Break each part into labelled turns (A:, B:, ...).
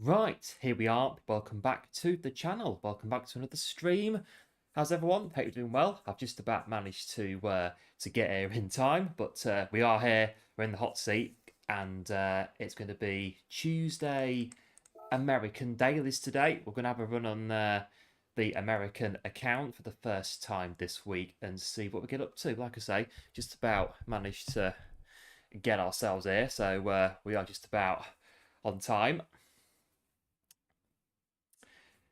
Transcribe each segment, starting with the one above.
A: Right, here we are. Welcome back to the channel. Welcome back to another stream. How's everyone? Hope you're doing well. I've just about managed to get here in time, but we are here. We're in the hot seat, and it's going to be Tuesday American Dailies today. We're going to have a run on the American account for the first time this week and see what we get up to. Like I say, just about managed to get ourselves here, so we are just about on time.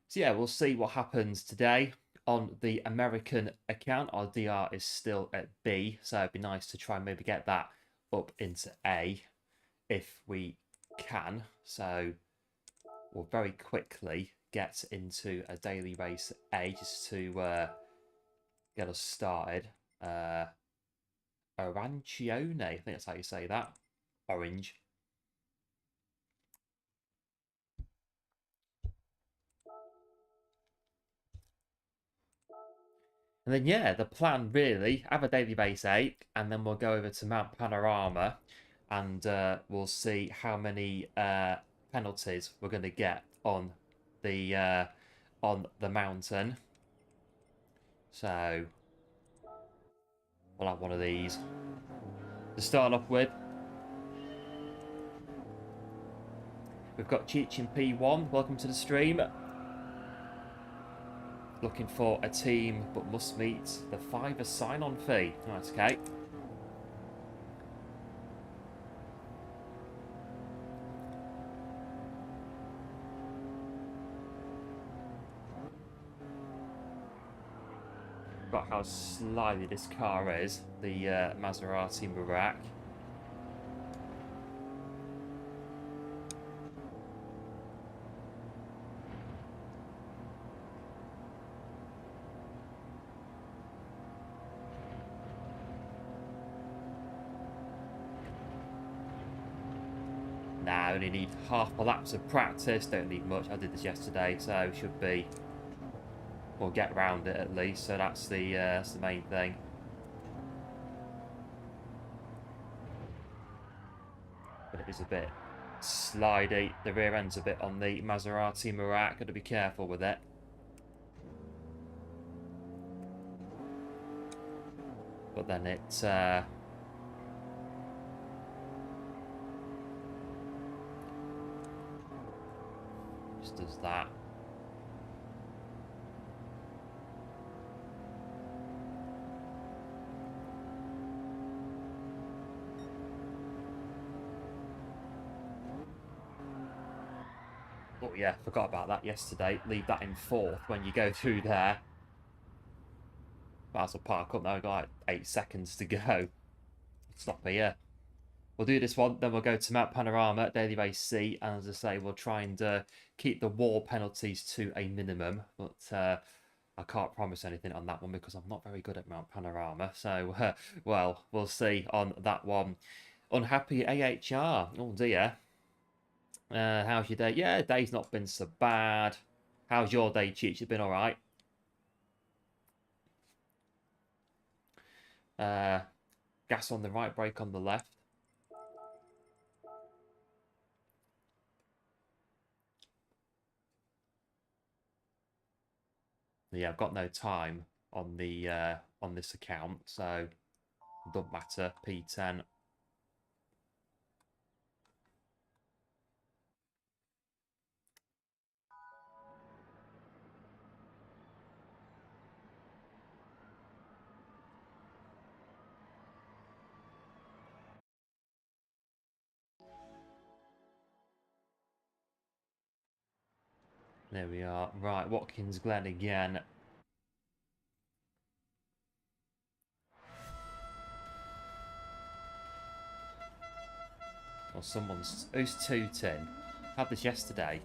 A: So yeah, we'll see what happens today on the American account. Our DR is still at B, so it'd be nice to try and maybe get that up into A if we can. So we'll very quickly get into a daily race A just to get us started. Arancione, I think that's how you say that. Orange. And then, yeah, the plan really, have a daily base 8, and then we'll go over to Mount Panorama, and we'll see how many penalties we're going to get on the mountain. So, we'll have one of these to start off with. We've got Cheech in P1, welcome to the stream. Looking for a team, but must meet the $5 sign-on fee. Right, okay. Got how slimy this car is, the Maserati Merak. Nah, only need half a lapse of practice, don't need much. I did this yesterday, so should be, we'll get around it at least, so that's the main thing. But it is a bit slidey, the rear end's a bit on the Maserati Merak, got to be careful with it. But then it just does that. Oh yeah, forgot about that yesterday. Leave that in 4th when you go through there. Might as well park up now, got like 8 seconds to go. Stop here. we'll do this one, then we'll go to Mount Panorama, Daily Race C, and as I say, we'll try and keep the wall penalties to a minimum, but I can't promise anything on that one because I'm not very good at Mount Panorama, so, well, we'll see on that one. Unhappy AHR, oh dear. How's your day? Yeah, day's not been so bad. How's your day, Cheech? It's been alright. Gas on the right, brake on the left. Yeah, I've got no time on the on this account, so it doesn't matter. P10. There we are. Right, Watkins Glen again. Or someone's... Who's tooting? Had this yesterday.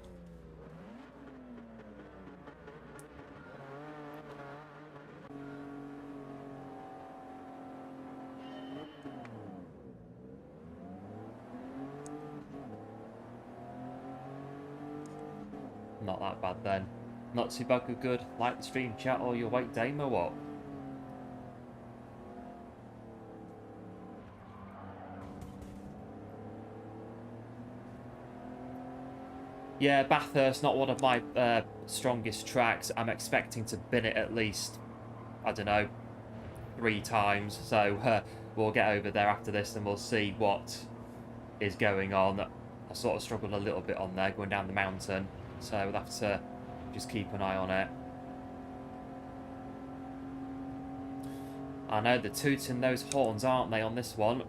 A: Not that bad then. Not too bad, good. Like the stream chat or your white demo what? Yeah, Bathurst, not one of my strongest tracks. I'm expecting to bin it at least, I don't know, 3 times. So we'll get over there after this and we'll see what is going on. I sort of struggled a little bit on there going down the mountain. So we'll have to just keep an eye on it. I know they're tooting those horns, aren't they, on this one?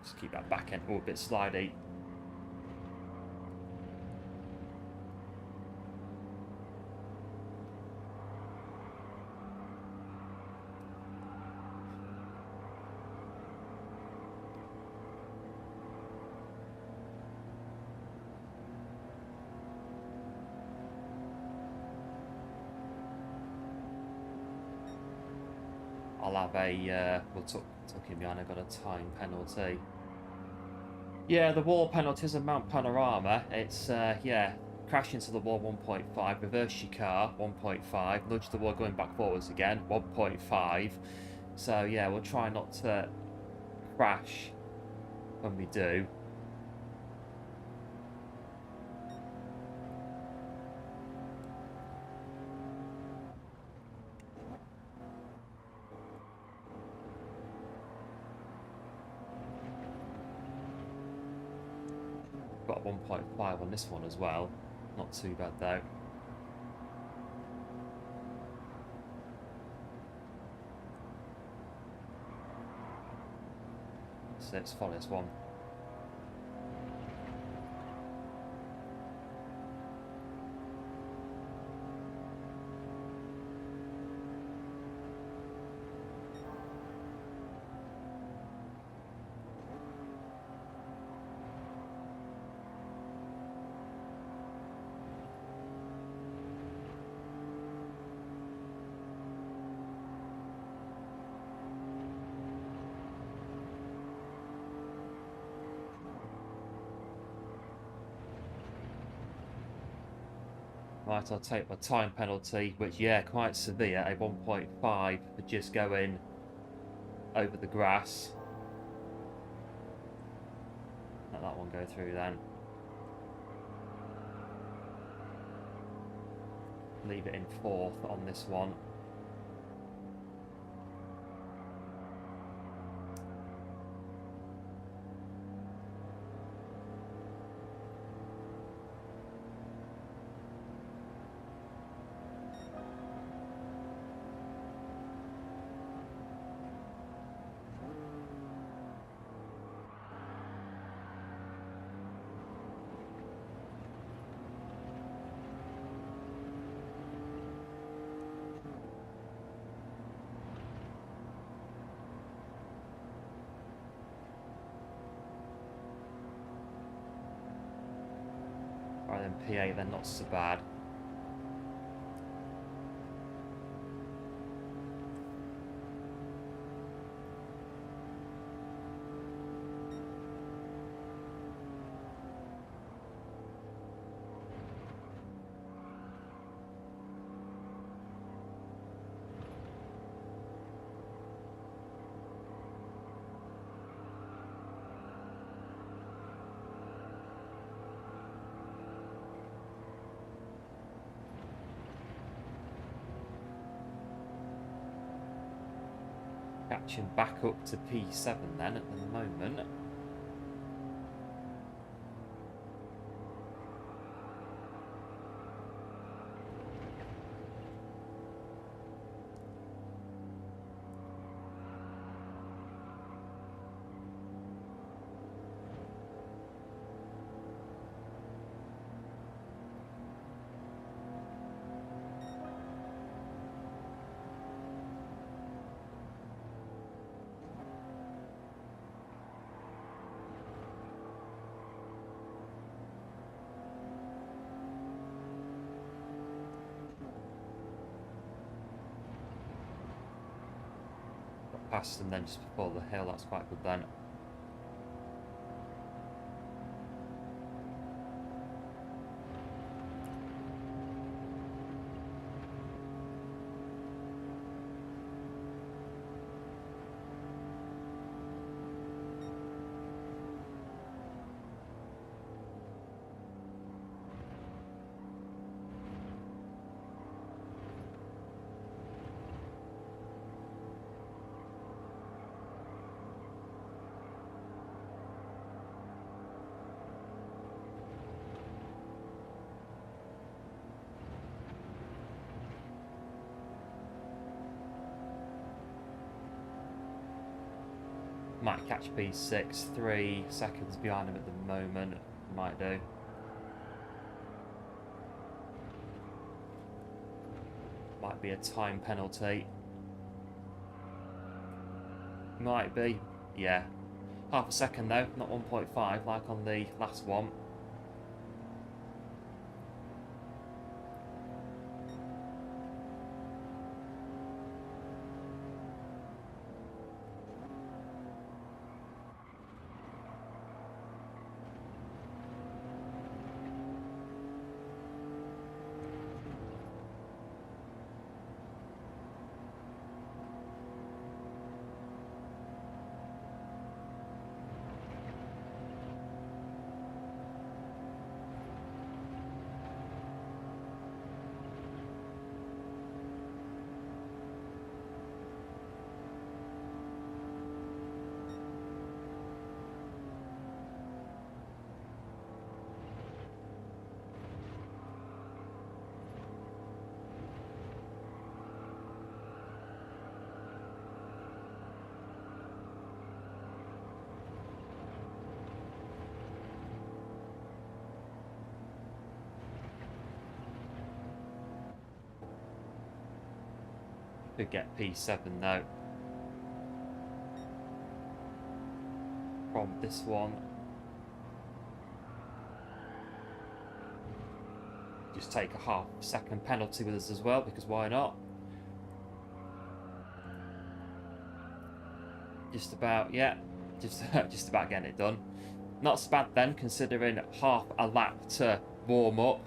A: Just keep that back end. Oh, a bit slidey. I'll have a, we'll tuck him behind, I've got a time penalty. Yeah, the wall penalties in Mount Panorama, it's, yeah, crash into the wall 1.5, reverse your car 1.5, nudge the wall going back forwards again 1.5. So yeah, we'll try not to crash when we do. Got 1.5 on this one as well. Not too bad though. So let's follow this one. Right, I'll take my time penalty, which, yeah, quite severe, a 1.5 for just going over the grass. Let that one go through then. Leave it in 4th on this one. P8, then not so bad. Catching back up to P7 then at the moment. Past them then just before the hill, that's quite good then. Might catch P6, 3 seconds behind him at the moment. Might do. Might be a time penalty. Might be. Yeah. Half a second though, not 1.5 like on the last one. Could get P7 though. From this one. Just take a half-second penalty with us as well, because why not? Just about, yeah. Just about getting it done. Not so bad then, considering half a lap to warm up.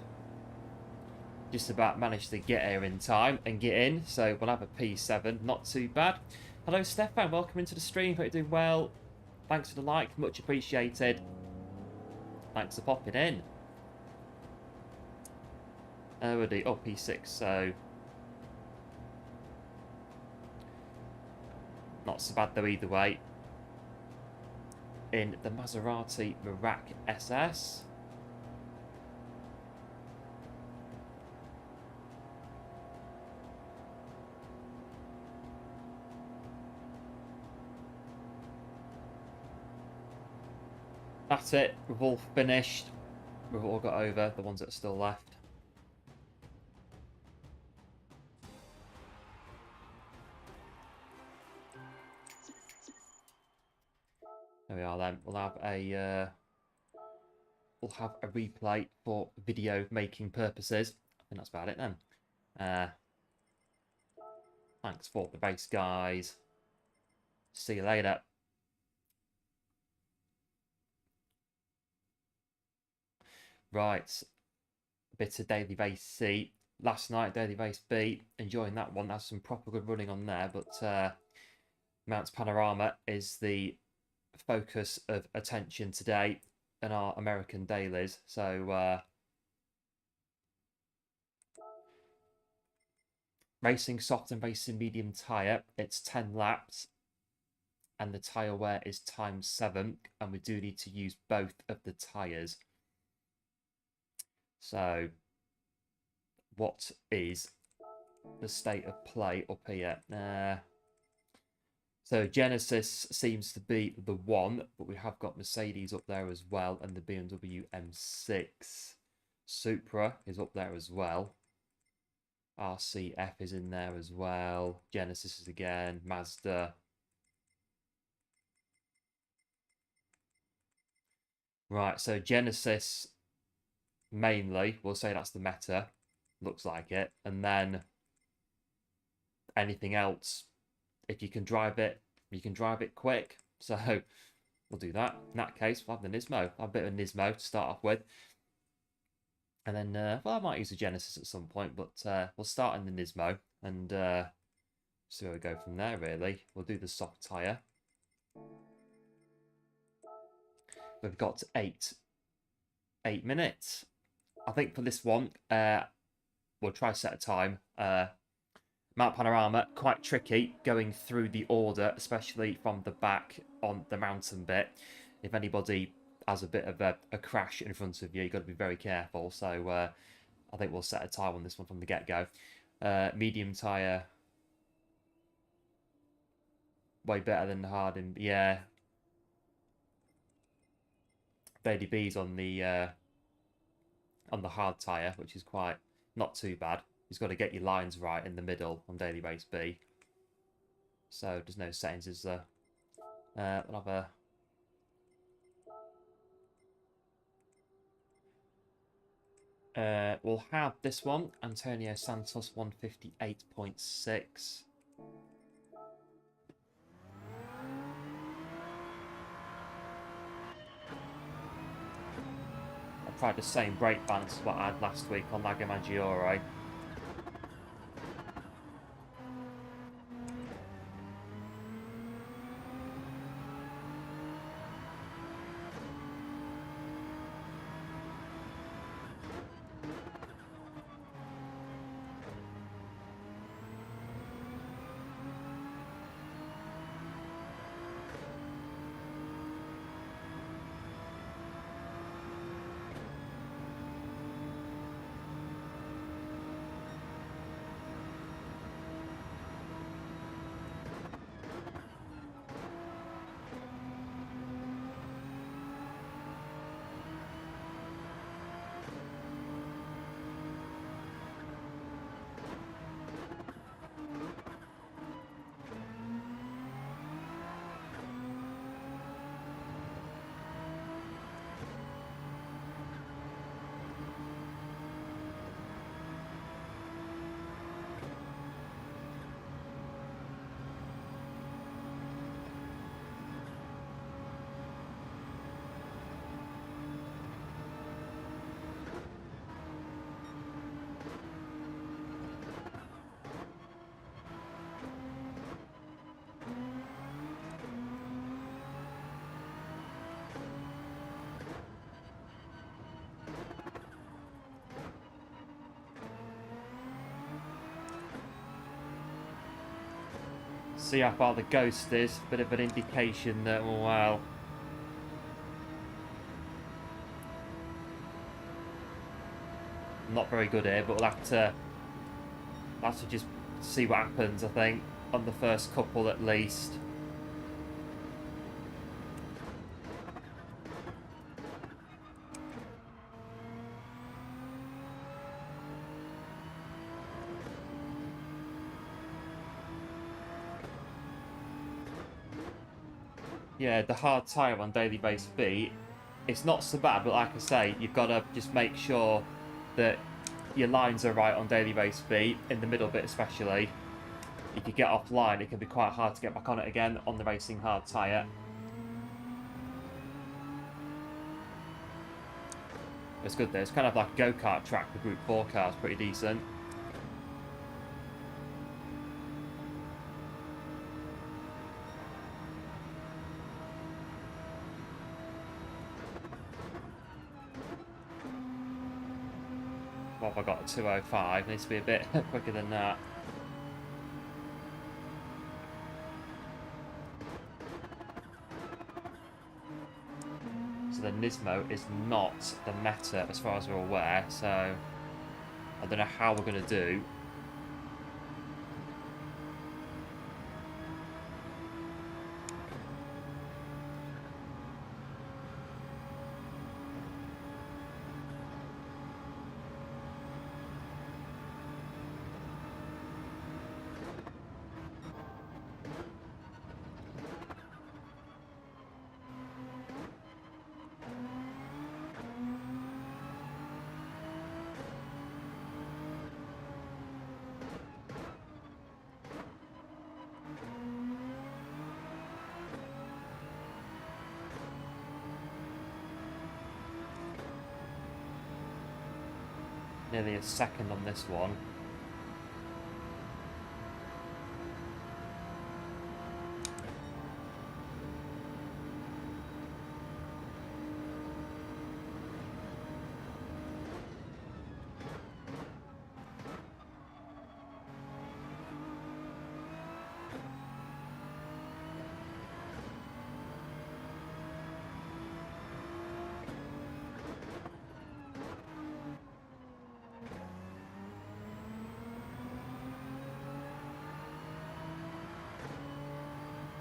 A: Just about managed to get here in time and get in, so we'll have a P7, not too bad. Hello Stefan, welcome into the stream, hope you're doing well. Thanks for the like, much appreciated. Thanks for popping in. Already, oh P6, so not so bad though either way. In the Maserati Merak SS. That's it, we've all finished. We've all got over, the ones that are still left. There we are then, we'll have a we'll have a replay for video making purposes. I think that's about it then. Thanks for the base, guys. See you later. Right, a bit of Daily Base C. Last night, Daily Base B. Enjoying that one. That's some proper good running on there, but Mount's Panorama is the focus of attention today in our American dailies. So racing soft and racing medium tyre, it's 10 laps and the tyre wear is ×7, and we do need to use both of the tyres. So what is the state of play up here? So Genesis seems to be the one, but we have got Mercedes up there as well, and the BMW M6. Supra is up there as well. RCF is in there as well. Genesis is again. Mazda. Right, so Genesis mainly, we'll say that's the meta. Looks like it. And then anything else, if you can drive it, you can drive it quick. So we'll do that. In that case, we'll have the Nismo. I'll have a bit of a Nismo to start off with. And then, well, I might use a Genesis at some point, but we'll start in the Nismo and see where we go from there, really. We'll do the soft tyre. We've got 8 minutes. I think for this one, we'll try set a time. Mount Panorama, quite tricky going through the order, especially from the back on the mountain bit. If anybody has a bit of a crash in front of you, you've got to be very careful. So I think we'll set a time on this one from the get-go. Medium tyre, way better than hard. And yeah, Daily B's on the hard tyre, which is quite not too bad. You've got to get your lines right in the middle on Daily Base B. So there's no settings, is there? We'll have a... we'll have this one, Antonio Santos 158.6. I tried the same brake balance as what I had last week on Lago Maggiore. See how far the ghost is. Bit of an indication that, well, not very good here, but we'll have to just see what happens, I think, on the first couple at least. Yeah, the hard tyre on Daily Base B it's not so bad, but like I say, you've got to just make sure that your lines are right on daily race B, in the middle bit especially. If you get offline, it can be quite hard to get back on it again on the racing hard tyre. It's good though. It's kind of like a go-kart track with Group 4 cars, pretty decent. What have I got? A 205. Needs to be a bit quicker than that. So the Nismo is not the meta as far as we're aware, so I don't know how we're going to do. Nearly a second on this one.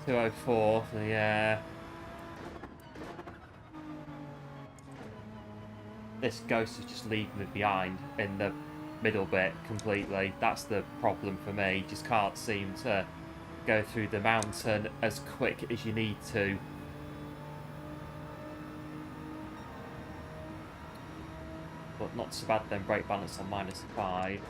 A: .204, yeah. This Ghost is just leaving me behind in the middle bit completely. That's the problem for me. Just can't seem to go through the mountain as quick as you need to. But not so bad then, brake balance on -5.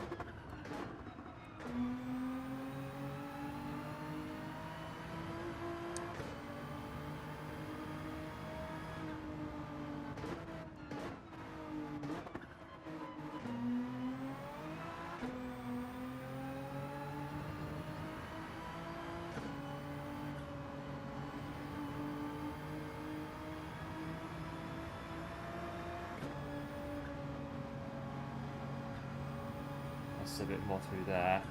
A: A bit more through there.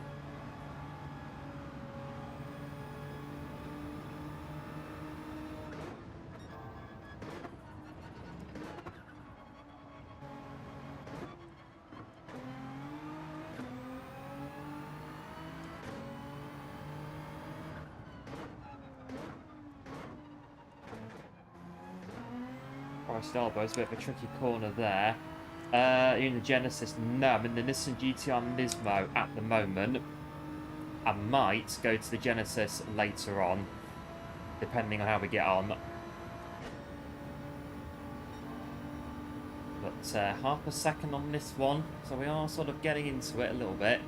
A: Forest Elbow is a bit of a tricky corner there. You're in the Genesis? No, I'm in the Nissan GT-R Nismo at the moment. I might go to the Genesis later on, depending on how we get on. But half a second on this one, so we are sort of getting into it a little bit.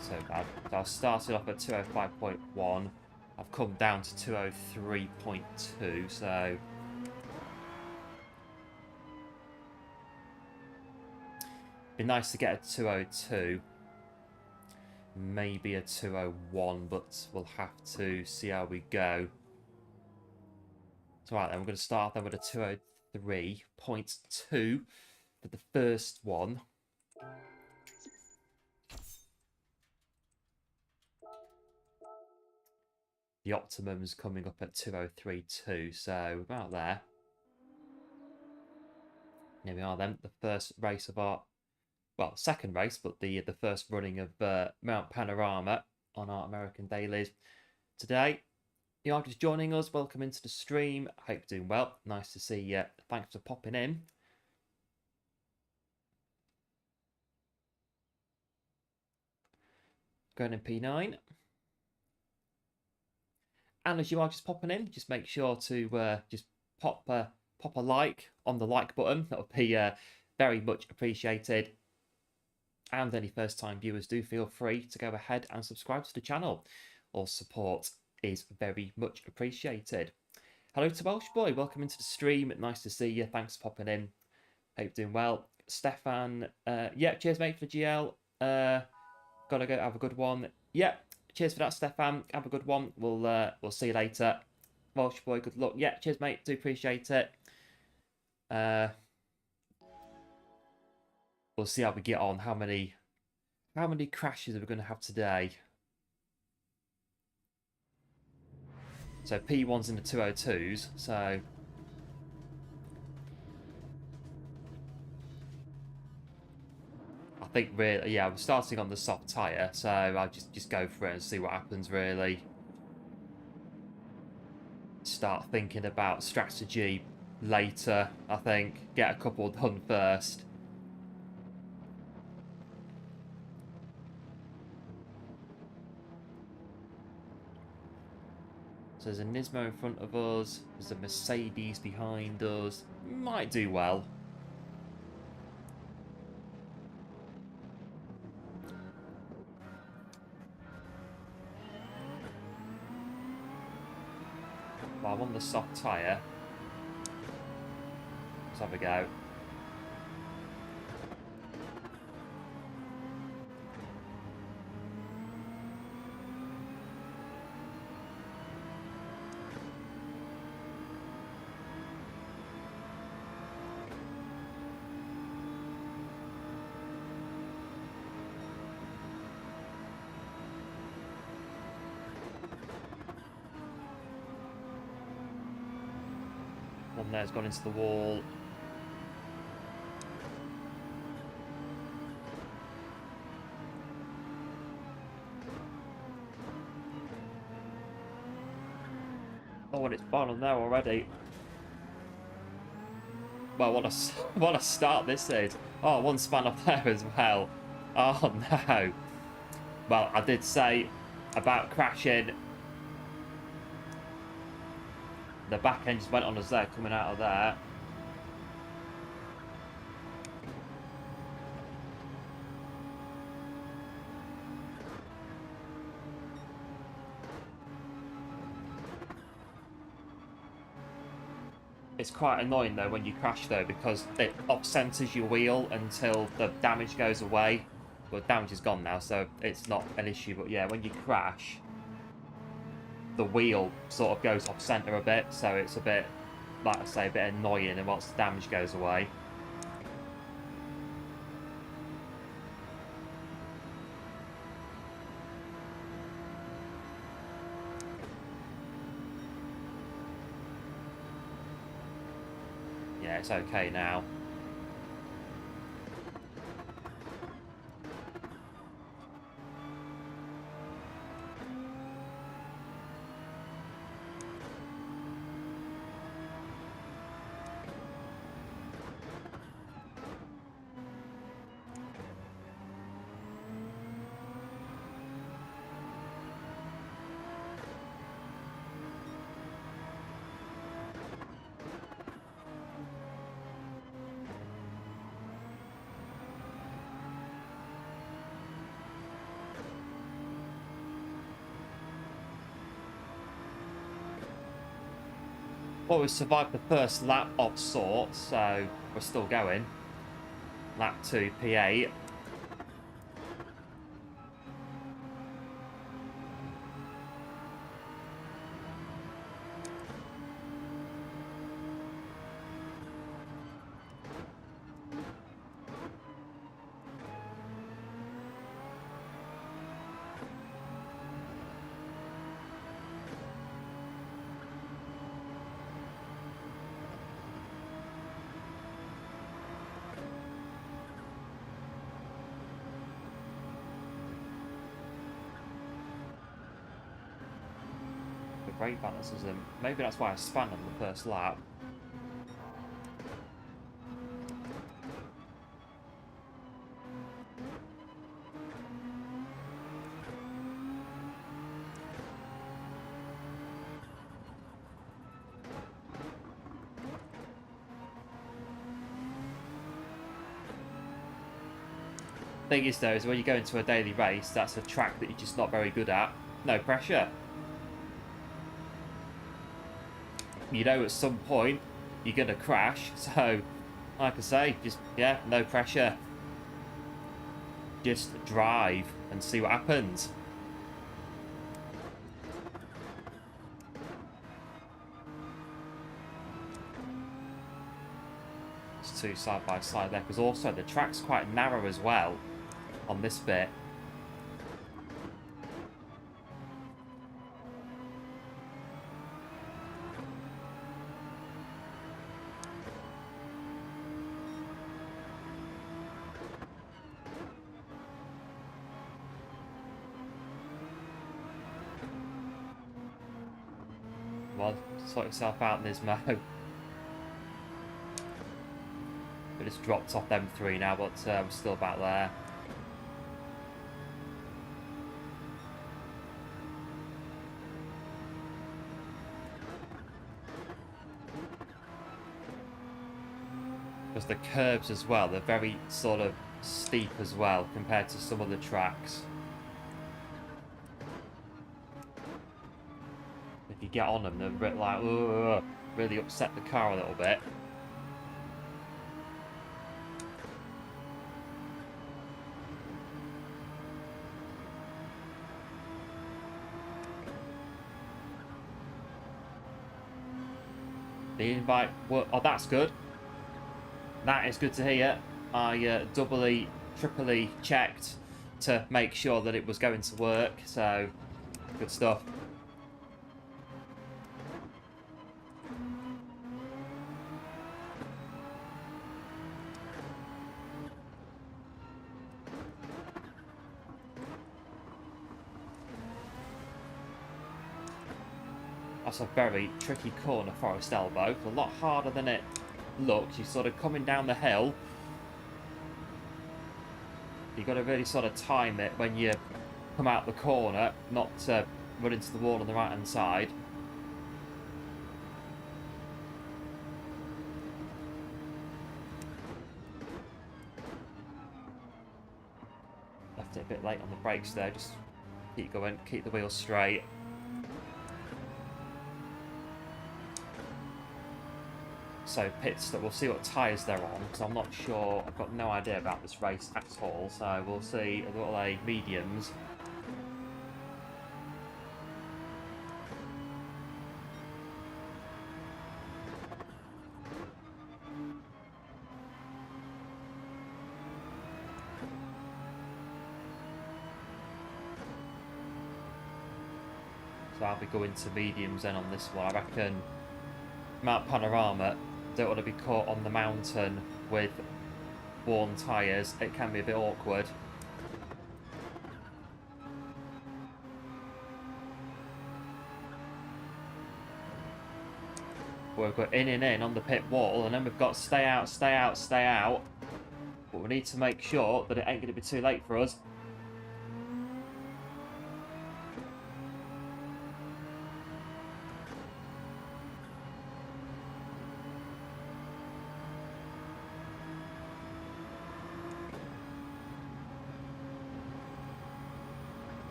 A: So bad. So I started off at 205.1. I've come down to 203.2, so be nice to get a 202. Maybe a 201, but we'll have to see how we go. So right then, we're going to start then with a 203.2 for the first one. The Optimum's coming up at 203.2, so about there. Here we are then, the first race of our well, second race, but the first running of Mount Panorama on our American dailies today. You are just joining us, welcome into the stream. I hope you're doing well. Nice to see you. Thanks for popping in. Going in P9. And as you are just popping in, just make sure to just pop a like on the like button. That would be very much appreciated. And any first-time viewers, do feel free to go ahead and subscribe to the channel. All support is very much appreciated. Hello to Welsh Boy, welcome into the stream. Nice to see you. Thanks for popping in. Hope you're doing well. Stefan, yeah, cheers mate for the GL. Gotta go have a good one. Yeah, cheers for that, Stefan. Have a good one. We'll see you later. Welsh Boy, good luck. Yeah, cheers mate. Do appreciate it. We'll see how we get on. How many crashes are we going to have today? So P1's in the 202s, so I think really, yeah, we're starting on the soft tyre, so I'll just go for it and see what happens really. Start thinking about strategy later, I think. Get a couple done first. So there's a Nismo in front of us. There's a Mercedes behind us. Might do well. Well, I'm on the soft tyre. Let's have a go. One there's gone into the wall. Oh, and it's bottom there already. Well, what a start this is. Oh, one span up there as well. Oh no. Well, I did say about crashing. The back end just went on us there, coming out of there. It's quite annoying though when you crash though, because it off-centers your wheel until the damage goes away. Well, damage is gone now, so it's not an issue, but yeah, when you crash, the wheel sort of goes off-center a bit, so it's a bit, like I say, a bit annoying, and once the damage goes away. Yeah, it's okay now. Well, we survived the first lap of sorts, so we're still going. Lap 2, P8. brake balance isn't. Maybe that's why I span on the first lap. Thing is though, is when you go into a daily race, that's a track that you're just not very good at. No pressure. You know at some point you're gonna crash, so like I say, just yeah, no pressure. Just drive and see what happens. It's two side by side there, because also the track's quite narrow as well on this bit. Well, sort yourself out in this mo. We just dropped off them three now, but we're still back there. Because the curves as well, they're very sort of steep as well compared to some of the tracks. If you get on them, they're a bit like, ugh, really upset the car a little bit. The invite, well, oh, that's good. That is good to hear. I doubly, triply checked to make sure that it was going to work, so good stuff. That's a very tricky corner, Forest Elbow. A lot harder than it looks. You're sort of coming down the hill. You've got to really sort of time it when you come out the corner, not run into the wall on the right hand side. Left it a bit late on the brakes there. Just keep going, keep the wheels straight. So pits, that we'll see what tyres they're on, because I'm not sure, I've got no idea about this race at all, so we'll see. What are they? Mediums. So I'll be going to mediums then on this one. I reckon Mount Panorama, don't want to be caught on the mountain with worn tyres. It can be a bit awkward. We've got in and in on the pit wall, and then we've got stay out, stay out, stay out. But we need to make sure that it ain't going to be too late for us.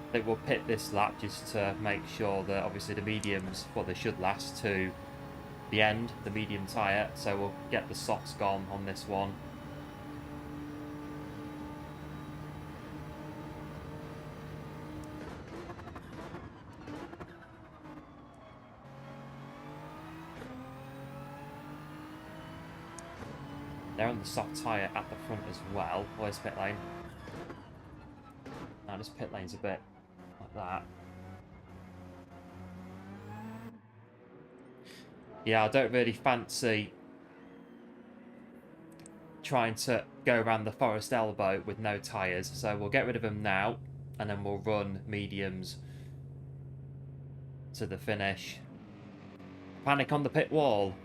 A: I think we'll pit this lap just to make sure that obviously the mediums, well, they should last to the end, the medium tyre, so we'll get the softs gone on this one. They're on the soft tyre at the front as well. Where's pit lane? Now this pit lane's a bit like that. Yeah, I don't really fancy trying to go around the Forest Elbow with no tyres, so we'll get rid of them now, and then we'll run mediums to the finish. Panic on the pit wall.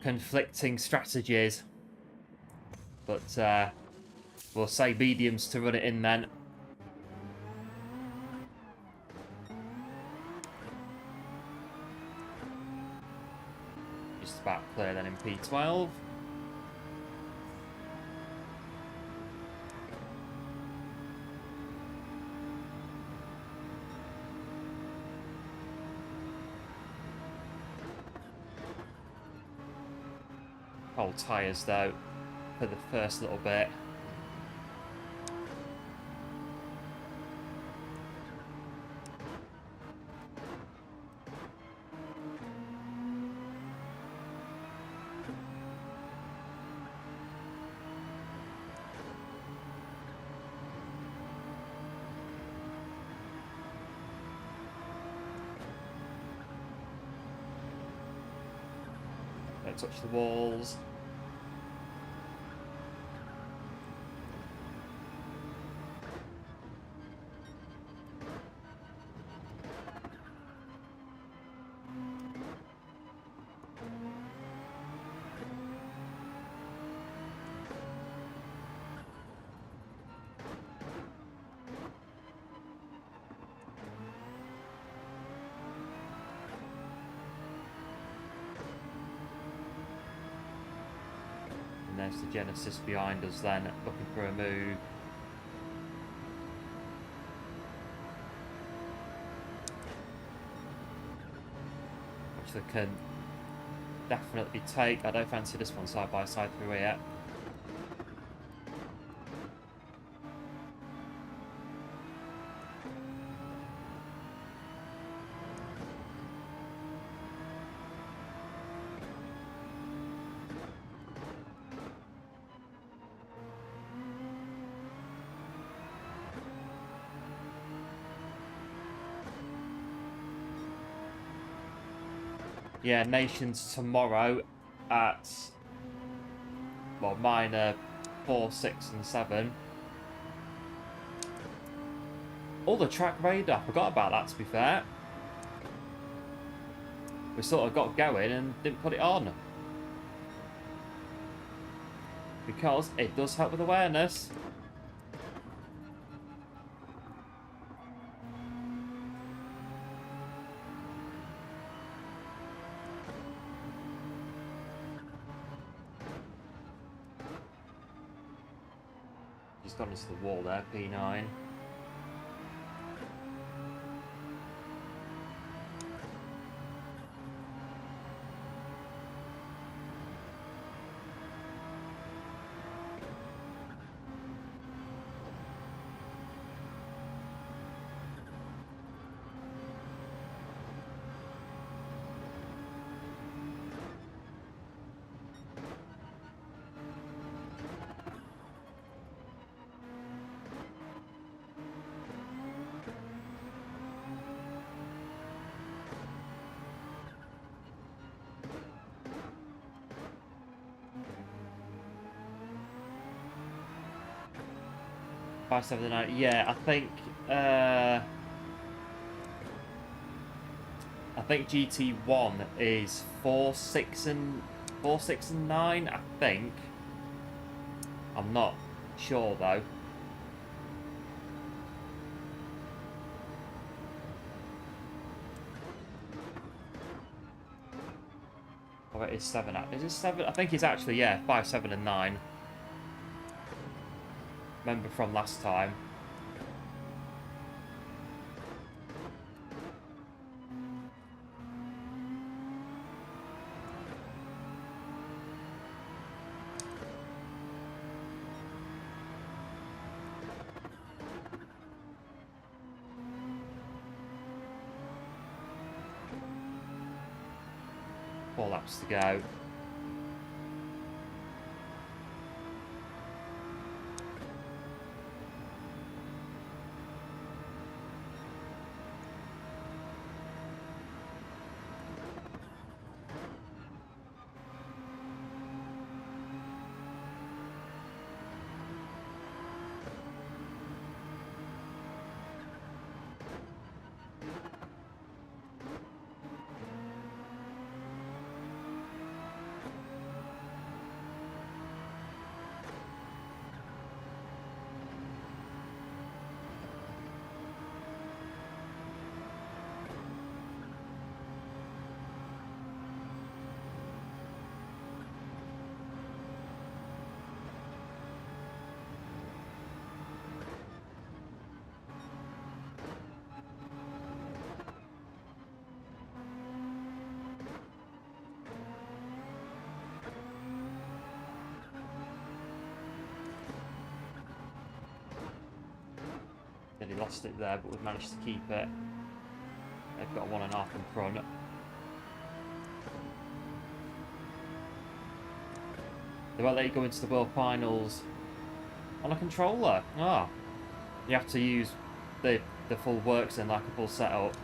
A: Conflicting strategies, but we'll say mediums to run it in then. Just about clear then in P12. Cold tyres though for the first little bit. Don't touch the walls. And there's the Genesis behind us then, looking for a move. Which they can definitely take. I don't fancy this one side by side through here. Yeah, Nations tomorrow at, well, mine are 4, 6 and 7. Oh, the track radar. I forgot about that, to be fair. We sort of got going and didn't put it on. Because it does help with awareness. He's gone into the wall there, P9. Five, 7, 9. Yeah, I think GT1 is 4, 6 and 9. I think. I'm not sure though. Oh, it is 7. Is it 7? I think it's actually, yeah, 5, 7 and 9. Remember from last time. Four laps to go. Nearly lost it there, but we've managed to keep it. They've got 1.5 in front. They won't let you go into the World Finals on a controller. Ah, you have to use the full works in, like a full setup.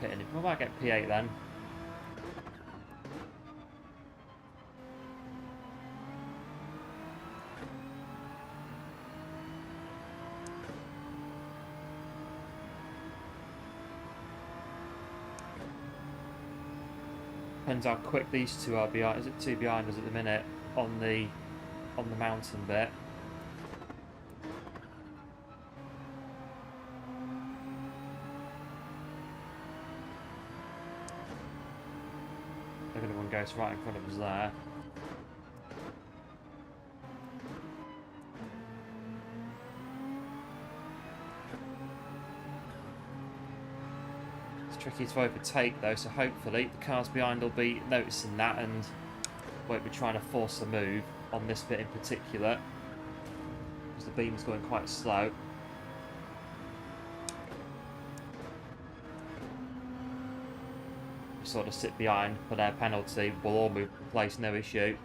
A: Pitting it. We might get P8 then. Depends how quick these two are behind. Is it two behind us at the minute on the mountain bit? The other one goes right in front of us there. It's tricky to overtake though, so hopefully the cars behind will be noticing that and won't be trying to force a move on this bit in particular, because the beam's going quite slow. Sort of sit behind for their penalty. We'll all move in place, no issue.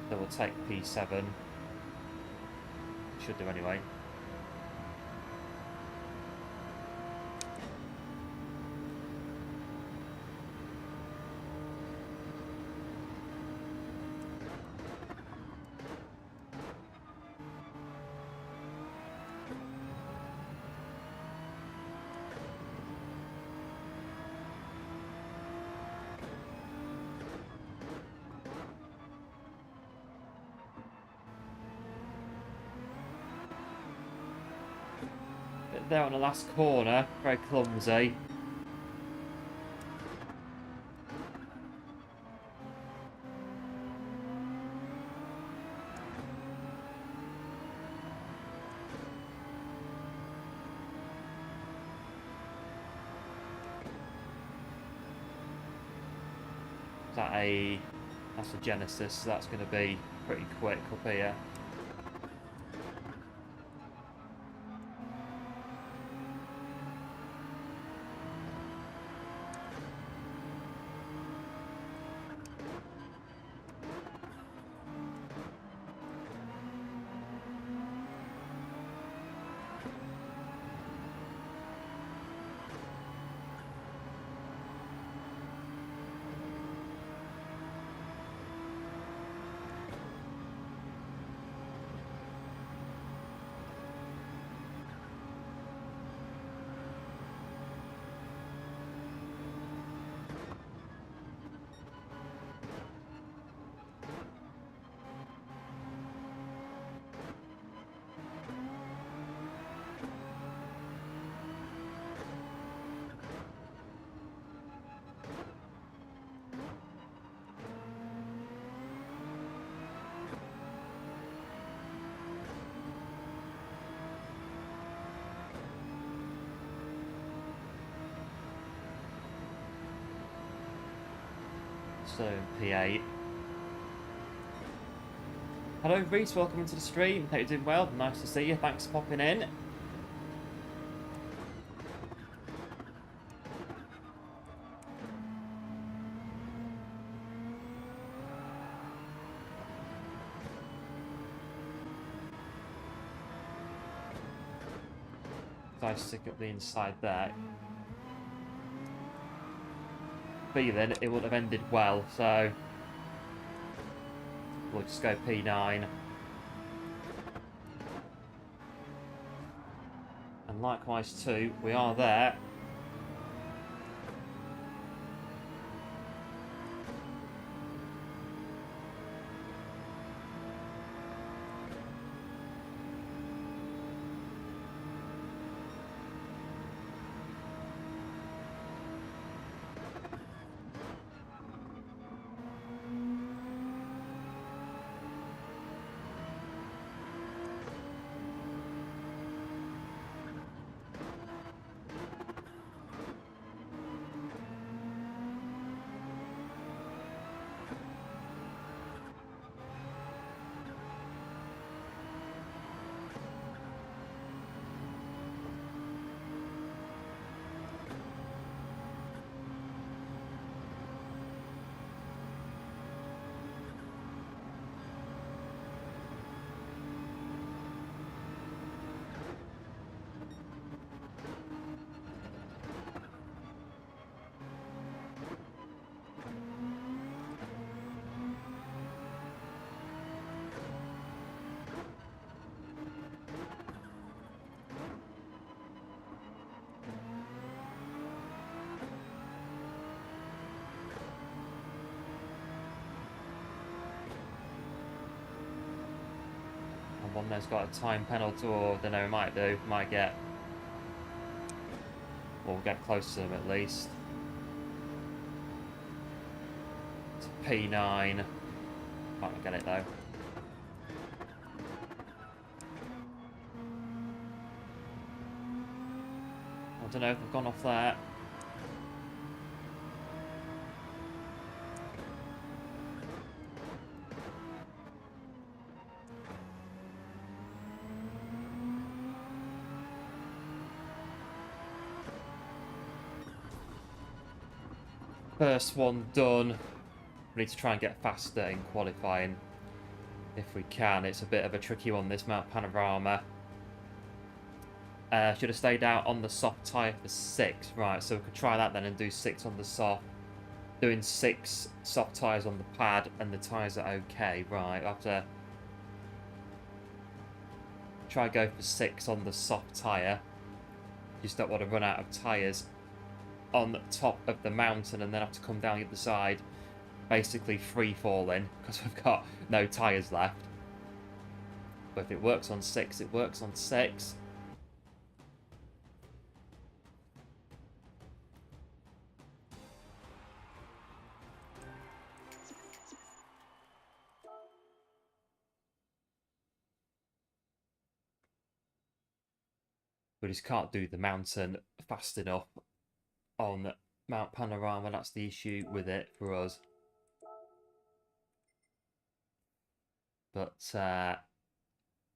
A: So we'll take P7. Should do anyway. There on the last corner, very clumsy. That's a Genesis, so that's going to be pretty quick up here. So P8. Hello Reese, welcome to the stream. Hope you're doing well. Nice to see you. Thanks for popping in. If I stick up the inside there. feeling it would have ended well, so we'll just go P9. And likewise too, we are there. One there's got a time penalty, or I don't know, might get, we'll get close to them at least. It's P9. Might not get it though. I don't know if I've gone off there. First one done. We need to try and get faster in qualifying if we can. It's a bit of a tricky one, this Mount Panorama. Should have stayed out on the soft tyre for 6. Right, so we could try that then and do 6 on the soft. Doing 6 soft tyres on the pad and the tyres are okay. Right, I'll have to try go for 6 on the soft tyre. Just don't want to run out of tyres on the top of the mountain and then have to come down the other side, basically free falling because we've got no tyres left. But if it works on 6, it works on 6. We just can't do the mountain fast enough on Mount Panorama. That's the issue with it for us. But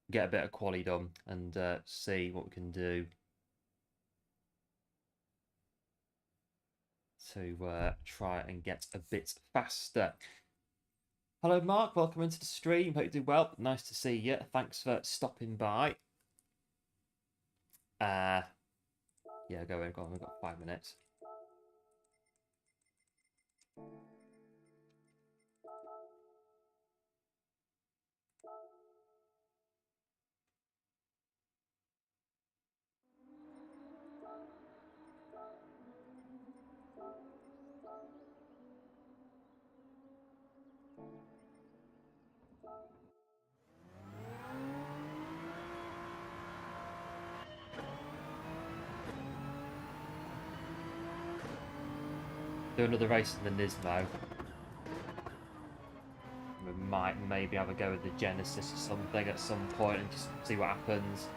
A: get a bit of quali done and see what we can do to try and get a bit faster. Hello Mark, welcome into the stream. Hope you do well. Nice to see you. Thanks for stopping by. Yeah, go on. We've got 5 minutes. Do another race in the Nismo. We might maybe have a go with the Genesis or something at some point and just see what happens.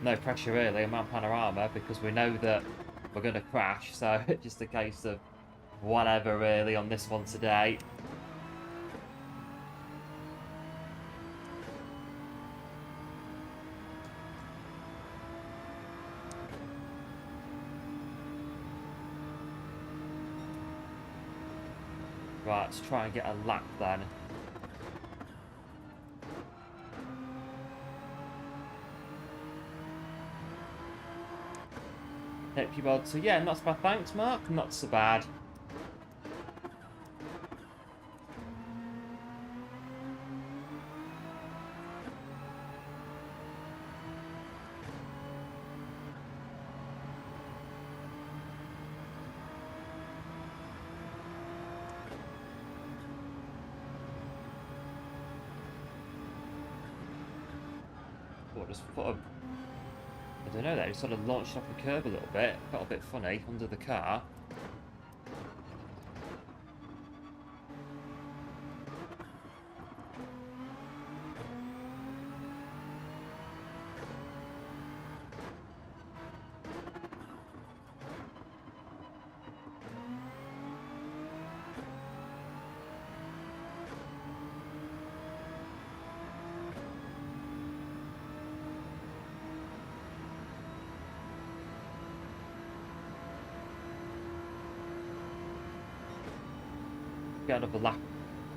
A: No pressure really on Mount Panorama because we know that we're going to crash, so it's just a case of whatever really on this one today. Right, let's try and get a lap then. Hope you well too. Yeah, not so bad. Thanks, Mark. Not so bad. Just put a, I don't know, that it sort of launched off the curb a little bit. Felt a bit funny under the car. Get another lap,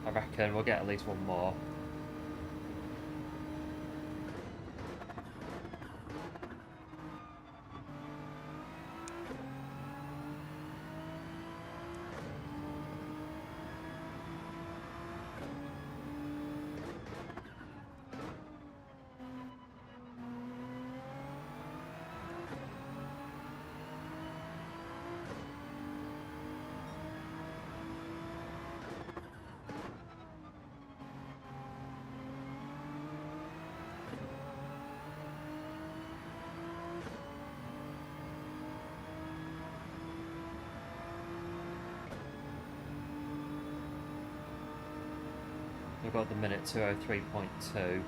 A: I reckon. We'll get at least one more. We've got the minute 2:03.2.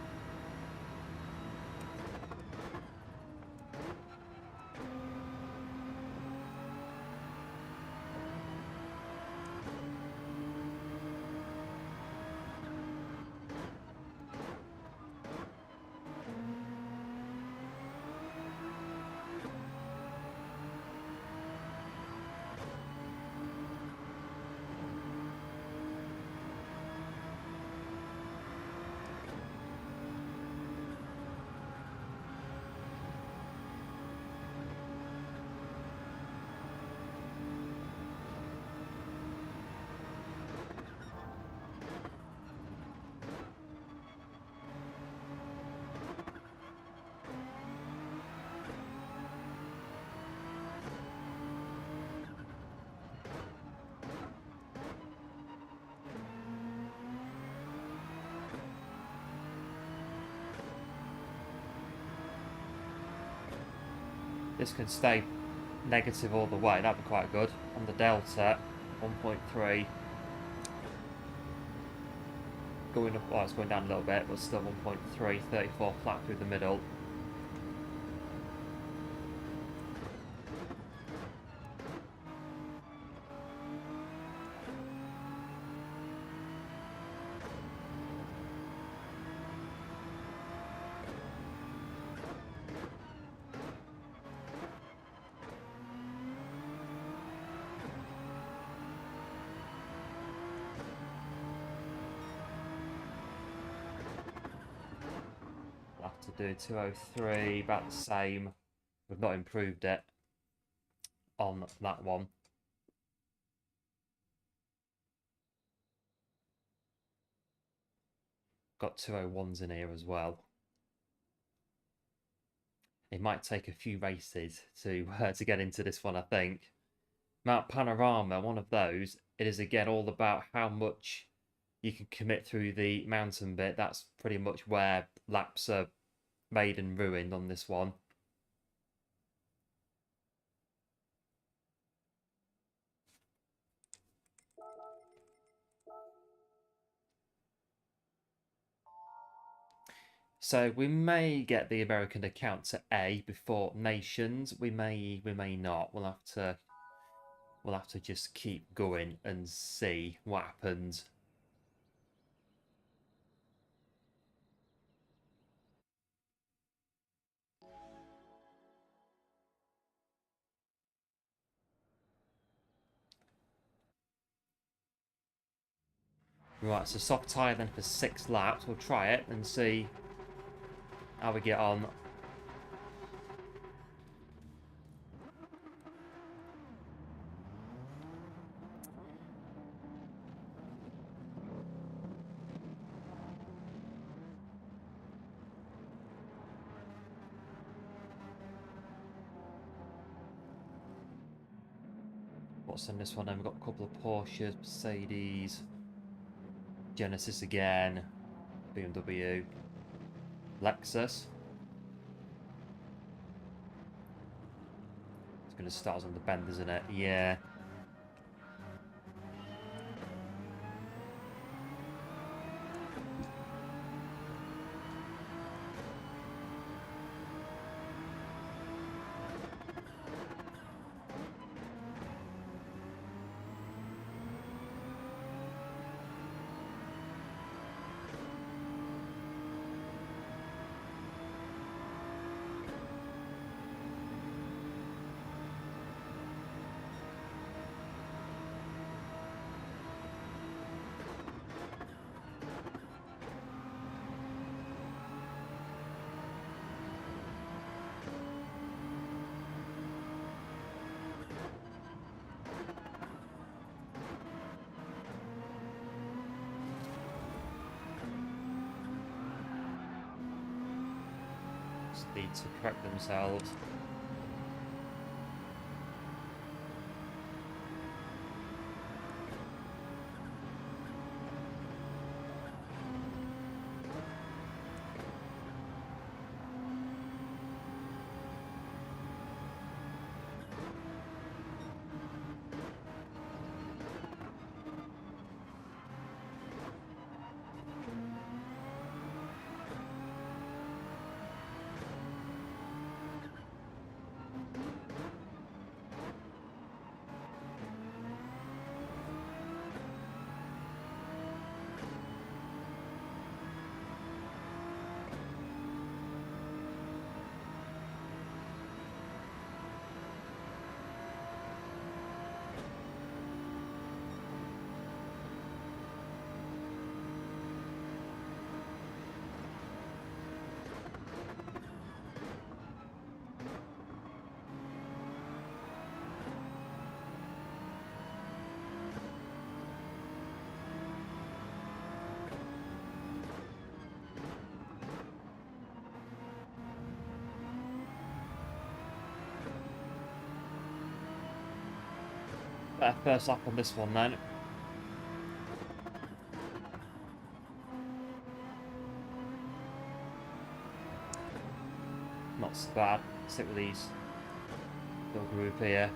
A: This can stay negative all the way. That'd be quite good. On the delta, 1.3. Going up, well, it's going down a little bit, but still 1.3, 34 flat through the middle. To do 203, about the same. We've not improved it on that one. Got 201s in here as well. It might take a few races to get into this one, I think. Mount Panorama, one of those. It is again all about how much you can commit through the mountain bit. That's pretty much where laps are made and ruined on this one. So we may get the American account to A before Nations. We may not. We'll have to just keep going and see what happens. Right, so soft tyre then for 6 laps. We'll try it and see how we get on. What's in this one then? We've got a couple of Porsches, Mercedes, Genesis again, BMW, Lexus. It's going to start us on the bend, isn't it? Yeah. Need to correct themselves. Better first lap on this one then. Not so bad. Stick with these little group here.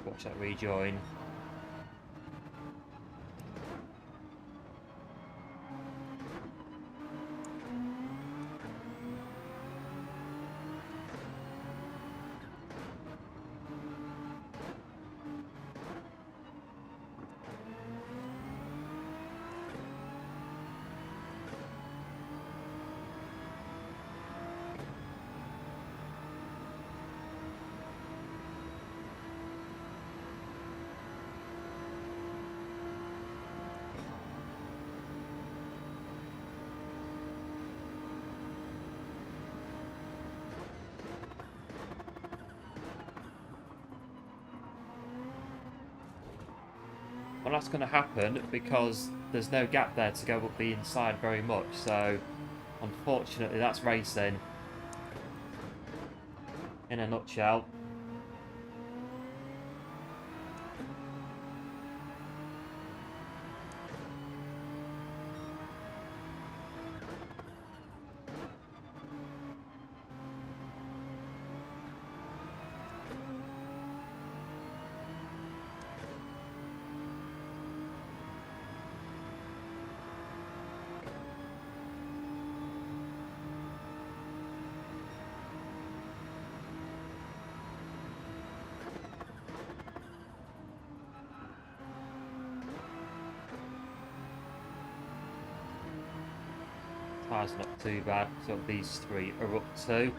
A: Watch that rejoin. Well, that's going to happen because there's no gap there to go up the inside very much. So, unfortunately, that's racing in a nutshell. Tyres not too bad, so these three are up to.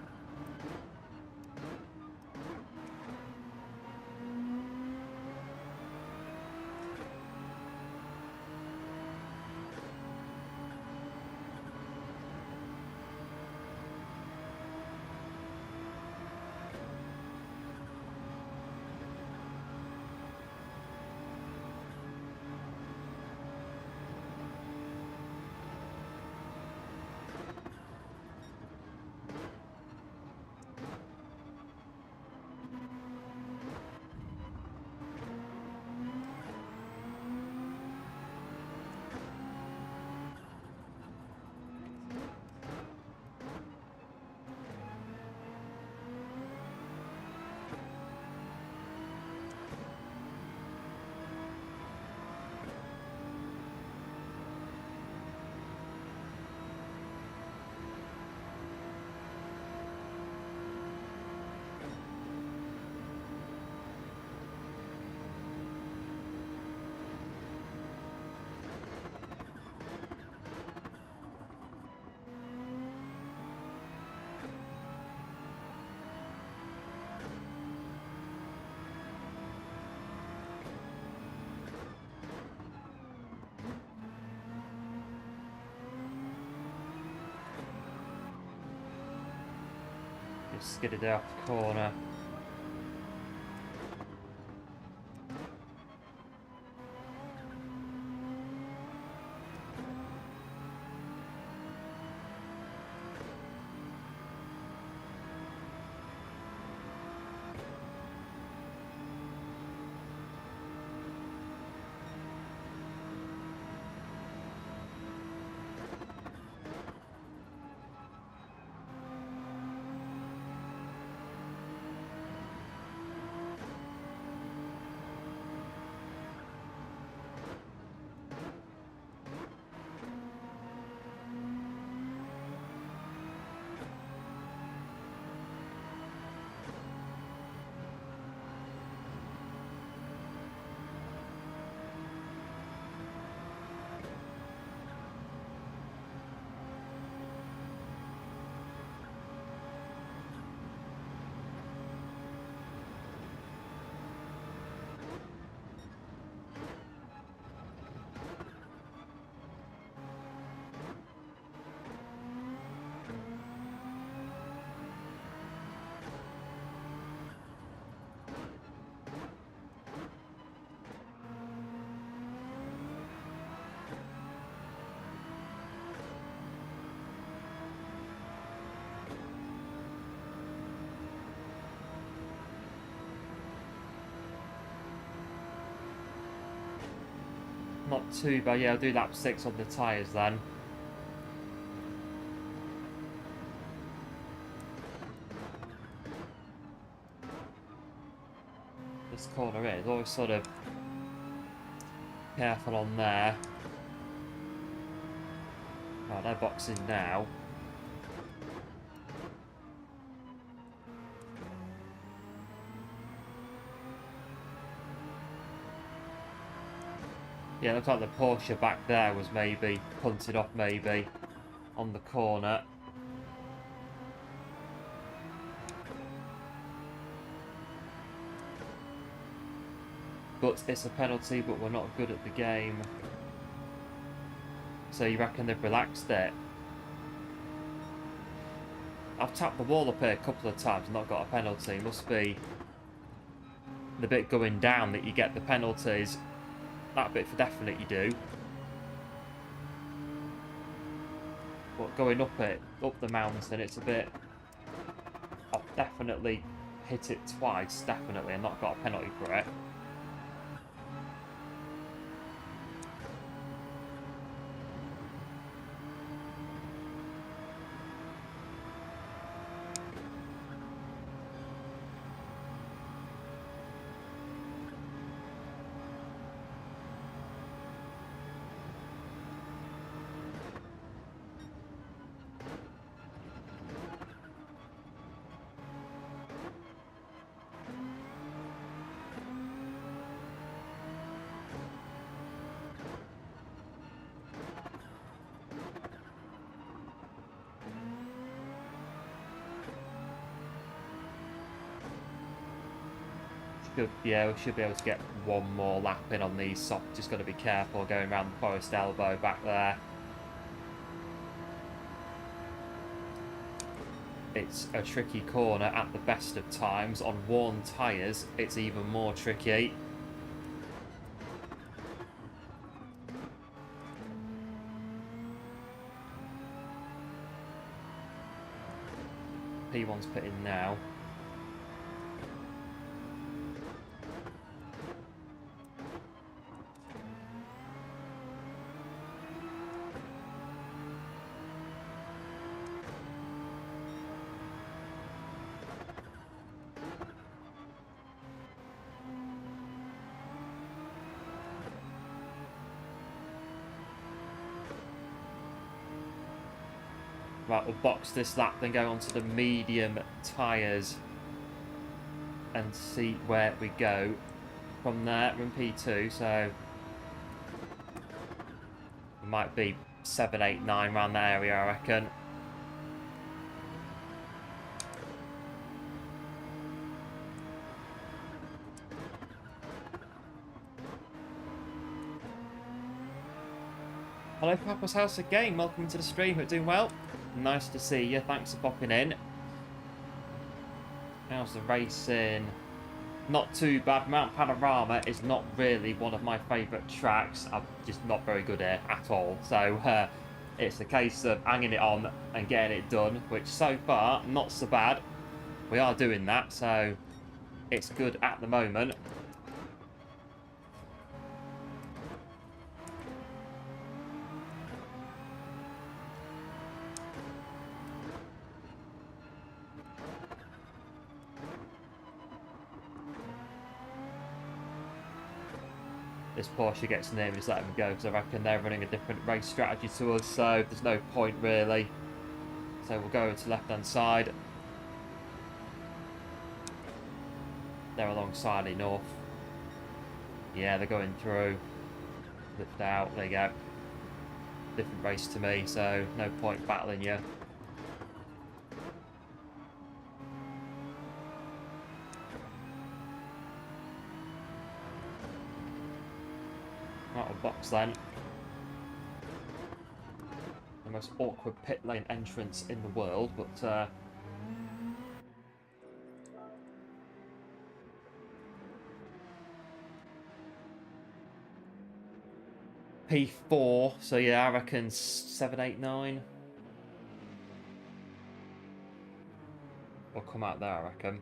A: Just skidded out the corner. Not too bad. Yeah, I'll do lap 6 on the tyres then. This corner is always sort of careful on there. Oh, they're boxing now. Yeah, it looks like the Porsche back there was maybe punted off maybe on the corner. But it's a penalty, but we're not good at the game. So you reckon they've relaxed it? I've tapped the wall up here a couple of times and not got a penalty. It must be the bit going down that you get the penalties. That bit for definite you do. But going up the mountain, it's a bit... I've definitely hit it twice, definitely, and not got a penalty for it. Good, yeah, we should be able to get one more lap in on these softs. Just got to be careful going around the forest elbow back there. It's a tricky corner at the best of times. On worn tyres, it's even more tricky. P1's pitting now. Right, we'll box this lap, then go on to the medium tyres and see where we go from there. We're in P2, so it might be 7, 8, 9 around that area, I reckon. Hello, Papa's House again. Welcome to the stream. Hope you're doing well. Nice to see you. Thanks for popping in. How's the racing? Not too bad. Mount Panorama is not really one of my favourite tracks. I'm just not very good at it at all. So it's a case of hanging it on and getting it done, which so far, not so bad. We are doing that, so it's good at the moment. This Porsche gets near me, just let them go, because I reckon they're running a different race strategy to us, so there's no point really. So we'll go to the left hand side. They're alongside enough. Yeah, they're going through. Lift out, there you go. Different race to me, so no point battling you. Out of box then. The most awkward pit lane entrance in the world, but P4, so yeah, I reckon 7, 8, 9. We'll come out there, I reckon.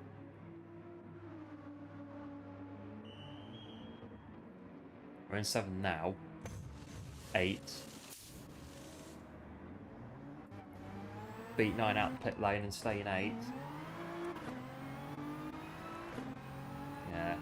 A: We're in 7 now. 8. Beat 9 out the pit lane and stay in 8. Yeah.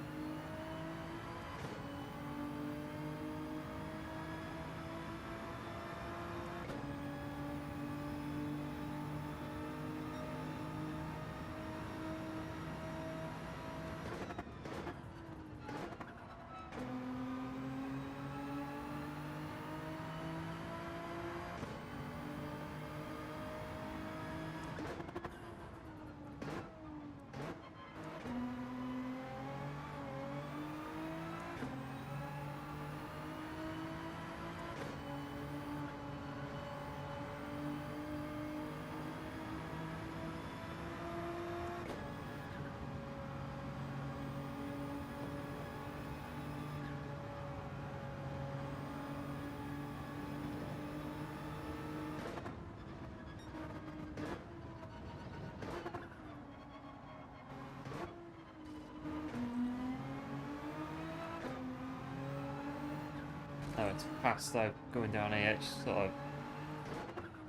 A: No, it's past though, going down here, it's sort of...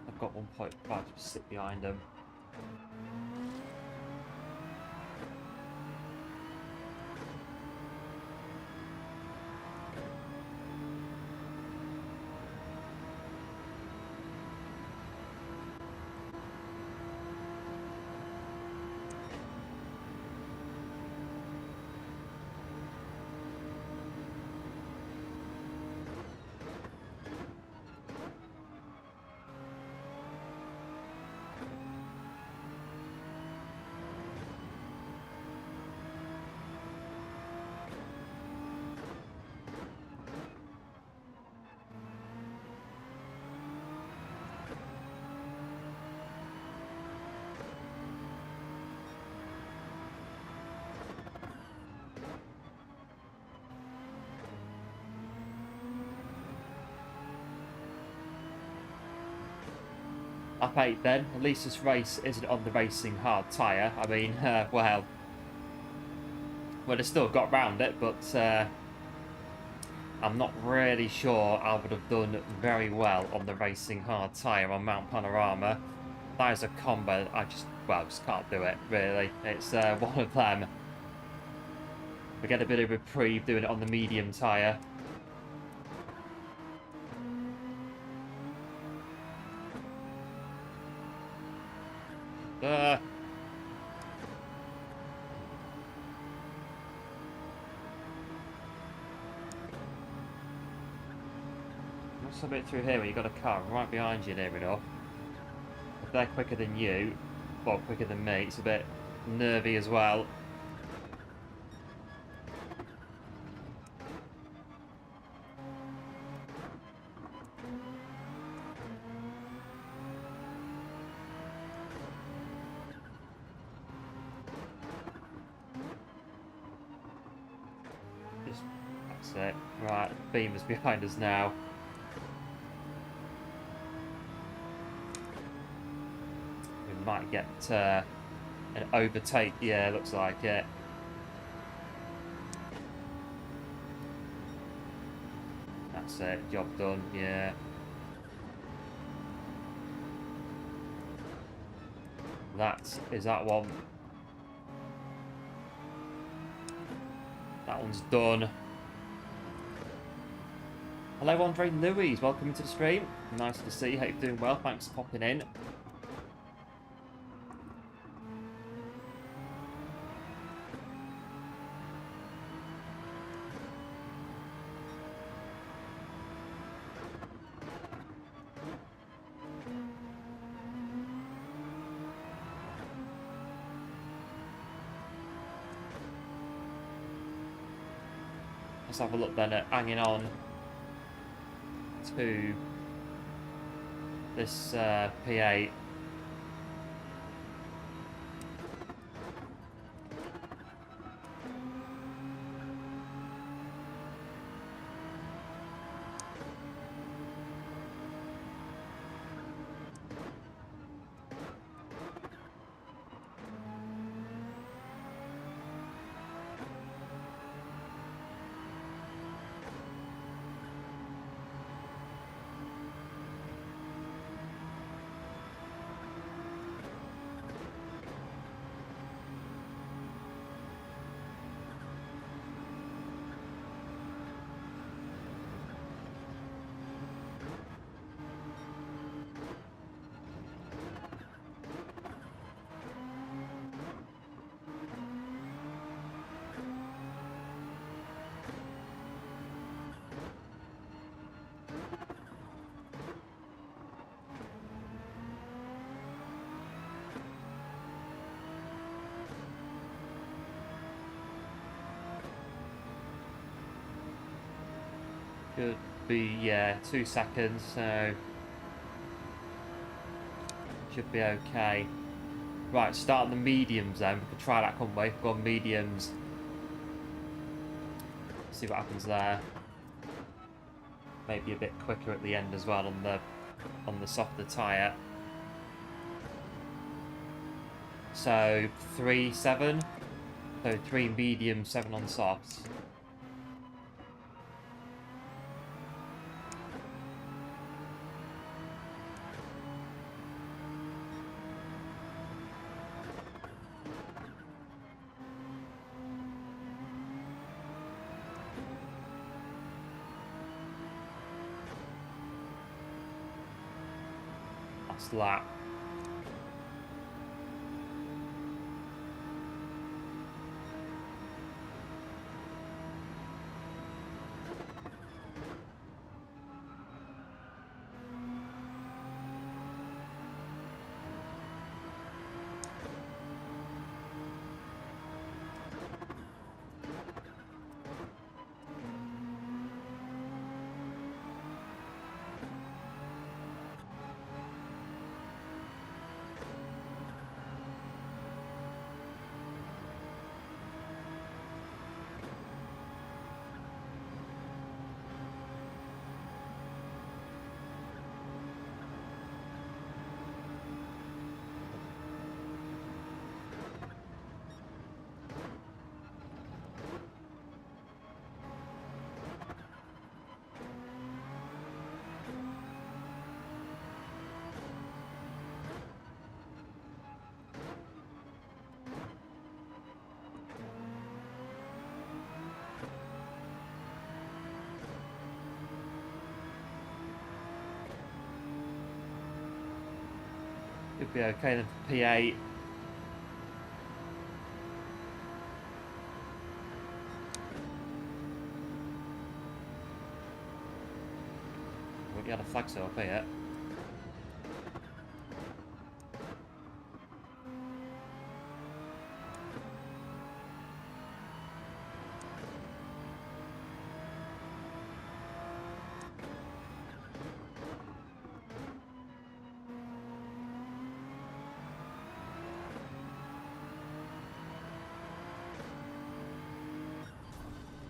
A: I've got 1.5 to sit behind them. Up 8 then. At least this race isn't on the racing hard tyre. I mean, well, they've still got round it, but I'm not really sure I would have done very well on the racing hard tyre on Mount Panorama. That is a combo I just can't do it, really. It's one of them. We get a bit of reprieve doing it on the medium tyre. What's a bit through here where you've got a car right behind you near enough? If they're quicker than you, or quicker than me, it's a bit nervy as well. That's it. Right, Beamer's behind us now. We might get an overtake. Yeah, looks like it. That's it. Job done. Yeah. Is that one. That one's done. Hello, Andre Louise. Welcome to the stream. Nice to see you. Hope you're doing well. Thanks for popping in. Let's have a look then at hanging on to this P8. Should be, yeah, 2 seconds, so should be okay. Right, start the mediums then. We can try that, can't we? Go on mediums. See what happens there. Maybe a bit quicker at the end as well on the softer tyre. So 3, 7. So 3 medium, 7 on softs. Lap. It'd be okay then for P8. We had a flag set up here.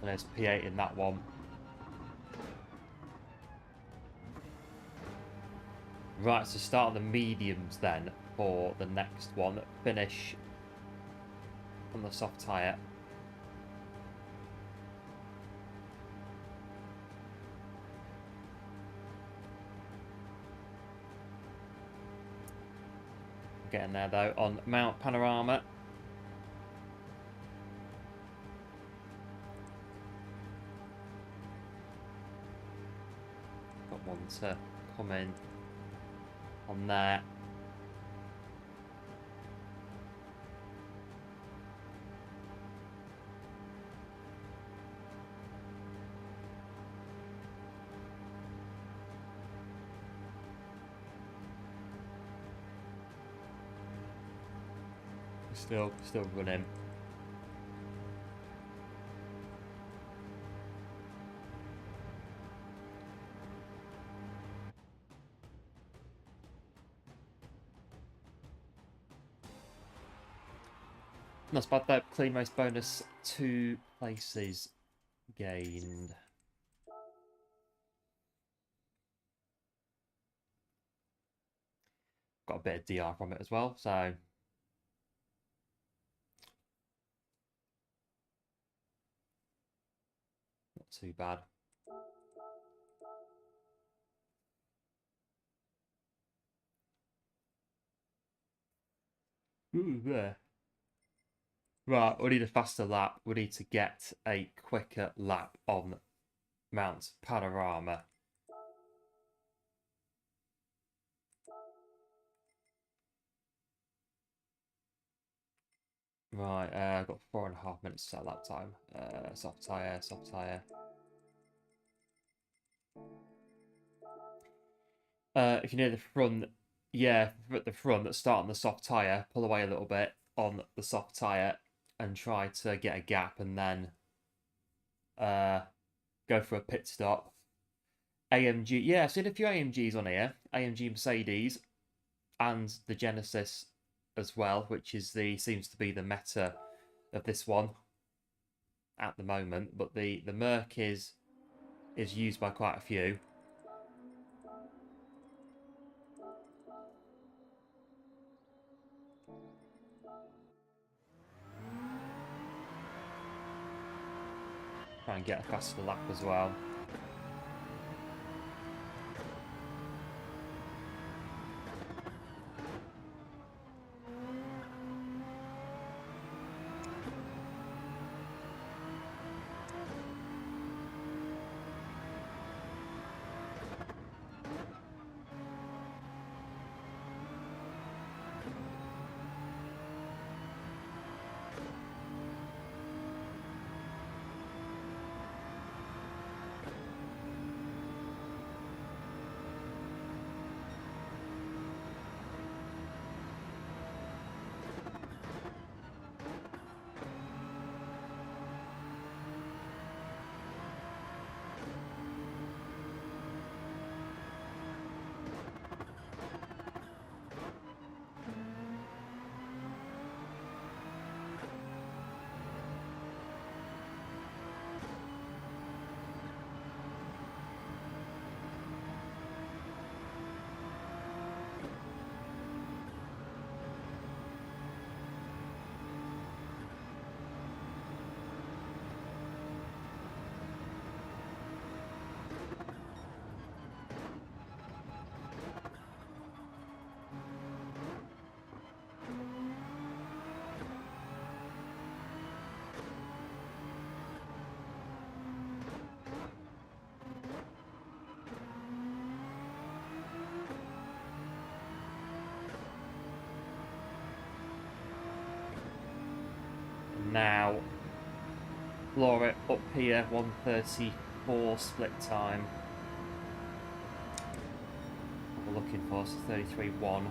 A: And there's P8 in that one. Right, so start on the mediums then for the next one. Finish on the soft tyre. Getting there though on Mount Panorama. Got one to come in on there. Still running. Not bad though. Clean race bonus, 2 places gained. Got a bit of DR from it as well, so not too bad. Ooh, there. Right, we need a faster lap. We need to get a quicker lap on Mount Panorama. Right, I've got 4.5 minutes to set lap time. Soft tyre, soft tyre. If you're near the front, yeah, at the front, start on the soft tyre, pull away a little bit on the soft tyre, and try to get a gap, and then go for a pit stop. AMG, yeah, I've seen a few AMGs on here. AMG Mercedes and the Genesis as well, which is seems to be the meta of this one at the moment. But the Merc is used by quite a few. Try and get a faster lap as well. now. Laura up here, 1:34 split time. What we're looking for is 33.1.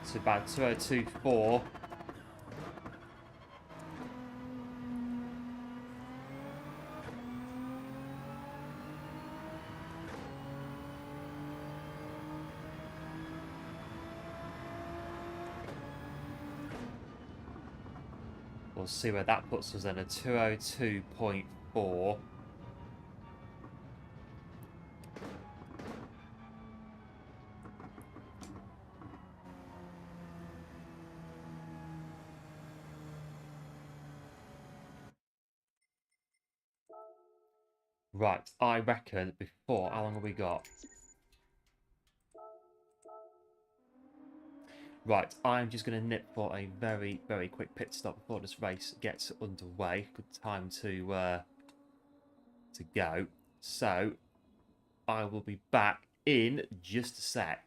A: It's about 2:02.4. We'll see where that puts us in, a 2:02.4. Right, I reckon before, how long have we got? Right, I'm just going to nip for a very, very quick pit stop before this race gets underway. Good time to go. So, I will be back in just a sec.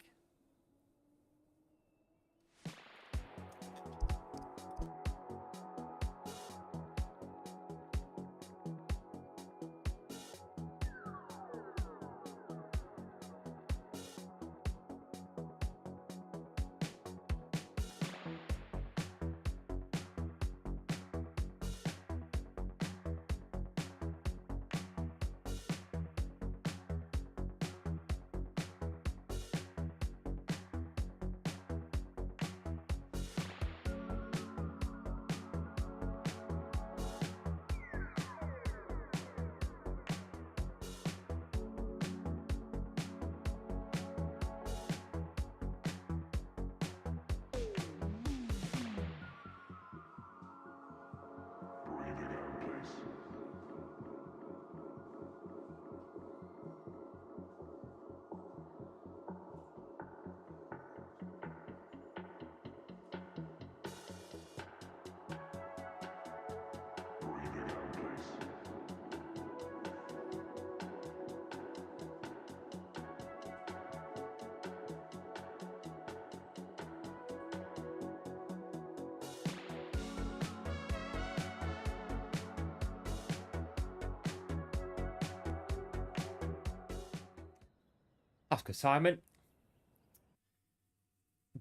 A: After Simon,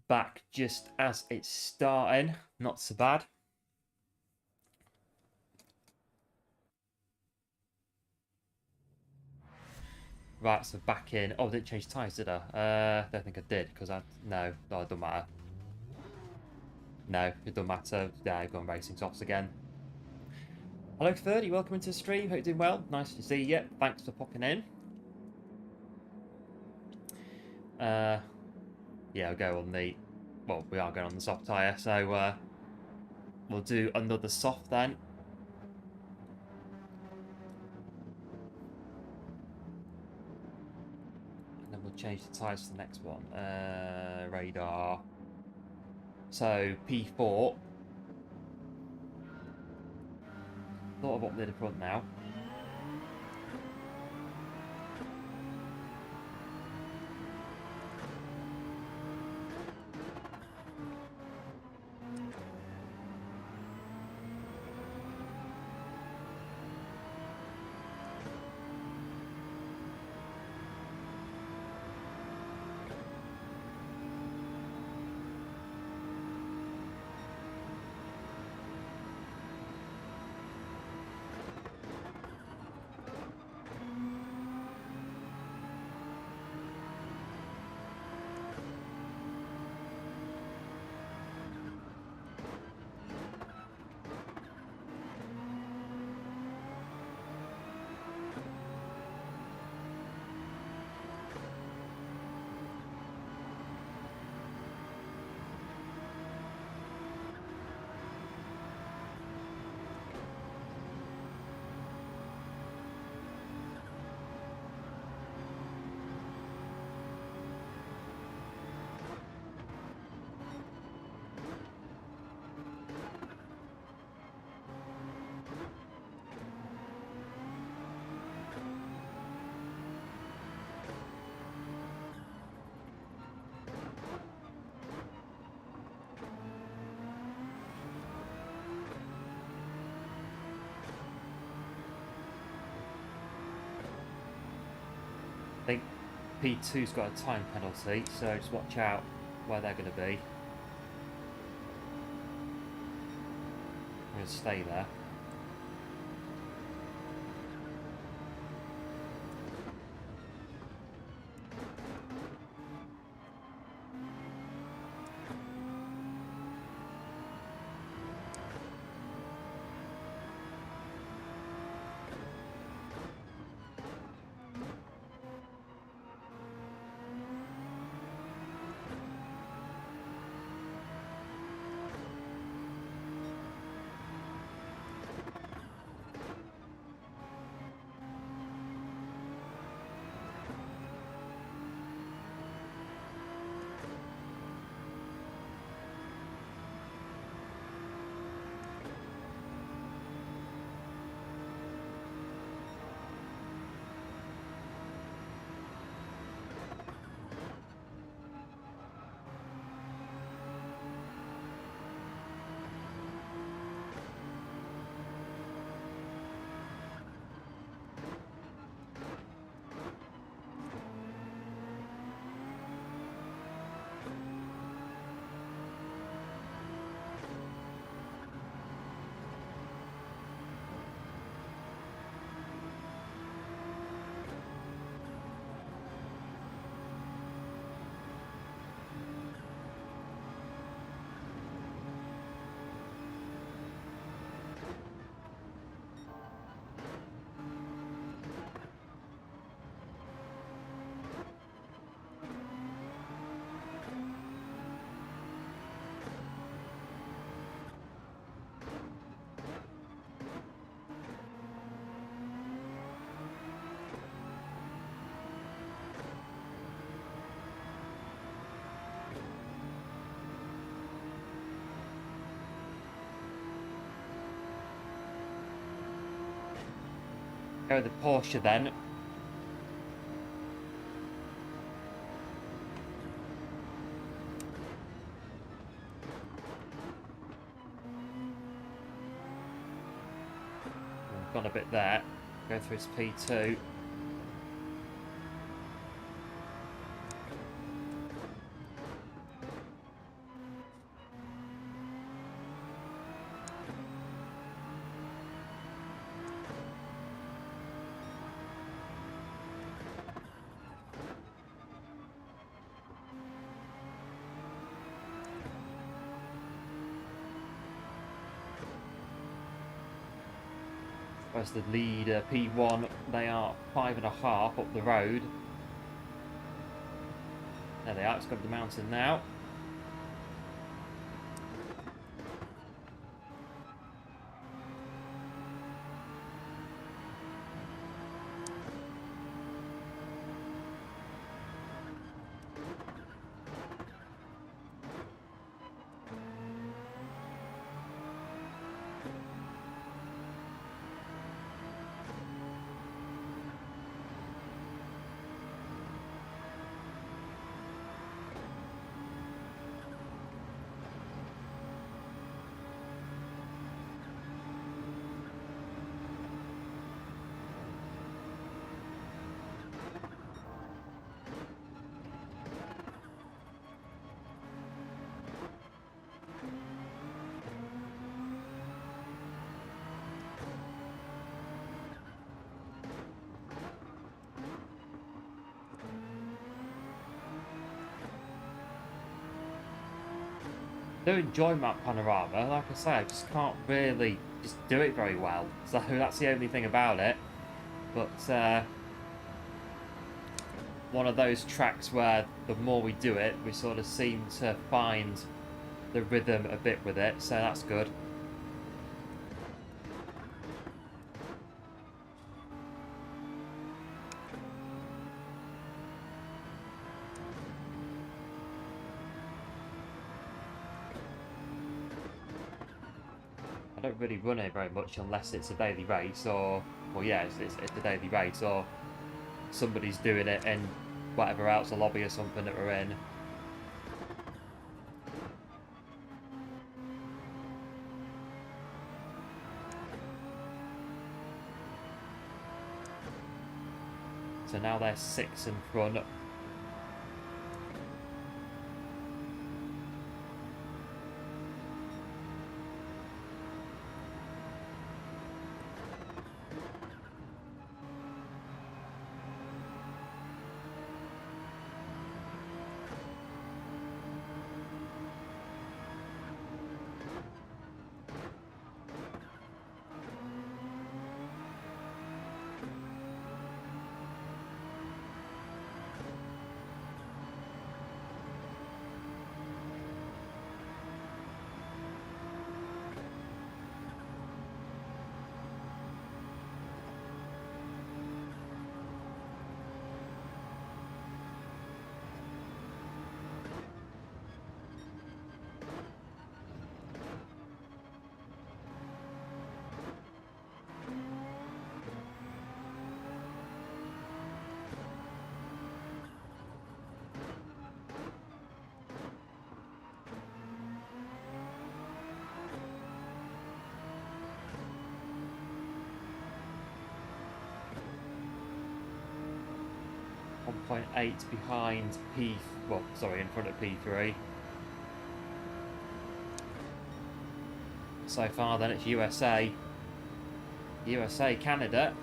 A: back just as it's starting, not so bad. Right, so back in. Oh, I didn't change tyres, did I? Don't think I did, because no, it doesn't matter. No, it doesn't matter. Yeah, I've gone racing softs again. Hello 30, welcome into the stream. Hope you're doing well. Nice to see you. Thanks for popping in. Yeah, I'll go on the... Well, we are going on the soft tyre, so we'll do another soft then. And then we'll change the tyres to the next one. Radar. So, P4. Thought of up near the front now. P2's got a time penalty, so just watch out where they're going to be. I'm going to stay there. Go with the Porsche then. Gone a bit there. Go through his P2. Whereas the leader P1, they are 5.5 up the road. There they are, it's got the mountain now. I do enjoy map panorama. Like I say, I just can't really just do it very well. So that's the only thing about it. But one of those tracks where the more we do it, we sort of seem to find the rhythm a bit with it. So that's good. I don't really run it very much unless it's a daily race or, well, yeah, it's a daily race or somebody's doing it in whatever else, a lobby or something that we're in. So now they're 6 in front. 0.8 behind well, sorry, in front of P3. So far then it's USA, Canada.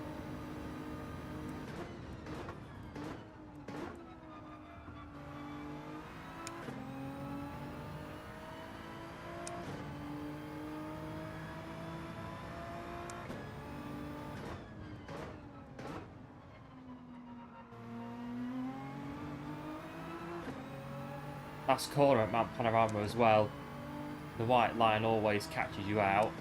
A: Last corner at Mount Panorama as well. The white line always catches you out.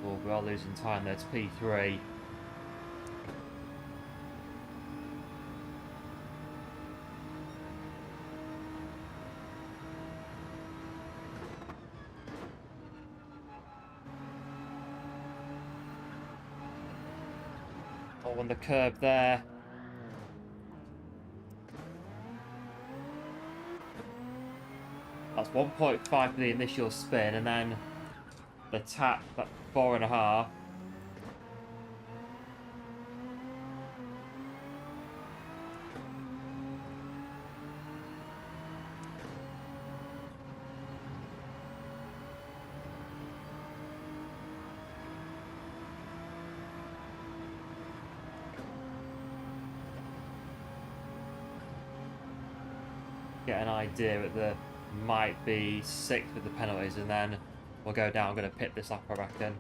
A: Oh, we are losing time there to P3. Oh, on the curb there. That's 1.5 for the initial spin, and then the tap, that 4.5. Get an idea at the might be 6th with the penalties, and then we'll go down. I'm going to pit this lap, I reckon.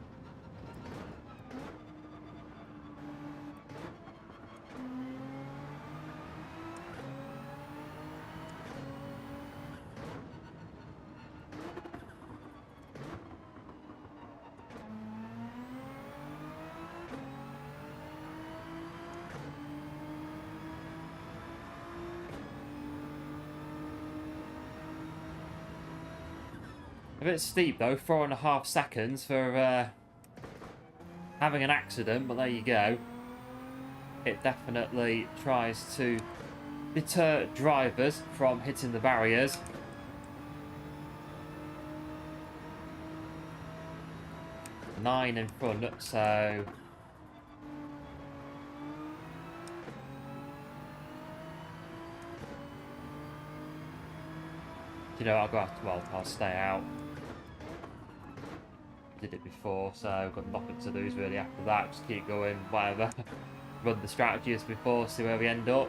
A: A bit steep though, 4.5 seconds for having an accident, but there you go. It definitely tries to deter drivers from hitting the barriers. Nine in front, so you know, I'll go after, well, I'll stay out. Did it before, so I've got nothing to lose really after that. Just keep going, whatever. Run the strategy as before, see where we end up.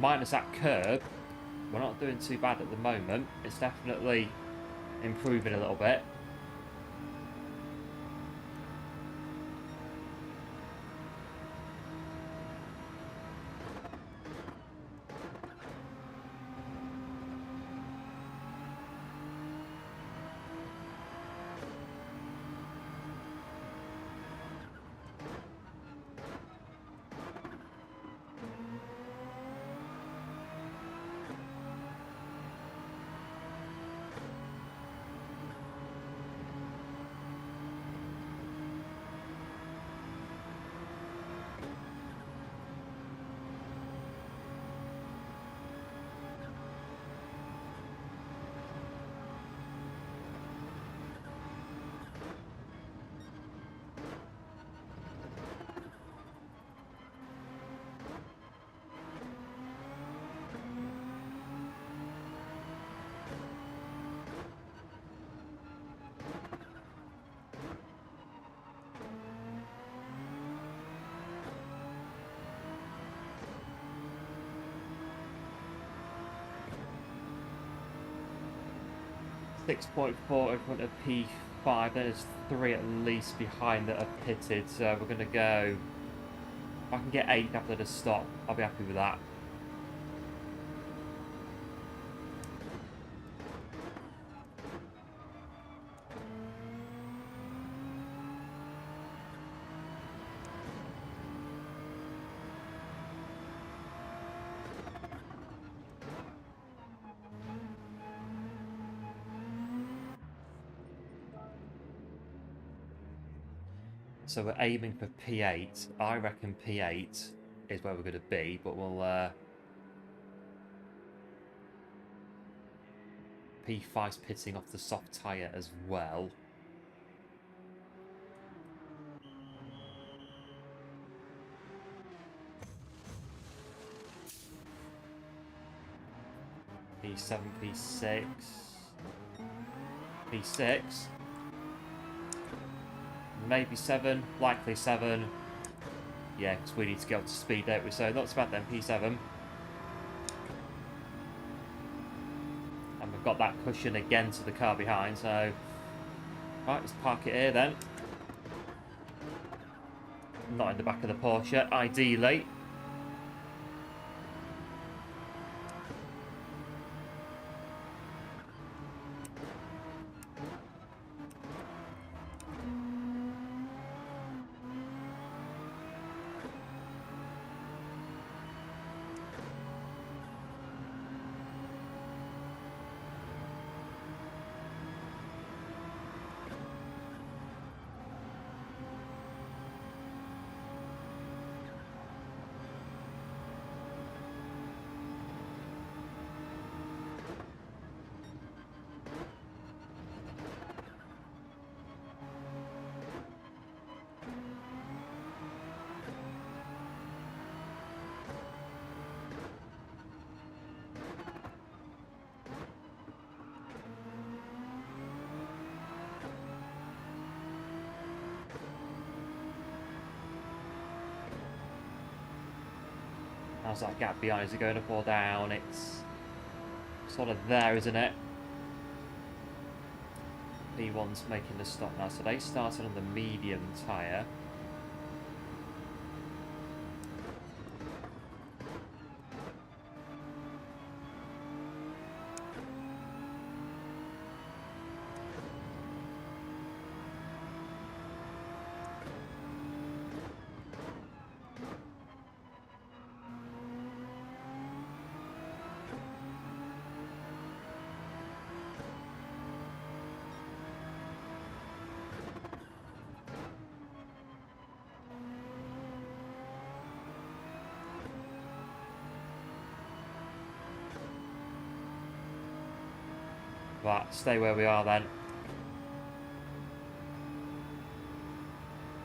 A: Minus that curb, we're not doing too bad at the moment. It's definitely improving a little bit. .4 in front of P5, there's 3 at least behind that are pitted, so we're going to go, if I can get 8 after the stop, I'll be happy with that. So we're aiming for P8. I reckon P8 is where we're going to be, but we'll... P5's pitting off the soft tyre as well. P7, P6... P6... Maybe 7, likely 7. Yeah, because we need to get up to speed, don't we? So not so bad then, P7. And we've got that cushion again to the car behind, so... Right, let's park it here then. Not in the back of the Porsche, ideally. How's that gap behind? Is it going up or down? It's sort of there, isn't it? P1's making the stop now. So they started on the medium tyre. Right, stay where we are then.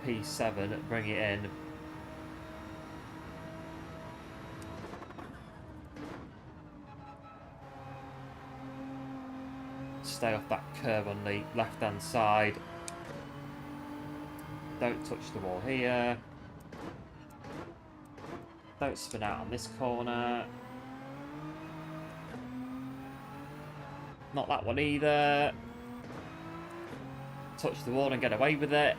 A: P7, bring it in. Stay off that curve on the left-hand side. Don't touch the wall here. Don't spin out on this corner. Not that one either. Touch the wall and get away with it.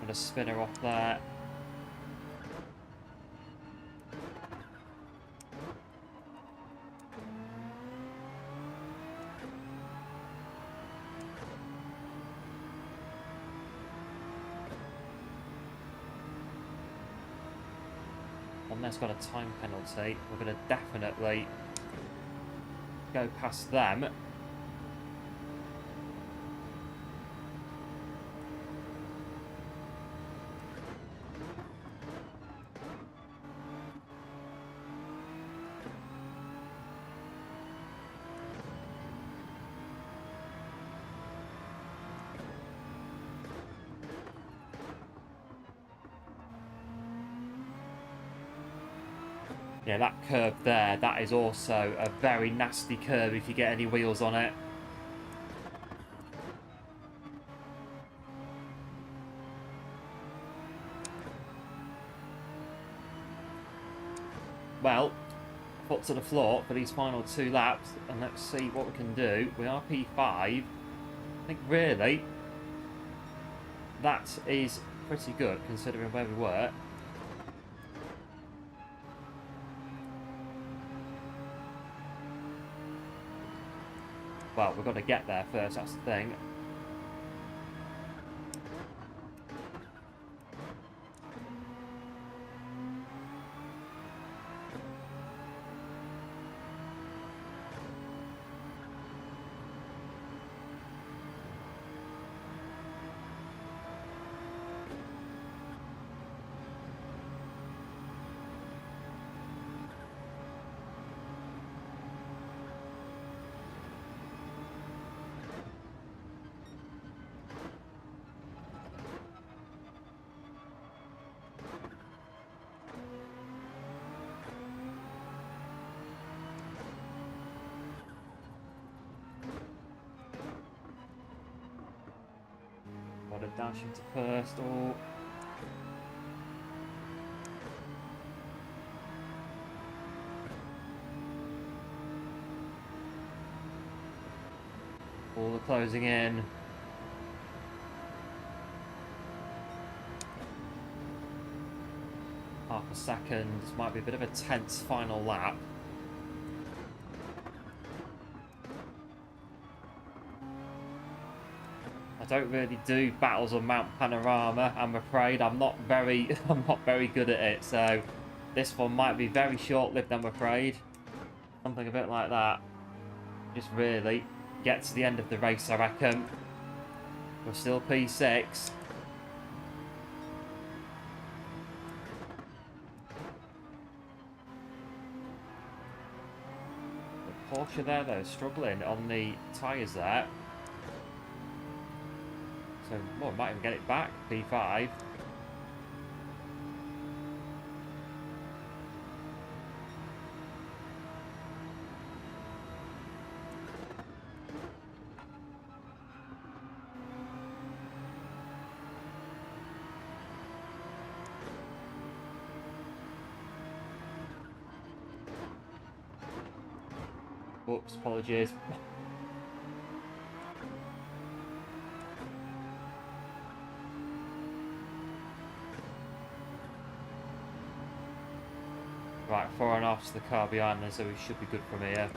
A: A spinner off there. One there's got a time penalty. We're going to definitely go past them. Yeah, that curve there, that is also a very nasty curve if you get any wheels on it. Well, foot to the floor for these final 2 laps, and let's see what we can do. We are P5. I think really that is pretty good considering where we were. Well, we've got to get there first, that's the thing. Got to dash into first. Oh. All the closing in. Half a second. This might be a bit of a tense final lap. I don't really do battles on Mount Panorama, I'm afraid. I'm not very good at it, so this one might be very short-lived, I'm afraid. Something a bit like that. Just really get to the end of the race, I reckon. We're still P6. The Porsche there, though, struggling on the tyres there. So, well, we might even get it back, P5. Oops, apologies. Right, 4.5 to the car behind us, so we should be good from here.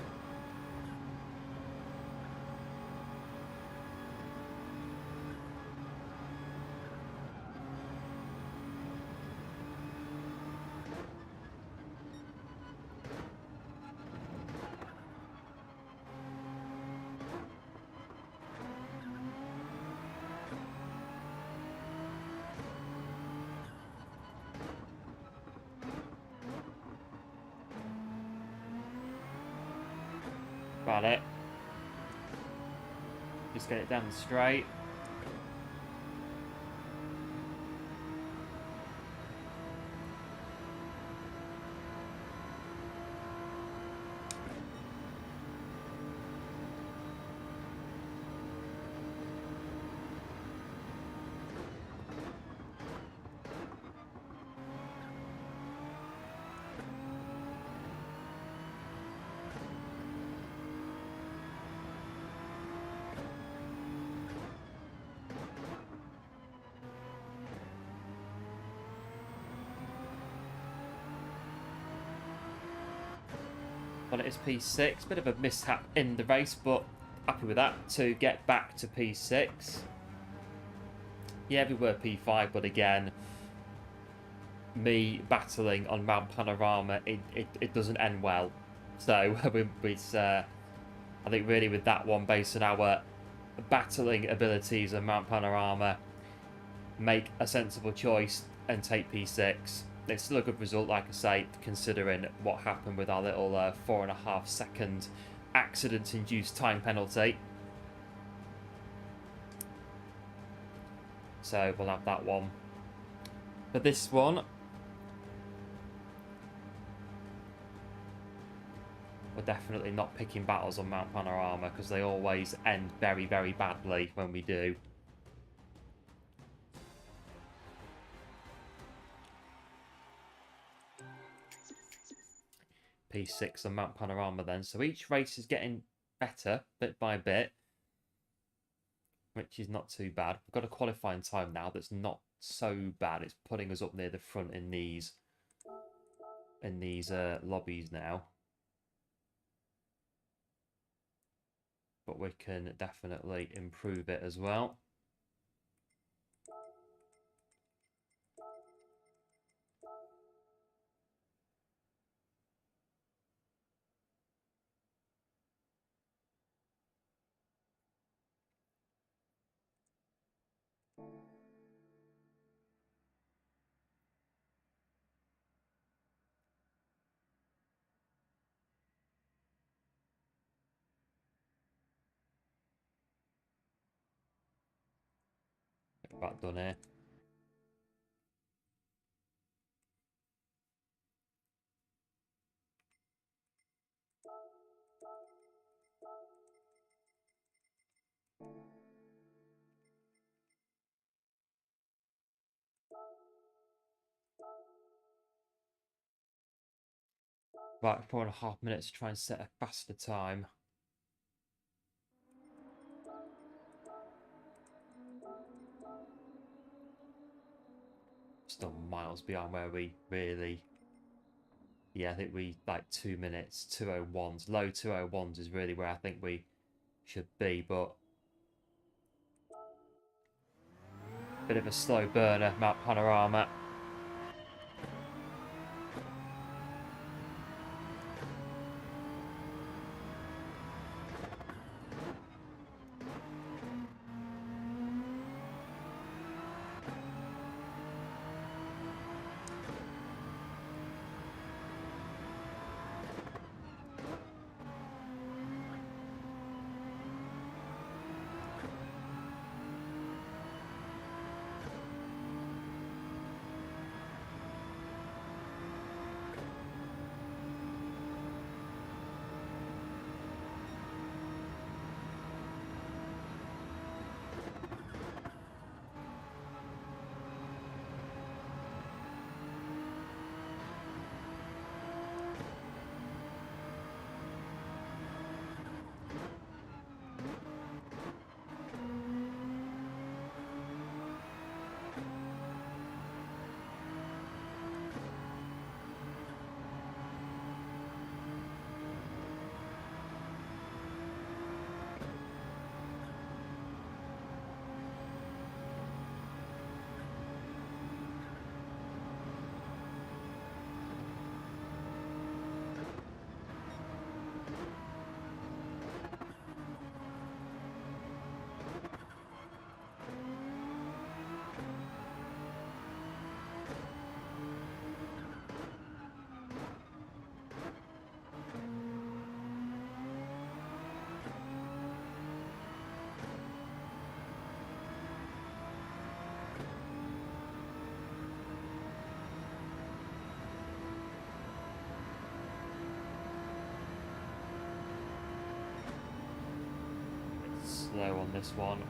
A: Got it. Just get it down straight. Well, it is P6. Bit of a mishap in the race, but happy with that to get back to P6. Yeah, we were P5, but again, me battling on Mount Panorama, it doesn't end well. So, I think really with that one, based on our battling abilities on Mount Panorama, make a sensible choice and take P6. It's still a good result, like I say, considering what happened with our little 4.5 second accident-induced time penalty. So we'll have that one. For this one, we're definitely not picking battles on Mount Panorama because they always end very, very badly when we do. P6 on Mount Panorama then. So each race is getting better bit by bit, which is not too bad. We've got a qualifying time now that's not so bad. It's putting us up near the front in these lobbies now. but we can definitely improve it as well. Get that done here. About 4.5 minutes to try and set a faster time. Still miles behind where we really... Yeah, I think we like 2 minutes, 2:01s. Low 2:01s is really where I think we should be, but bit of a slow burner, map panorama. Slow on this one.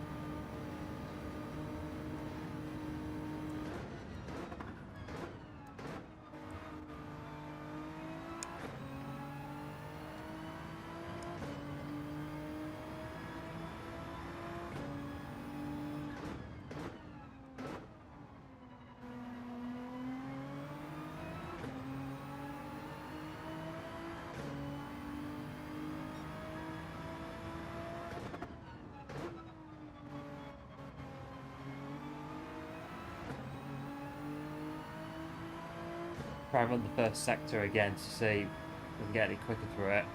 A: Try and run the first sector again to see if we can get any quicker through it.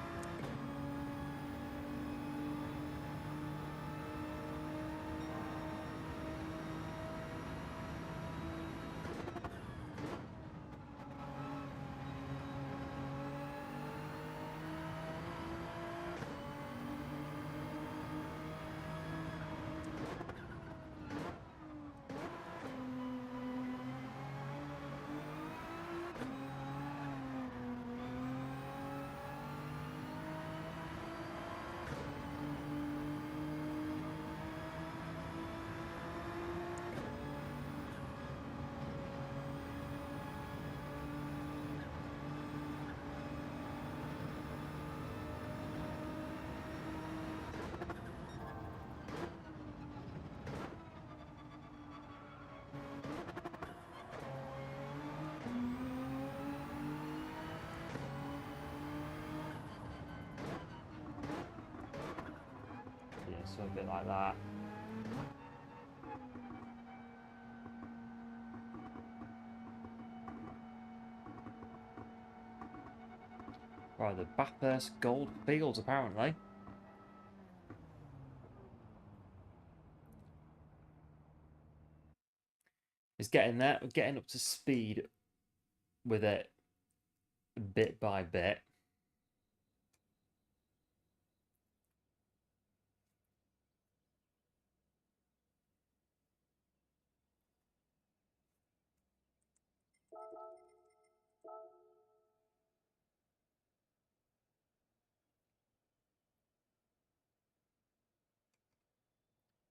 A: So a bit like that. Right, the Bathurst Gold Fields, apparently. It's getting there. We're getting up to speed with it bit by bit.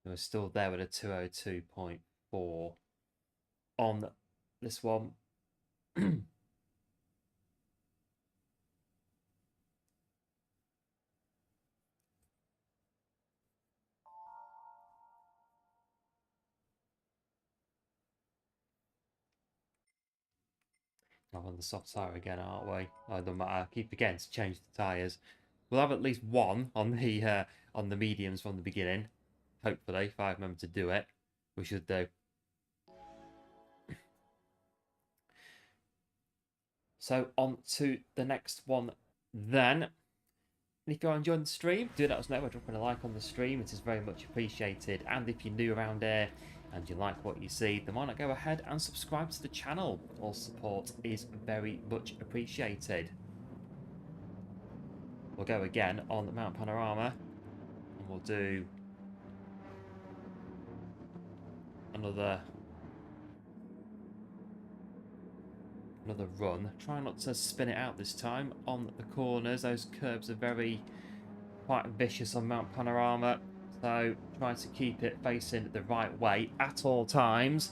A: We're still there with a 202.4 on this one. I'm on the soft tyre again, aren't we? Oh, it doesn't matter. I keep forgetting to change the tyres. We'll have at least one on the mediums from the beginning. Hopefully, if I remember to do it, we should do. So on to the next one then. And if you're enjoying the stream, do let us know by dropping a like on the stream. It is very much appreciated. And if you're new around here and you like what you see, then why not go ahead and subscribe to the channel? All support is very much appreciated. We'll go again on the Mount Panorama, and we'll do another run. Try not to spin it out this time on the corners. Those curves are quite vicious on Mount Panorama, so try to keep it facing the right way at all times.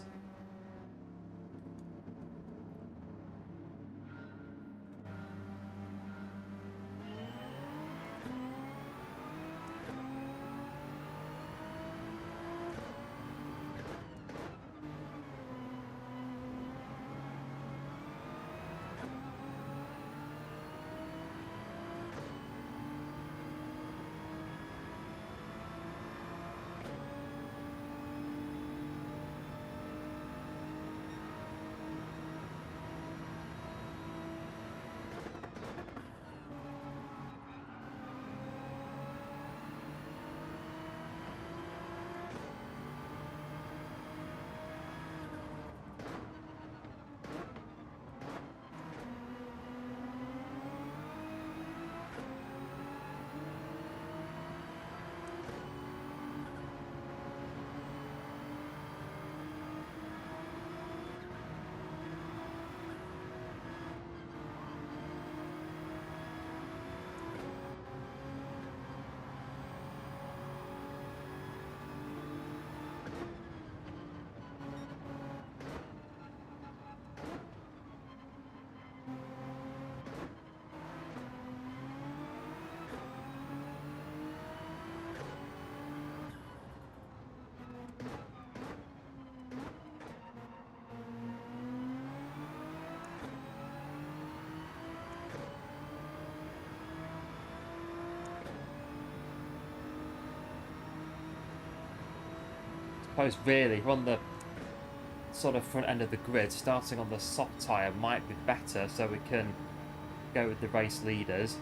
A: I suppose really, we're on the sort of front end of the grid, starting on the soft tyre might be better, so we can go with the race leaders.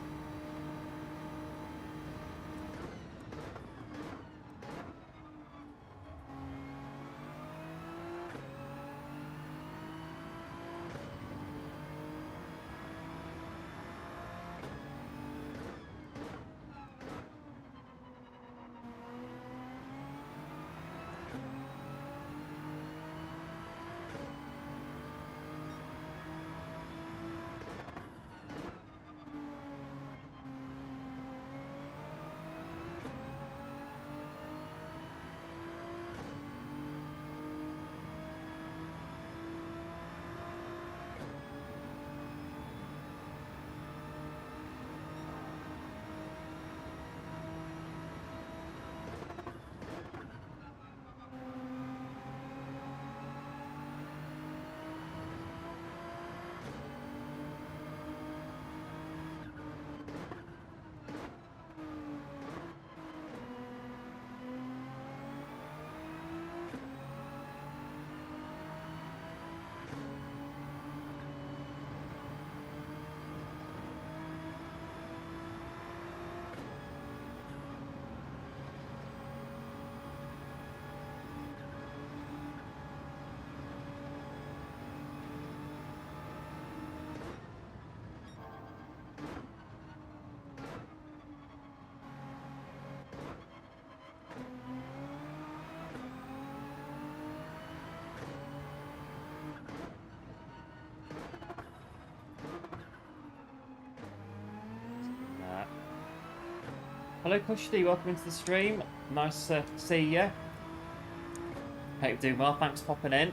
A: Hello Kushti, welcome into the stream. Nice to see you. Hope you're doing well, thanks for popping in.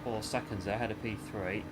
A: Four seconds ahead of P3.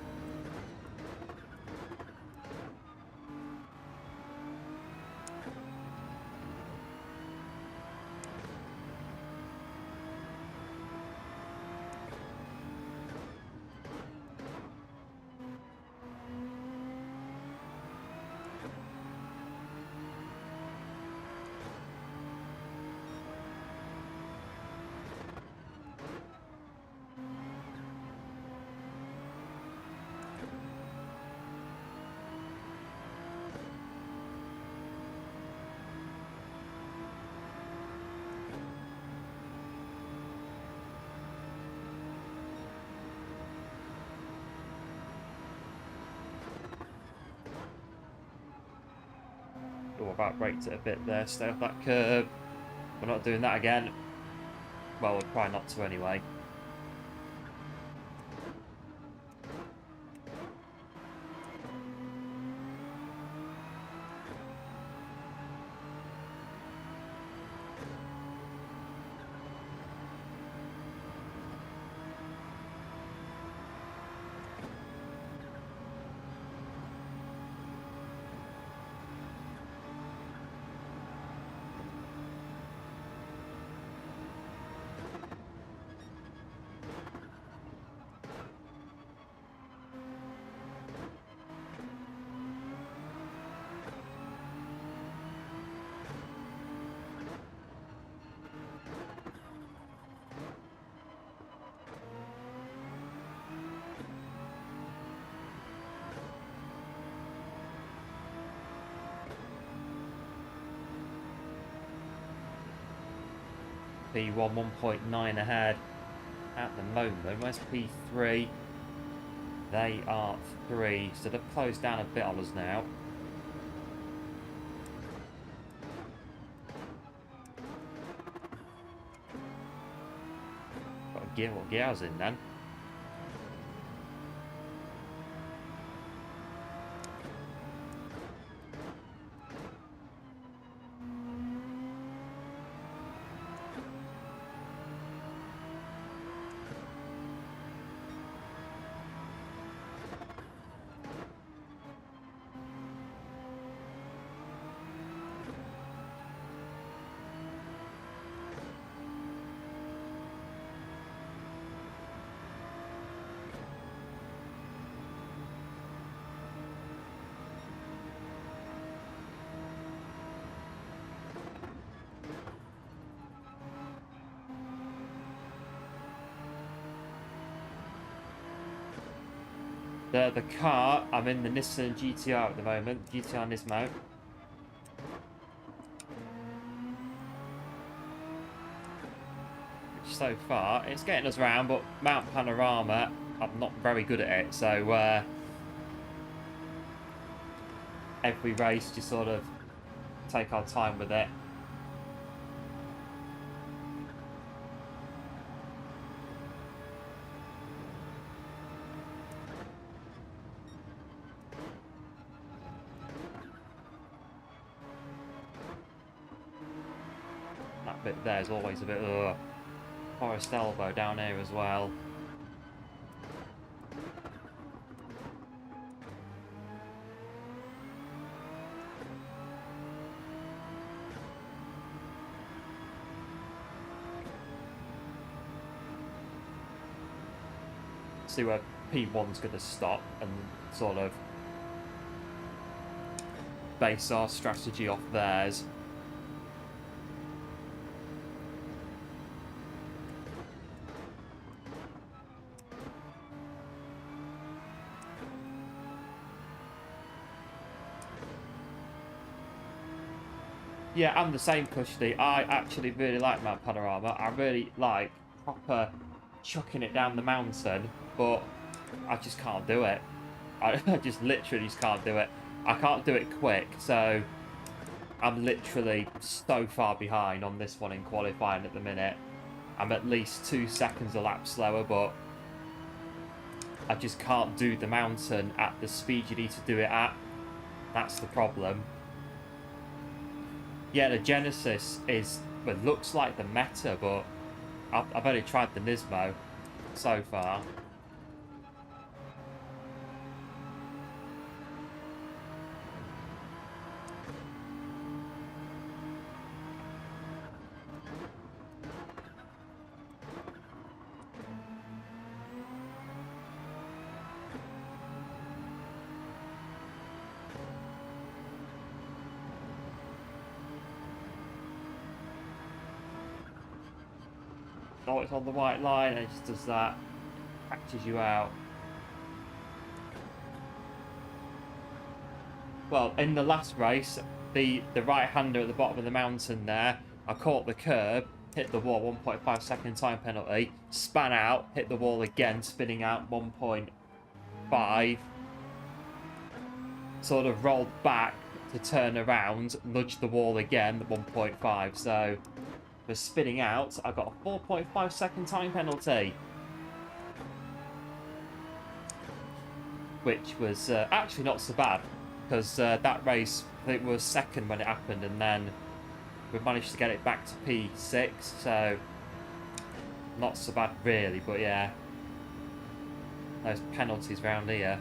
A: Oh, about braked it a bit there, stay off that curb. We're not doing that again. Well, we'll try not to anyway. P1 1.9 ahead at the moment. Where's P3? They are 3, so they've closed down a bit on us now. Got a gear, what gear I was in then? The car, I'm in the Nissan GTR at the moment, GTR Nismo. Which so far, it's getting us around, but Mount Panorama, I'm not very good at it, so every race just sort of take our time with it. Bit there is always a bit Forest elbow down here as well. See where P1's going to stop and sort of base our strategy off theirs. Yeah, I'm the same, Kushti. I actually really like Mount Panorama. I really like proper chucking it down the mountain, but I just can't do it. I just literally just can't do it. I can't do it quick, so I'm literally so far behind on this one in qualifying at the minute. I'm at least 2 seconds a lap slower, but I just can't do the mountain at the speed you need to do it at. That's the problem. Yeah, the Genesis is, well, looks like the Meta, but I've only tried the Nismo so far. Oh, it's on the white line, and it just does that. Catches you out. Well, in the last race, the right-hander at the bottom of the mountain there, I caught the curb, hit the wall, 1.5 second time penalty, span out, hit the wall again, spinning out 1.5, sort of rolled back to turn around, nudged the wall again, 1.5, so for spinning out, I got a 4.5 second time penalty. Which was actually not so bad, because that race, I think, was second when it happened, and then we managed to get it back to P6, so not so bad really, but yeah, those penalties around here.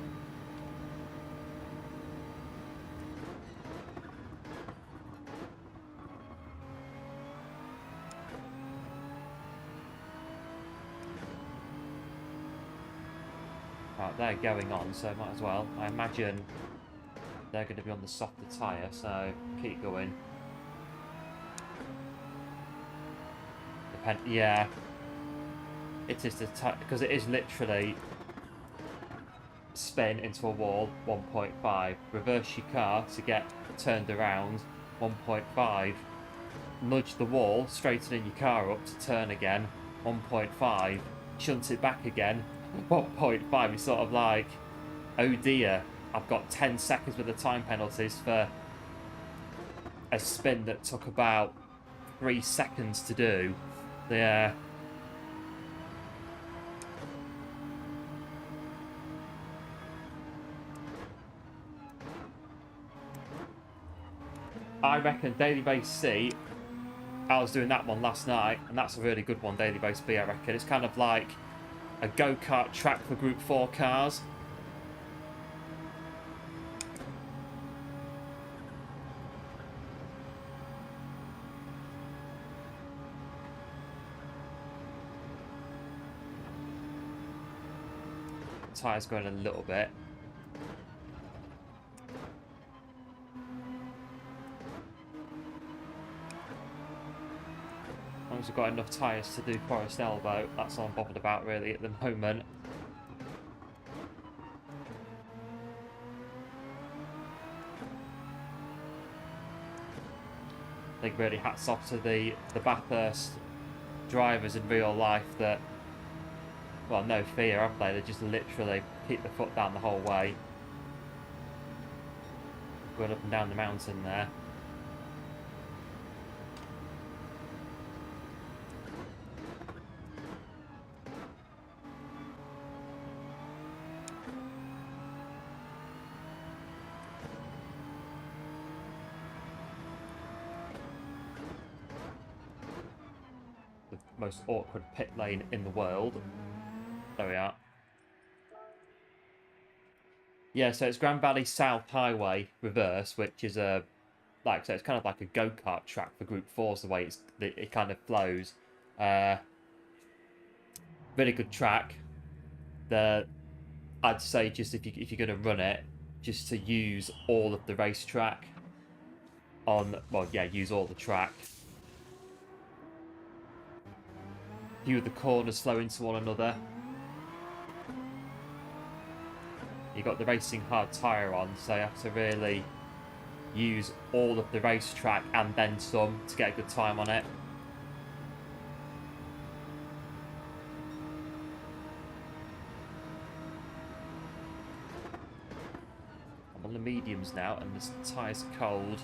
A: Right, they're going on, so might as well. I imagine they're going to be on the softer tyre, so keep going. Yeah, it is the because it is literally spin into a wall, 1.5. Reverse your car to get turned around, 1.5. Nudge the wall, straightening your car up to turn again, 1.5. Shunt it back again, 1.5. It's sort of like, oh dear, I've got 10 seconds with the time penalties for a spin that took about 3 seconds to do. Yeah. I reckon Daily Base C, I was doing that one last night, and that's a really good one, Daily Base B, I reckon. It's kind of like a go-kart track for Group 4 cars. Tyres going a little bit. As long as we've got enough tyres to do Forest Elbow, that's all I'm bothered about really at the moment. I think really hats off to the Bathurst drivers in real life that, well, no fear, have they? They just literally keep the foot down the whole way. Going up and down the mountain there. The most awkward pit lane in the world. There we are. Yeah, so it's Grand Valley South Highway reverse, which is a, like I said, it's kind of like a go-kart track for Group 4's the way it kind of flows. Really good track. I'd say just if you're going to run it, just to use all of the racetrack on, well, yeah, use all the track. Few of the corners flow into one another. You've got the racing hard tyre on, so you have to really use all of the racetrack and then some to get a good time on it. I'm on the mediums now, and the tyres are cold.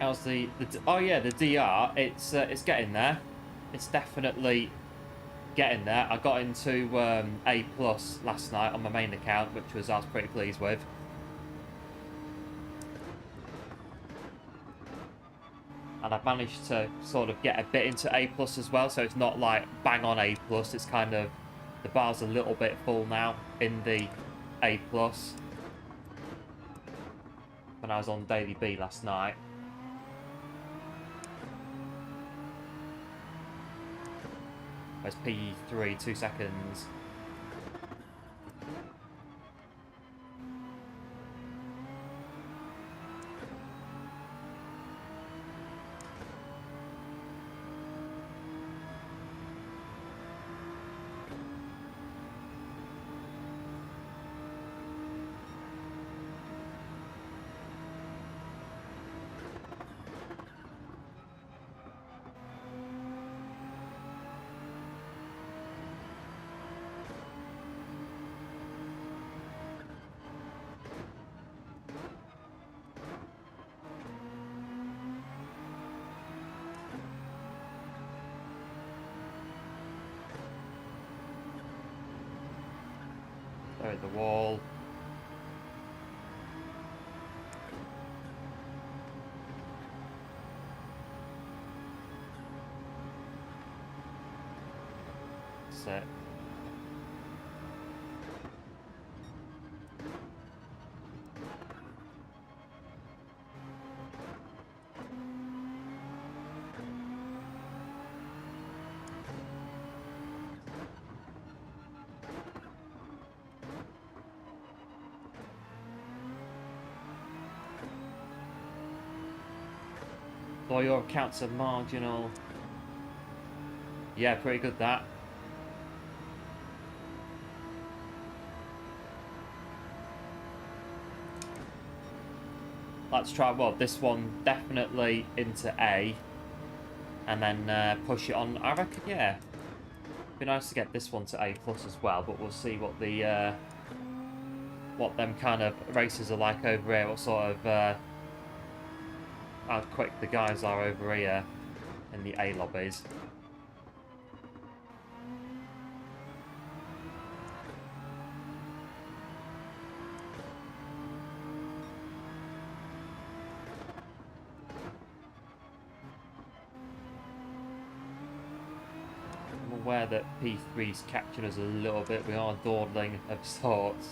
A: How's oh yeah, the DR, it's getting there. It's definitely getting there. I got into A+ last night on my main account, which I was pretty pleased with. And I've managed to sort of get a bit into A+ as well, so it's not like bang on A+. It's kind of, the bar's a little bit full now in the A+. When I was on Daily B last night. Where's P3, 2 seconds. There at the wall. That's it. All your accounts are marginal. Yeah, pretty good that. Let's try, well, this one definitely into A. And then push it on. I reckon, yeah. Be nice to get this one to A+ as well, but we'll see what the what them kind of races are like over here. What sort of how quick the guys are over here in the A lobbies. I'm aware that P3's captured us a little bit. We are dawdling of sorts.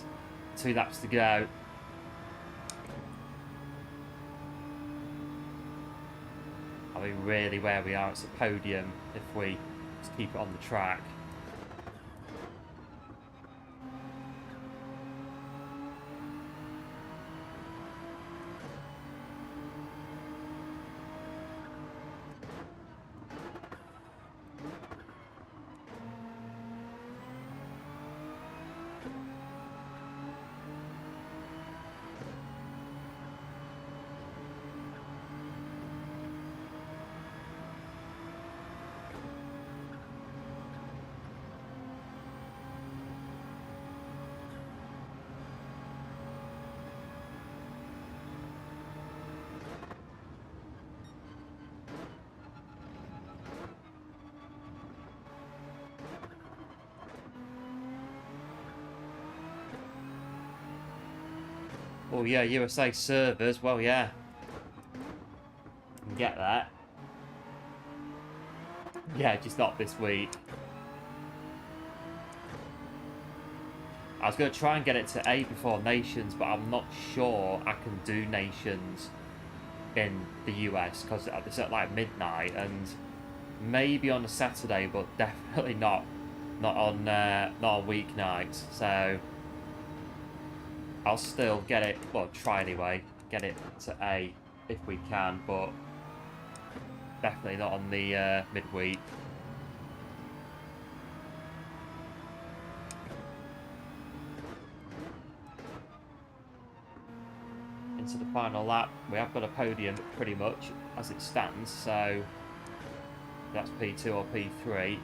A: 2 laps to go. I mean, really where we are, it's a podium if we just keep it on the track. Oh yeah, USA servers, well yeah. Can get that. Yeah, just not this week. I was going to try and get it to A before Nations, but I'm not sure I can do Nations in the US, because it's at like midnight, and maybe on a Saturday, but definitely not on weeknights, so I'll still get it, well, try anyway, get it to A if we can, but definitely not on the midweek. Into the final lap, we have got a podium pretty much as it stands, so that's P2 or P3.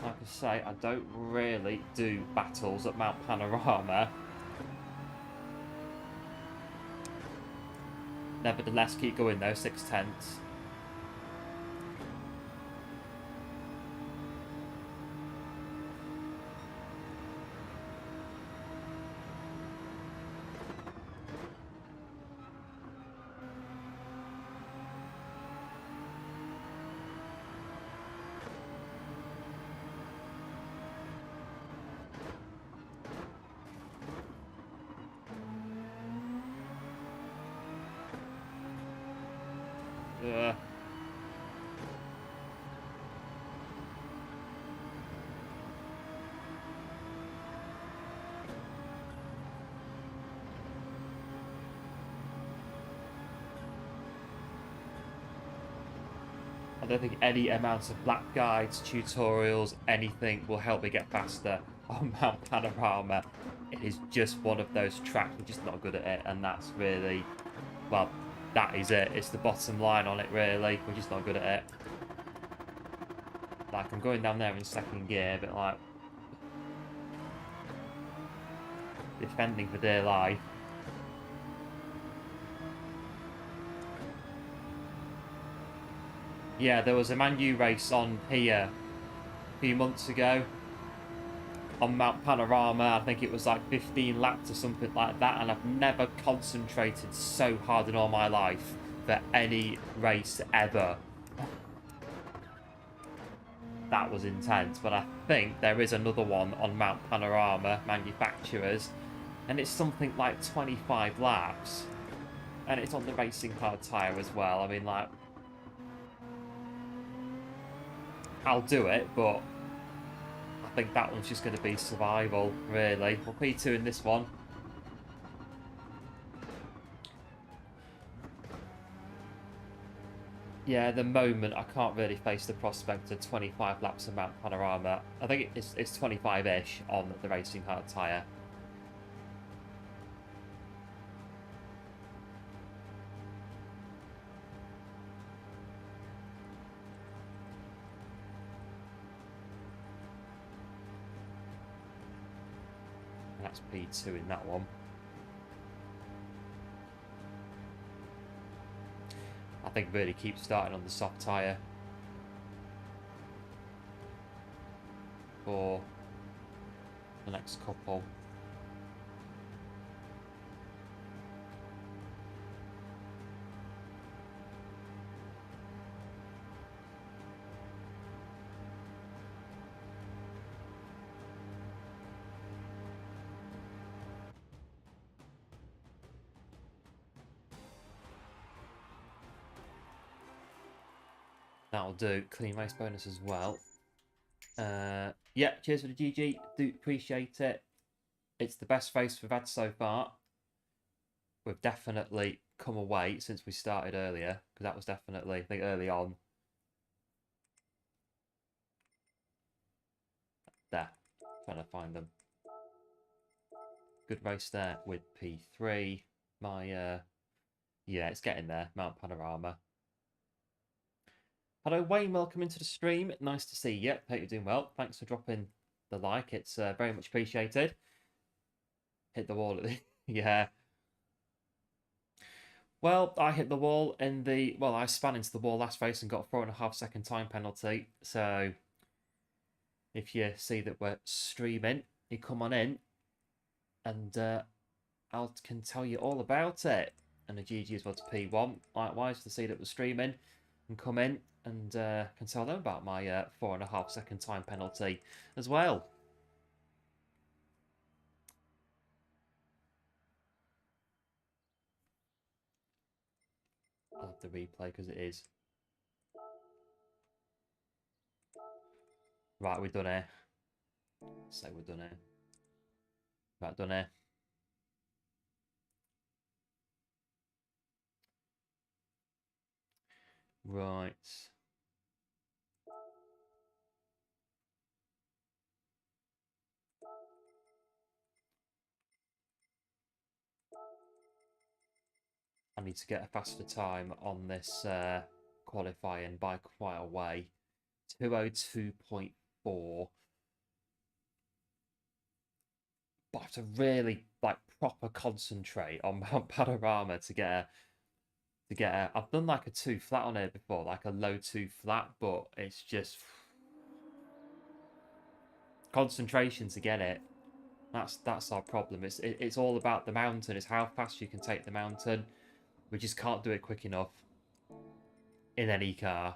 A: Like I say, I don't really do battles at Mount Panorama. Nevertheless, keep going though, 6/10. I don't think any amount of black guides, tutorials, anything will help me get faster on Mount Panorama. It is just one of those tracks. We're just not good at it, and that's really, well, that is it. It's the bottom line on it, really. We're just not good at it. Like, I'm going down there in second gear, but like, defending for dear life. Yeah, there was a Man U race on here a few months ago on Mount Panorama. I think it was like 15 laps or something like that, and I've never concentrated so hard in all my life for any race ever. That was intense, but I think there is another one on Mount Panorama manufacturers, and it's something like 25 laps, and it's on the racing car tyre as well. I mean, like, I'll do it, but I think that one's just going to be survival, really. We'll P2 in this one. Yeah, at the moment, I can't really face the prospect of 25 laps of Mount Panorama. I think it's 25-ish on the racing hard tyre. That's P2 in that one. I think really keep starting on the soft tyre for the next couple. That'll do. Clean race bonus as well. Yeah, cheers for the GG. Do appreciate it. It's the best race we've had so far. We've definitely come away since we started earlier, because that was definitely, I think, early on. There. Trying to find them. Good race there with P3. My, yeah, it's getting there. Mount Panorama. Hello, Wayne. Welcome into the stream. Nice to see you. Hope you're doing well. Thanks for dropping the like. It's very much appreciated. Hit the wall. Yeah. Well, I hit the wall in the... Well, I span into the wall last race and got a 4.5 second time penalty. So, if you see that we're streaming, you come on in and I can tell you all about it. And the GG as well to P1. Likewise, to see that we're streaming and come in and can tell them about my 4.5 second time penalty as well. I love the replay because it is. Right, we're done here. So we're done here. Right, done here. Right. I need to get a faster time on this qualifying by quite a way. 202.4. But I have to really, like, proper concentrate on Mount Panorama to get to get a... I've done like a 2 flat on here before, like a low 2 flat, but it's just concentration to get it. That's our problem. It's all about the mountain. It's how fast you can take the mountain. We just can't do it quick enough in any car.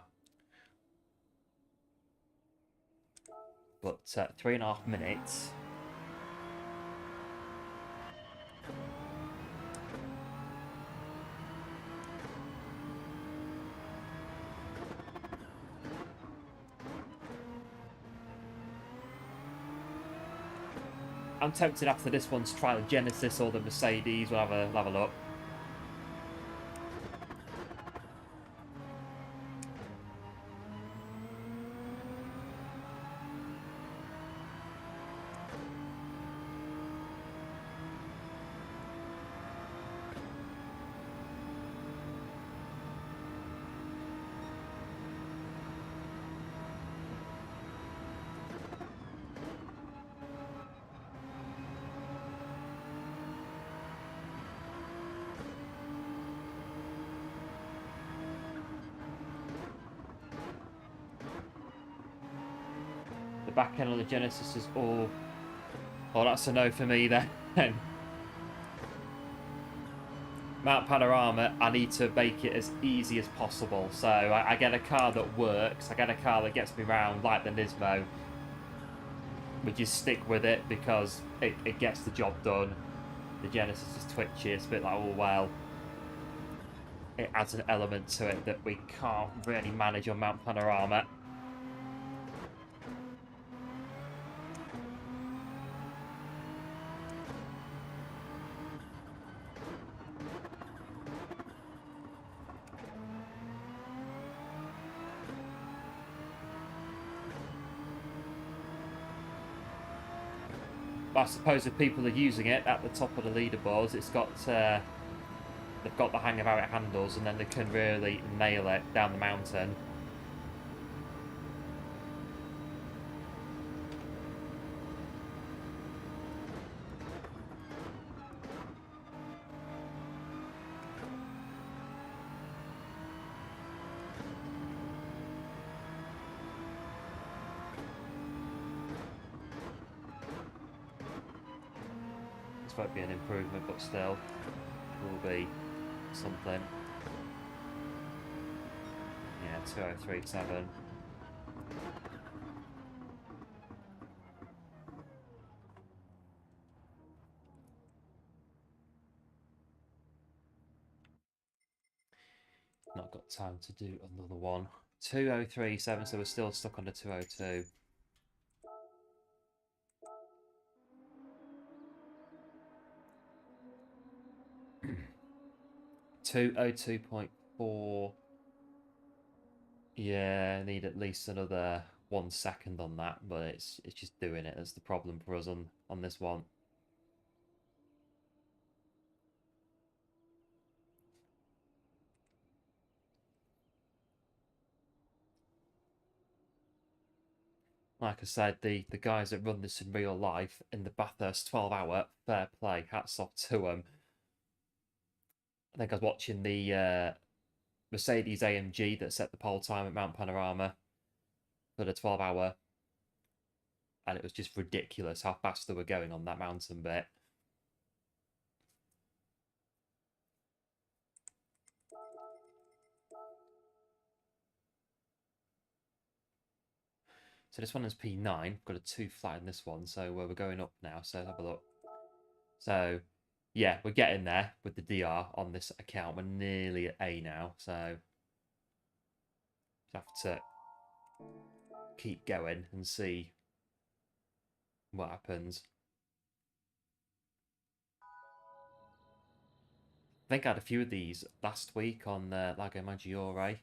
A: But 3.5 minutes. I'm tempted after this one to try the Genesis or the Mercedes. We'll have a look. The back end on the Genesis is all... Oh, that's a no for me then. Mount Panorama, I need to make it as easy as possible. So I get a car that works. I get a car that gets me around like the Nismo. We just stick with it because it gets the job done. The Genesis is twitchy. It's a bit like, oh, well. It adds an element to it that we can't really manage on Mount Panorama. I suppose if people are using it at the top of the leaderboards, it's got they've got the hang of how it handles, and then they can really nail it down the mountain. Won't be an improvement, but still will be something. Yeah, 2037. Not got time to do another one. 2037, so we're still stuck on the 202. 202.4. Yeah, I need at least another 1 second on that, but it's just doing it. That's the problem for us on this one. Like I said, the guys that run this in real life in the Bathurst 12-hour, fair play, hats off to them. I think I was watching the Mercedes AMG that set the pole time at Mount Panorama for the 12-hour, and it was just ridiculous how fast they were going on that mountain bit. So this one is P9. Got a 2 flat in this one, so we're going up now. So have a look. So yeah, we're getting there with the DR on this account. We're nearly at A now, so have to keep going and see what happens. I think I had a few of these last week on Lago Maggiore.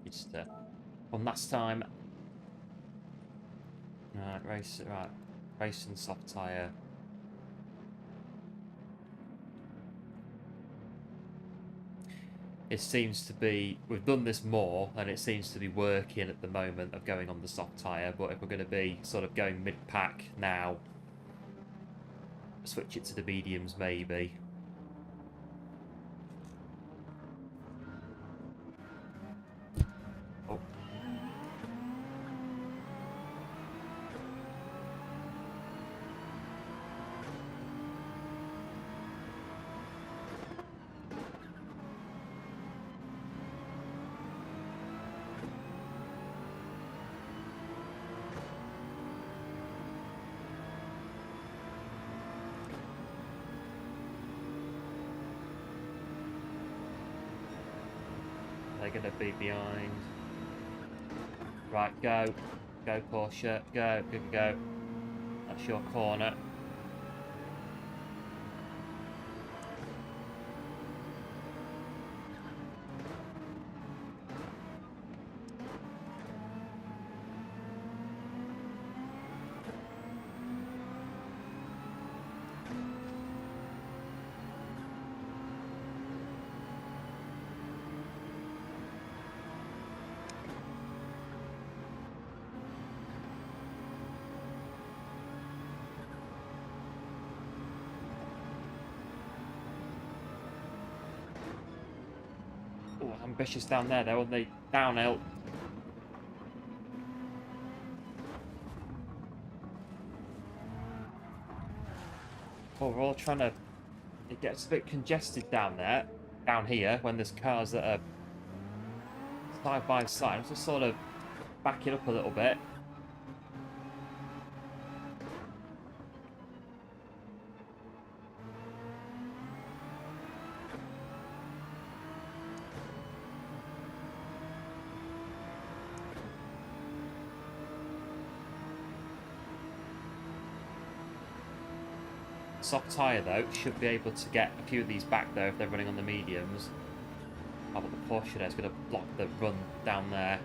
A: Just one last time Right, race and soft tyre. It seems to be, we've done this more, and it seems to be working at the moment of going on the soft tyre, but if we're going to be sort of going mid-pack now, switch it to the mediums maybe. Oh. They're going to be behind. Right, go. Go, Porsche. Go, go, go. That's your corner. Oh, ambitious down there though, on the downhill. Oh, we're all trying to... It gets a bit congested down there, down here, when there's cars that are side by side. I'm just sort of backing up a little bit. Soft tyre though should be able to get a few of these back there if they're running on the mediums. Oh, but the Porsche there is going to block the run down there.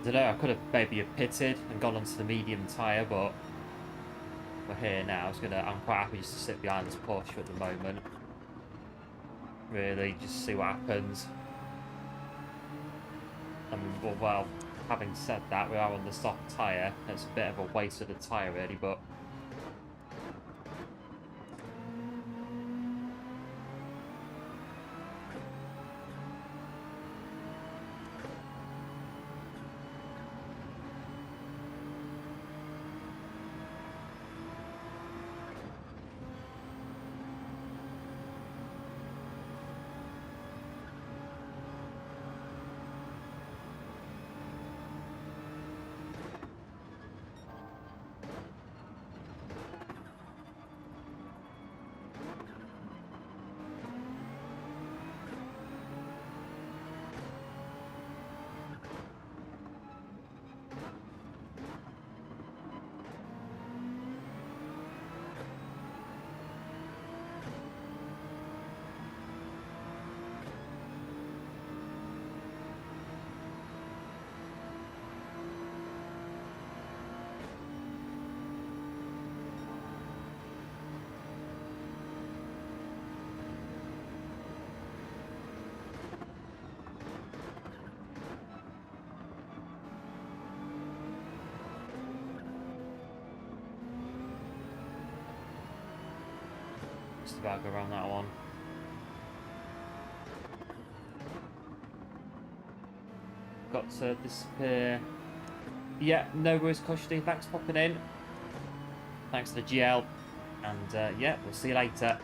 A: I don't know, I could have maybe pitted and gone onto the medium tyre, but we're here now. I'm quite happy just to sit behind this Porsche at the moment. Really, just see what happens. And well, having said that, we are on the soft tyre. It's a bit of a waste of the tyre really, but just about go around that one. Got to disappear. Yeah, no worries, Kushti. Thanks for popping in. Thanks to the GL. And yeah, we'll see you later.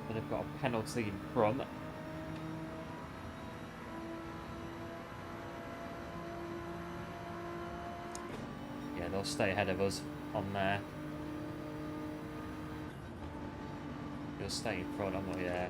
A: But they've got a penalty in front. Yeah, they'll stay ahead of us on there. They'll stay in front, I'm not there.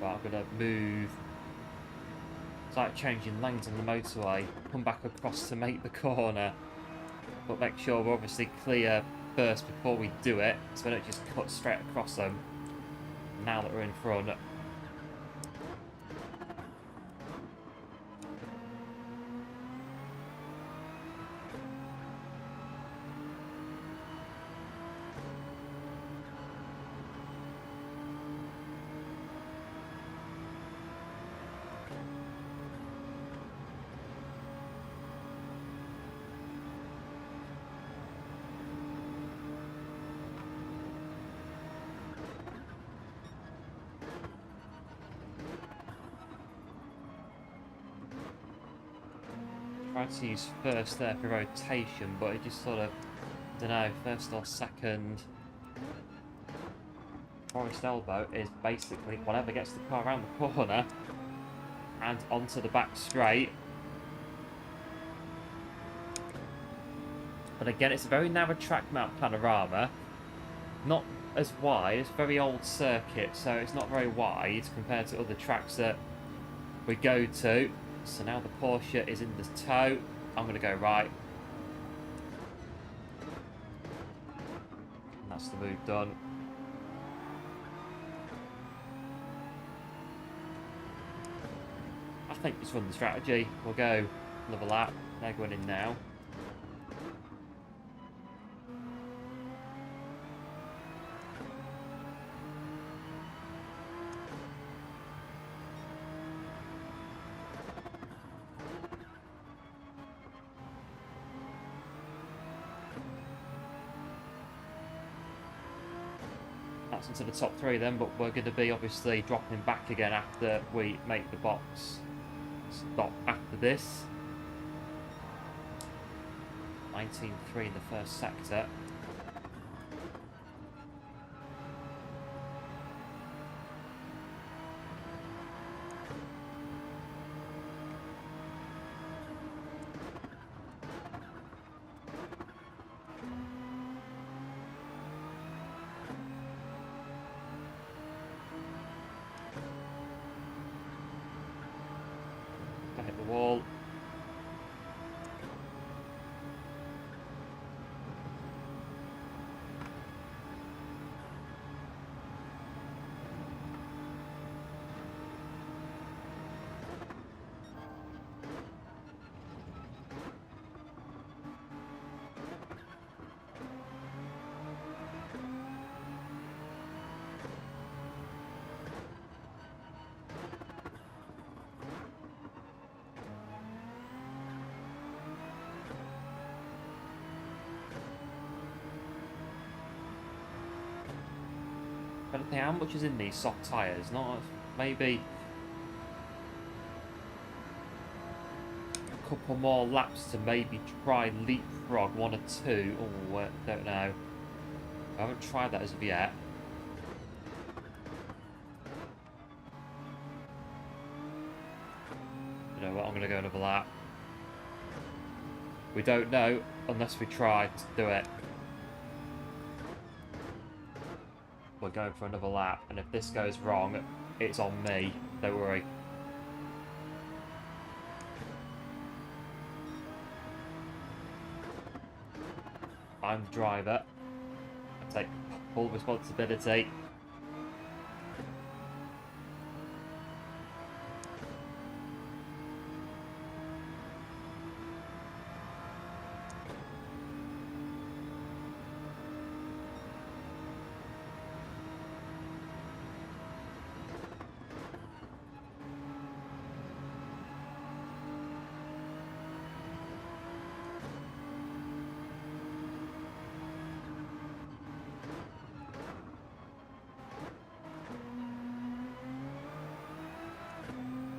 A: But I'm going to move. It's like changing lanes on the motorway. Come back across to make the corner. But make sure we're obviously clear first before we do it, so we don't just cut straight across them now that we're in front. Tried to use first there for rotation, but it just sort of, I don't know, first or second. Forest elbow is basically whatever gets the car around the corner and onto the back straight. But again, it's a very narrow track mount panorama. Not as wide, it's a very old circuit, so it's not very wide compared to other tracks that we go to. So now the Porsche is in the toe. I'm going to go right. And that's the move done. I think just run the strategy. We'll go another lap. They're going in now. That's into the top three then, but we're going to be obviously dropping back again after we make the box stop after this. 19.3 in the first sector. Hit the wall. I don't think how much is in these soft tyres. Not maybe a couple more laps to maybe try leapfrog one or two. Oh, don't know. I haven't tried that as of yet. You know what? I'm going to go another lap. We don't know unless we try to do it. We're going for another lap, and if this goes wrong, it's on me. Don't worry. I'm the driver. I take full responsibility.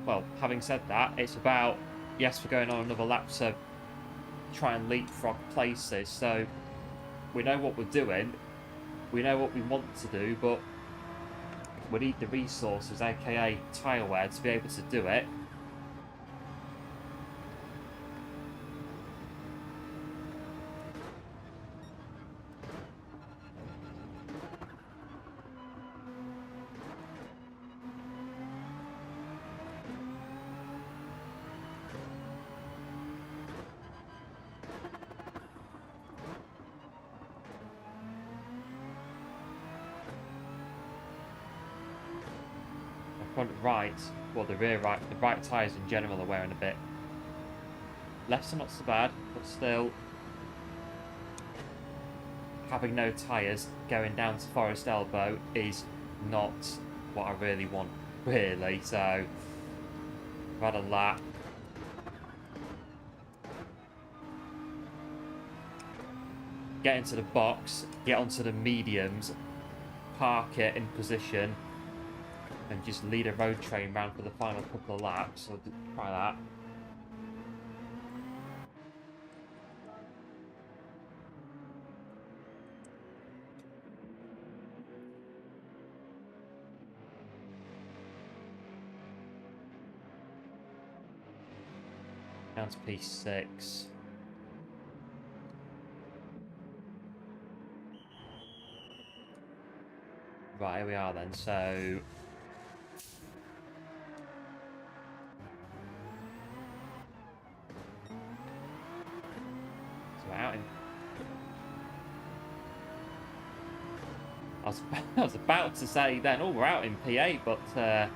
A: Well, having said that, it's about, yes, we're going on another lap to try and leapfrog places, so we know what we're doing, we know what we want to do, but we need the resources, aka tyre wear, to be able to do it. Front right, well the rear right, the right tyres in general are wearing a bit. Lefts are not so bad, but still, having no tyres going down to Forest Elbow is not what I really want, really. So, I've had a lap. Get into the box, get onto the mediums, park it in position, and just lead a road train round for the final couple of laps. So try that. down to P6. Right, here we are then. So we're out in... I was about to say then, oh, we're out in P8, but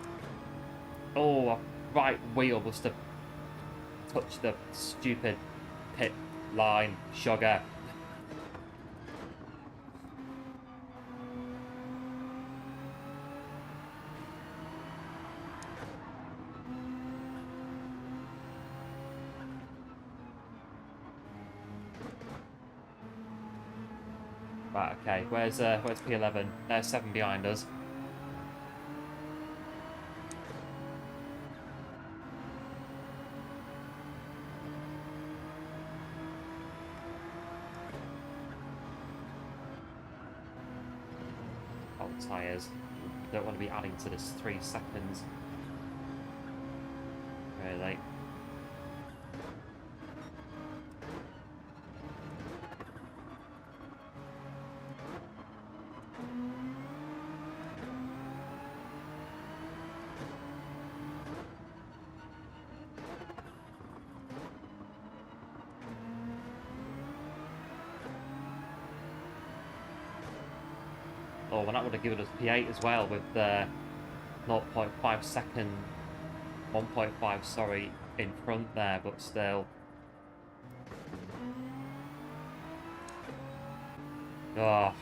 A: oh, right wheel must have touched the stupid pit line, sugar. Right, okay, where's P11? There's 7 behind us. Oh, tyres. Don't want to be adding to this 3 seconds. Really. Oh, well, that would have given us P8 as well with the 0.5 second, 1.5, sorry, in front there, but still. Oh.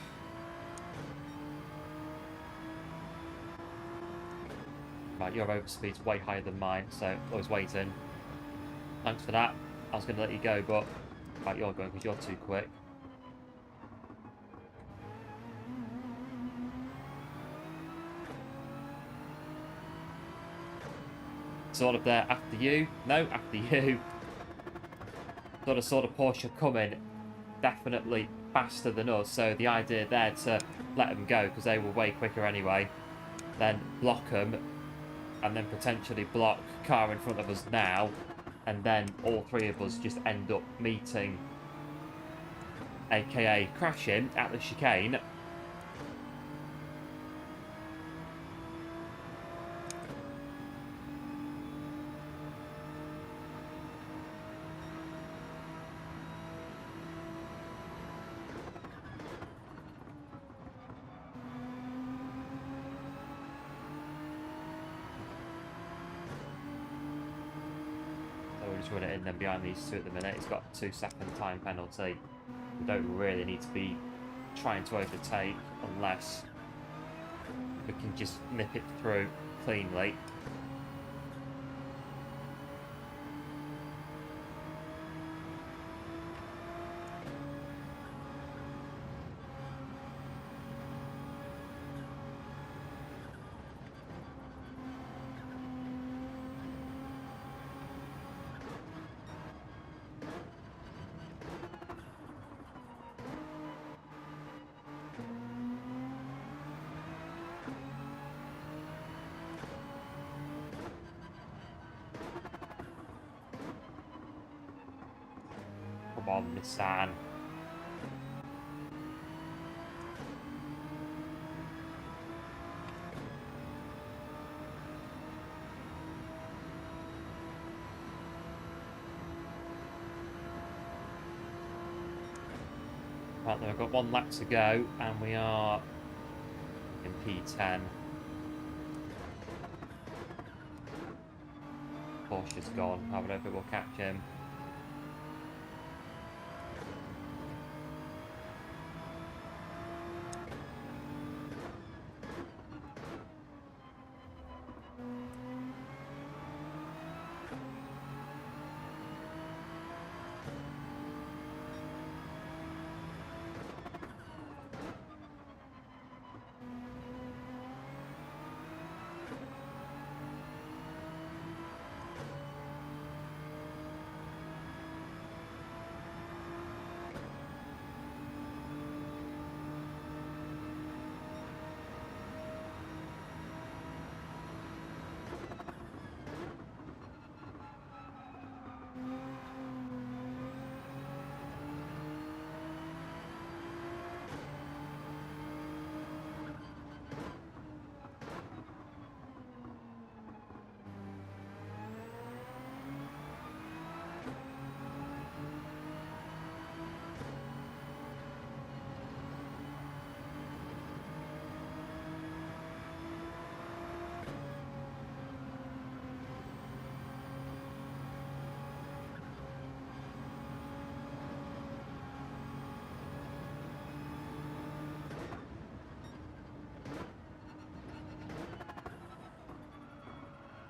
A: Right, your overspeed's way higher than mine, so I was waiting. Thanks for that. I was going to let you go, but right, you're going because you're too quick. Sort of there after you. No, after you. Saw the Porsche coming definitely faster than us. So the idea there to let them go because they were way quicker anyway. Then block them and then potentially block car in front of us now. And then all 3 of us just end up meeting, aka crashing at the chicane. Run it in then behind these 2 at the minute. It's got a 2-second time penalty. We don't really need to be trying to overtake unless we can just nip it through cleanly. Come on, Nissan. Right, then we've got 1 lap to go, and we are in P10. Porsche's gone. I don't know if it will catch him.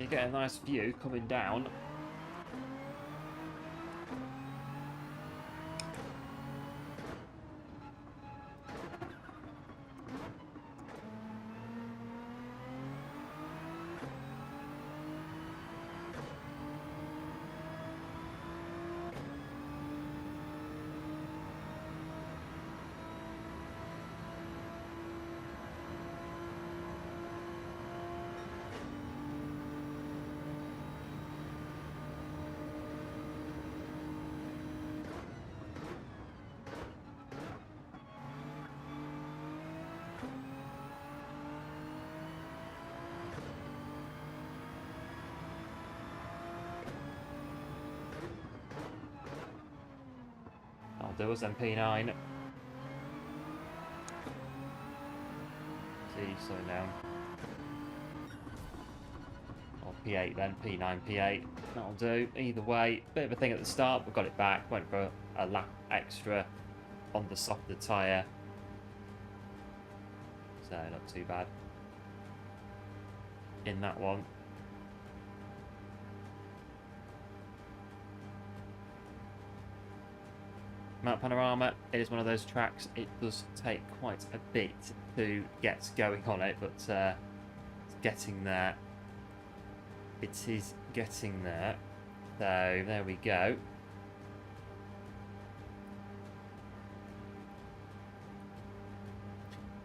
A: You get a nice view coming down. I'll do us MP9. See, slowing down. Or P8 then, P9, P8. That'll do. Either way, bit of a thing at the start. We got it back. Went for a lap extra on the softer tyre. So, not too bad in that one. Mount Panorama, it is one of those tracks. It does take quite a bit to get going on it, but it's getting there. It is getting there. So there we go.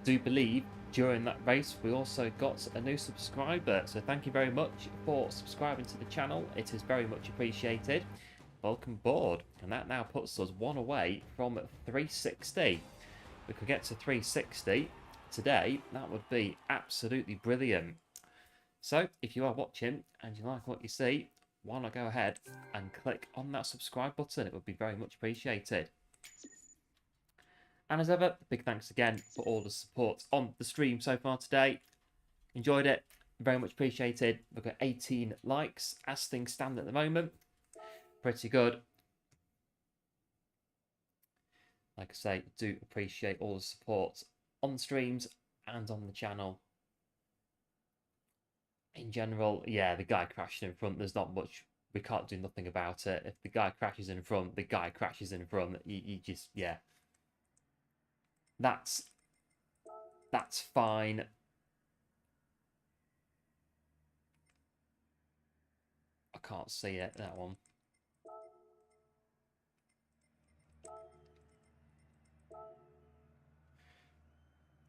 A: Do believe during that race we also got a new subscriber, so thank you very much for subscribing to the channel. It is very much appreciated. Welcome aboard, and that now puts us one away from 360. If we could get to 360 today, that would be absolutely brilliant. So if you are watching and you like what you see, why not go ahead and click on that subscribe button? It would be very much appreciated. And as ever, big thanks again for all the support on the stream so far today. Enjoyed it, very much appreciated. We've got 18 likes as things stand at the moment. Pretty good. Like I say, do appreciate all the support on the streams and on the channel. In general, yeah, the guy crashing in front, there's not much, we can't do nothing about it. If the guy crashes in front, the guy crashes in front. You just, yeah. That's fine. I can't see it, that one.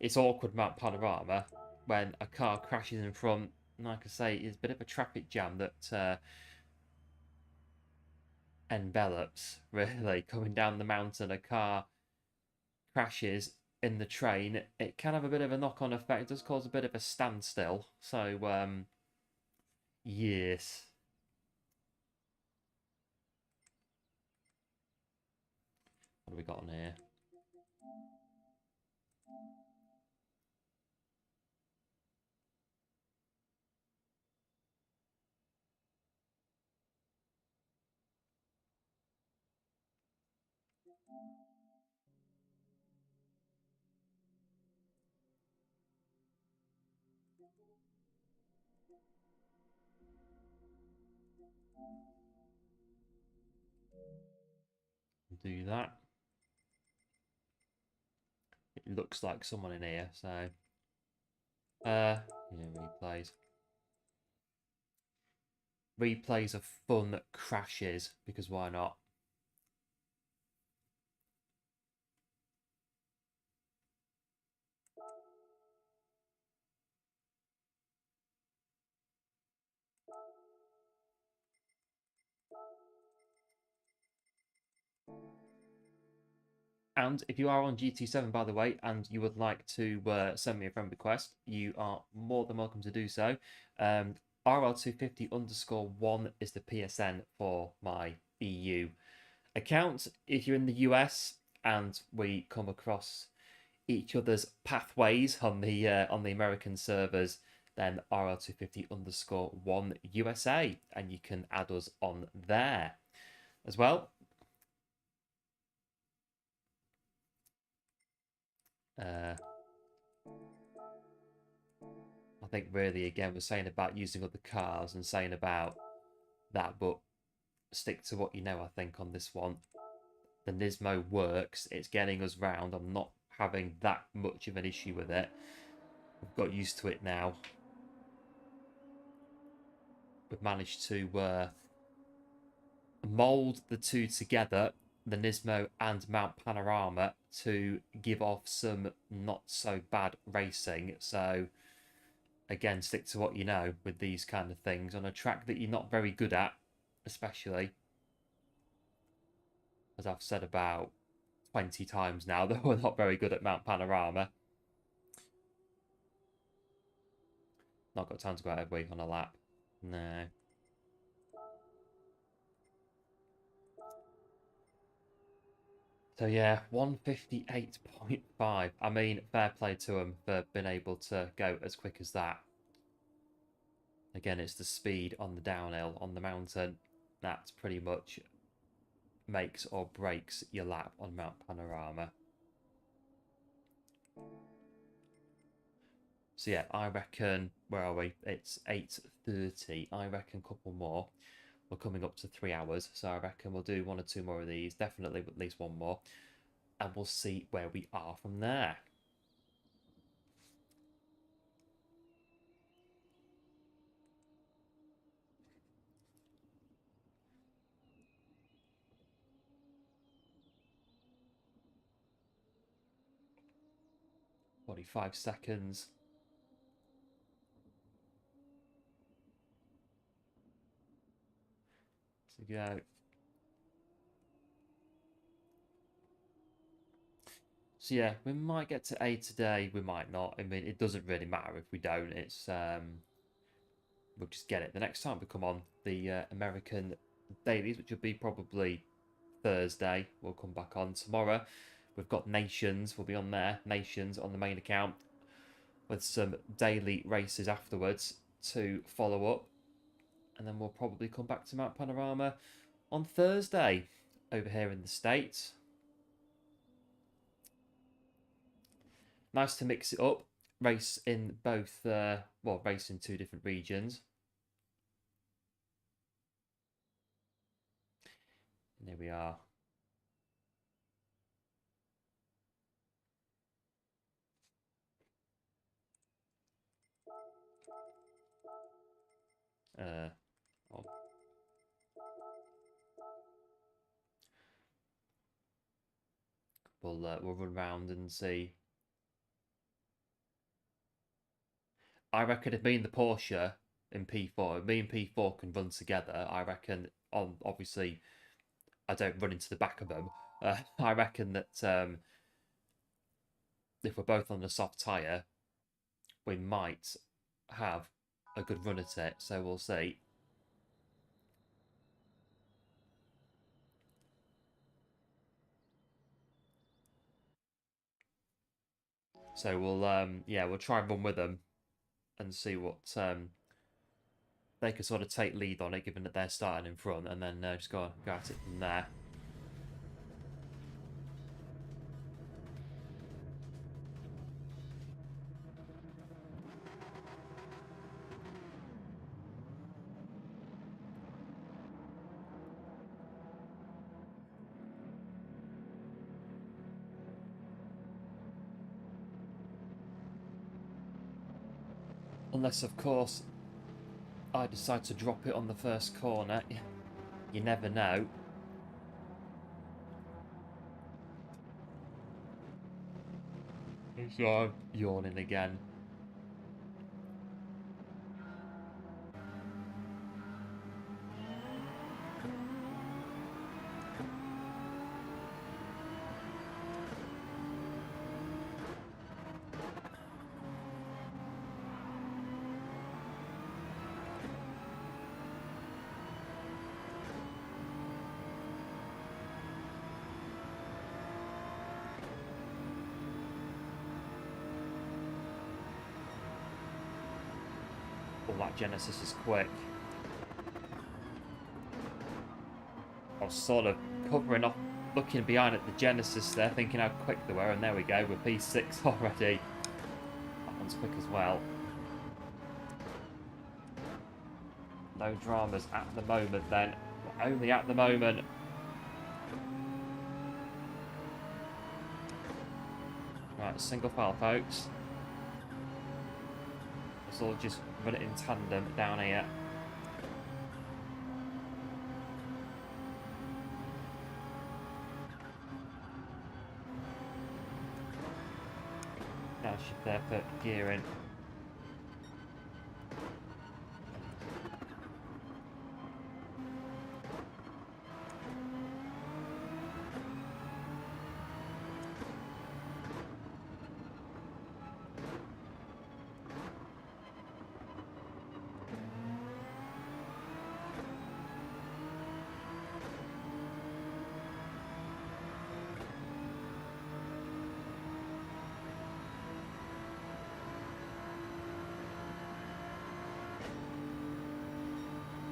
A: It's awkward map panorama when a car crashes in front. Like I say, it's a bit of a traffic jam that envelops, really. Coming down the mountain, a car crashes in the train. It can have a bit of a knock-on effect. It does cause a bit of a standstill. So, yes. What have we got on here? Do that. It looks like someone in here, so yeah, replays. Replays of fun crashes, because why not? And if you are on GT7, by the way, and you would like to send me a friend request, you are more than welcome to do so. RL250_1 is the PSN for my EU account. If you're in the US and we come across each other's pathways on the American servers, then RL250_1 USA, and you can add us on there as well. I think really, again, we're saying about using other cars and saying about that, but stick to what you know, I think, on this one. The Nismo works. It's getting us round. I'm not having that much of an issue with it. We've got used to it now. We've managed to mould the two together, the Nismo and Mount Panorama, to give off some not so bad racing. So again, stick to what you know with these kind of things on a track that you're not very good at, especially, as I've said about 20 times now, that we're not very good at Mount Panorama. Not got time to go out, have we, on a lap? No. So yeah, 158.5. I mean, fair play to them for being able to go as quick as that. Again, it's the speed on the downhill, on the mountain. That pretty much makes or breaks your lap on Mount Panorama. So yeah, I reckon, where are we? It's 8:30. I reckon a couple more. We're coming up to 3 hours, so I reckon we'll do 1 or 2 more of these. Definitely at least 1 more. And we'll see where we are from there. Five seconds. To go. So yeah, we might get to A today, we might not. I mean, it doesn't really matter if we don't. It's we'll just get it the next time we come on the American dailies, which will be probably Thursday. We'll come back on tomorrow. We've got Nations, we'll be on there. Nations on the main account with some daily races afterwards to follow up. And then we'll probably come back to Mount Panorama on Thursday over here in the States. Nice to mix it up. Race in both, well, race in 2 different regions. And here we are. Oh. We'll run around and see. I reckon if me and the Porsche in P4, me and P4 can run together, I reckon, obviously, I don't run into the back of them. I reckon that if we're both on the soft tyre, we might have a good run at it. So we'll see. So we'll try and run with them and see what they can sort of take lead on it, given that they're starting in front, and then just go at it from there. Unless, of course, I decide to drop it on the first corner. You never know. So I'm yawning again. Oh, that Genesis is quick. I was sort of covering off, looking behind at the Genesis there, thinking how quick they were, and there we go, we're P6 already. That one's quick as well. No dramas at the moment then. Only at the moment. Right, single file, folks. Let's all just run it in tandem down here. Downshift there for gearing.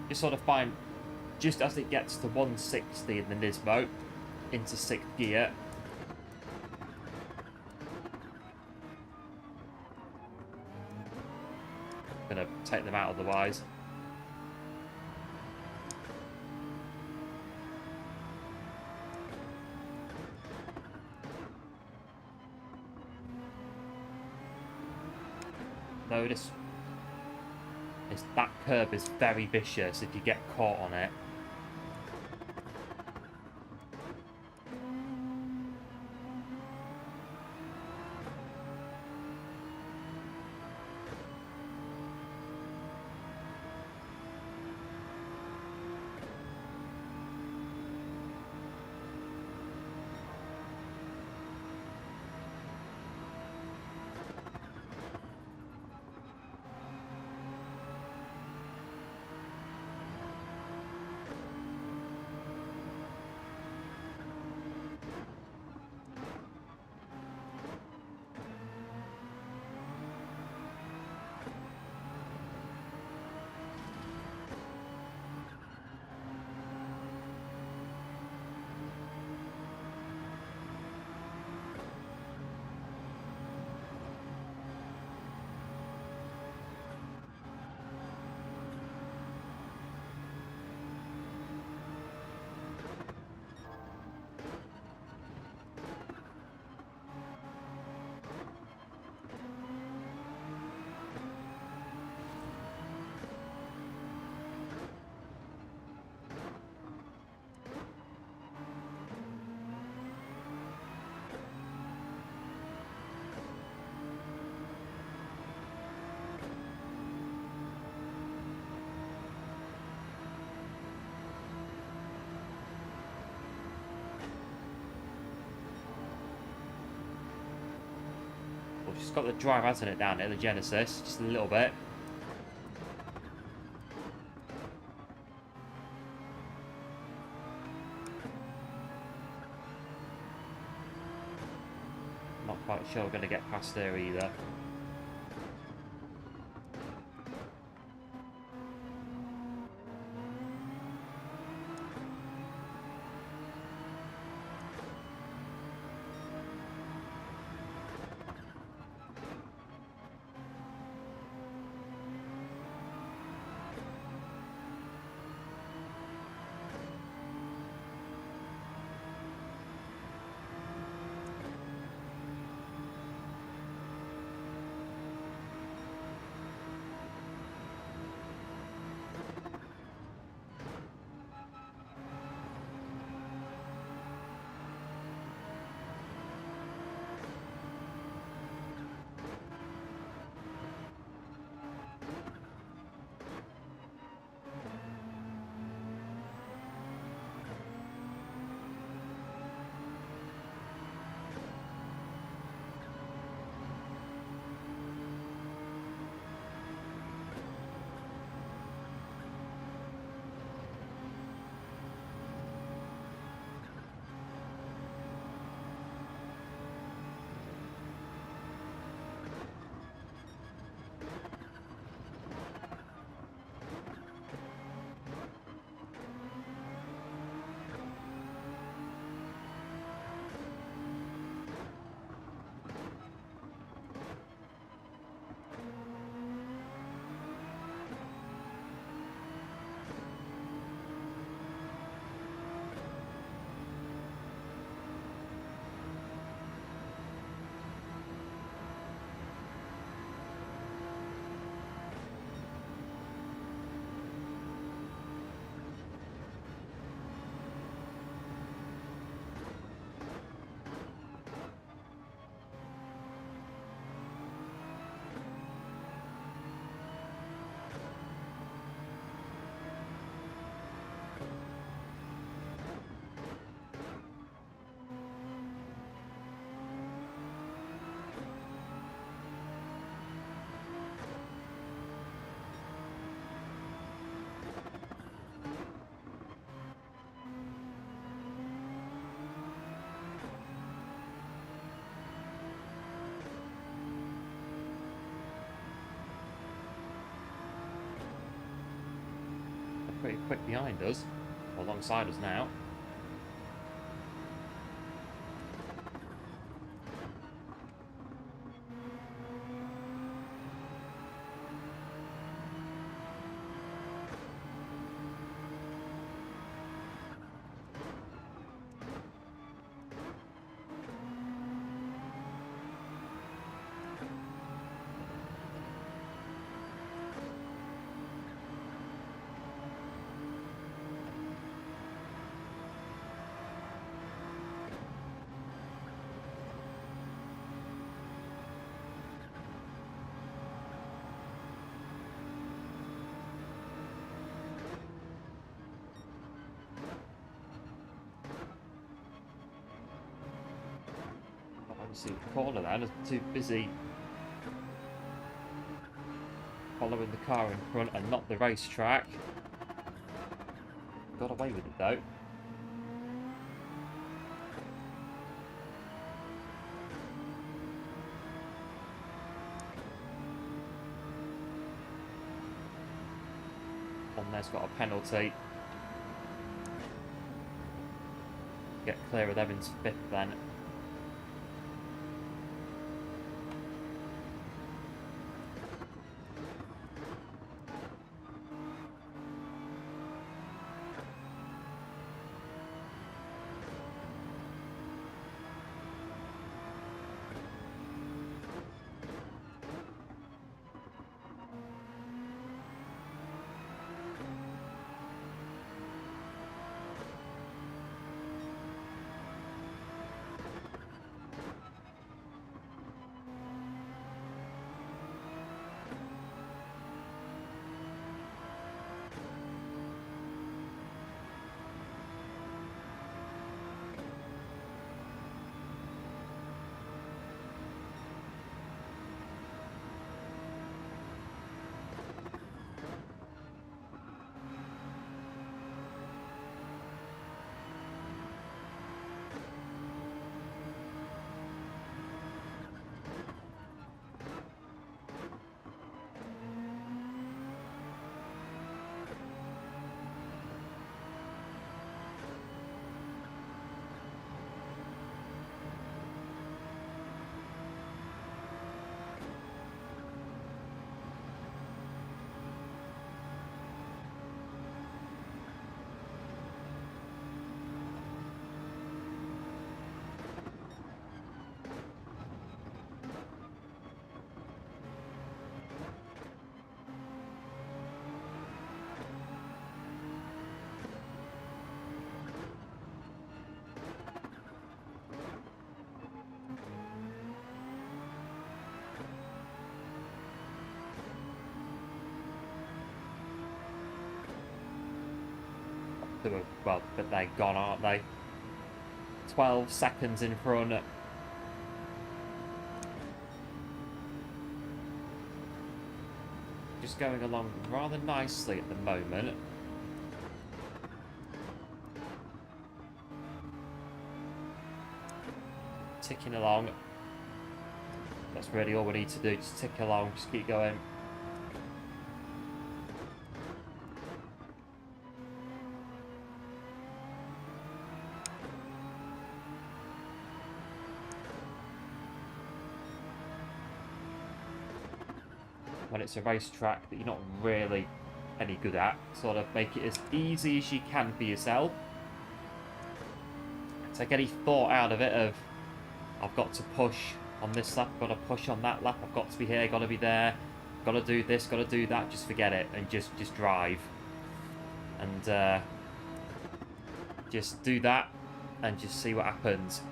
A: You sort of find just as it gets to 160 in the Nismo into 6th gear, gonna take them out otherwise. Notice that curb is very vicious if you get caught on it. She's got the drive, hasn't it, down here, the Genesis, just a little bit. Not quite sure we're going to get past there either. pretty quick behind us, or alongside us now. See the corner then, I'm too busy following the car in front and not the racetrack. Got away with it though. One there's got a penalty. Get clear of Evans' fifth then. Well, but they're gone, aren't they? 12 seconds in front. Just going along rather nicely at the moment. Ticking along. That's really all we need to do. Just tick along, just keep going. When it's a racetrack that you're not really any good at, sort of make it as easy as you can for yourself. Take any thought out of it of, I've got to push on this lap, I've got to push on that lap, I've got to be here, got to be there, got to do this, got to do that. Just forget it and just drive. And just do that and just see what happens.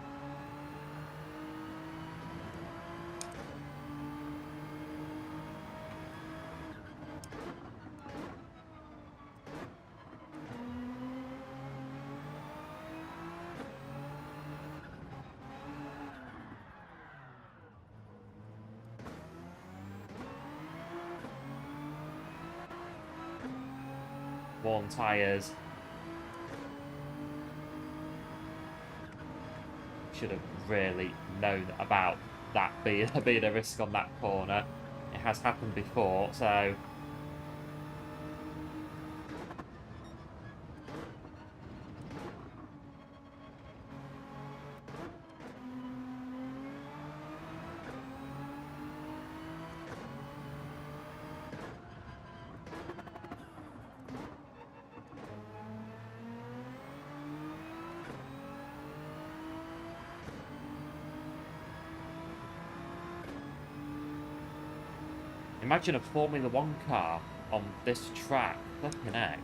A: Worn tyres. Should have really known about that being a risk on that corner. It has happened before, so Imagine a Formula 1 car on this track. Flipping heck.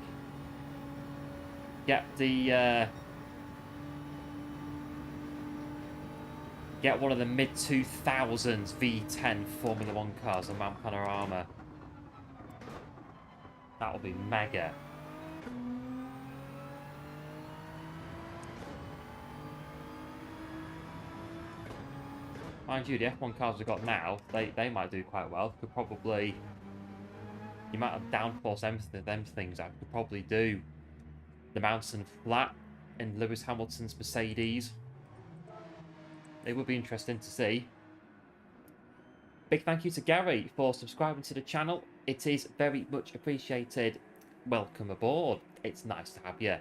A: Get the... Get one of the mid-2000s V10 Formula 1 cars on Mount Panorama. That would be mega. Mind you, the F1 cars we've got now, they might do quite well. Could probably... The amount of downforce them things I could probably do the mountain flat in Lewis Hamilton's Mercedes. It would be interesting to see. Big thank you to Gary for subscribing to the channel. It is very much appreciated. Welcome aboard. It's nice to have you.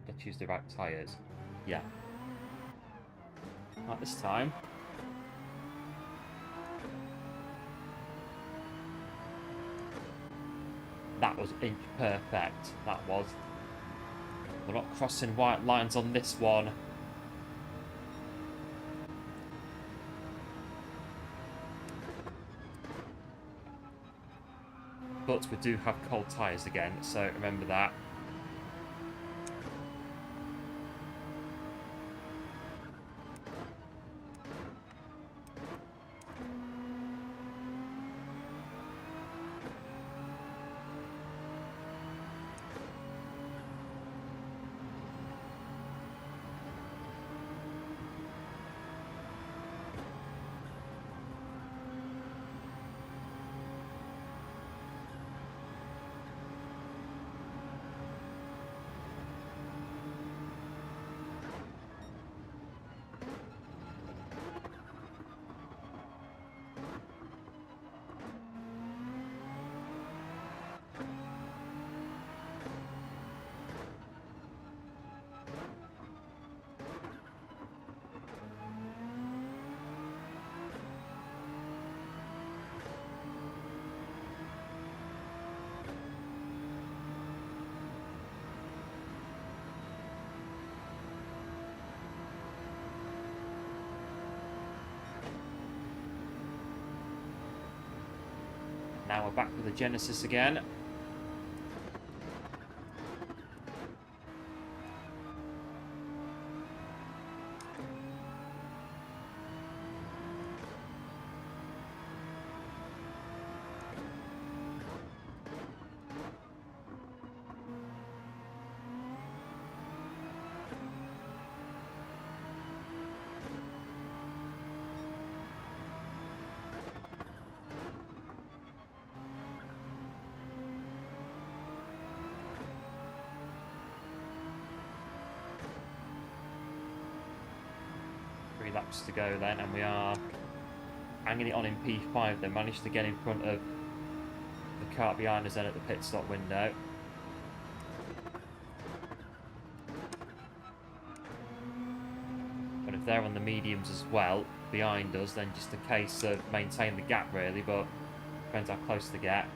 A: Gotta choose the right tyres. Yeah. Not this time. That was inch perfect. That was. We're not crossing white lines on this one. But we do have cold tyres again, so remember that. Now we're back with the Genesis again. Laps to go then, and we are hanging it on in P5. They managed to get in front of the car behind us then at the pit stop window. But if they're on the mediums as well behind us, then just a case of maintaining the gap really, but depends how close they get.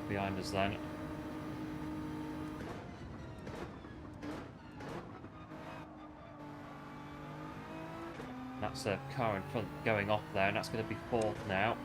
A: Behind us then. That's a car in front going off there, and that's going to be fourth now.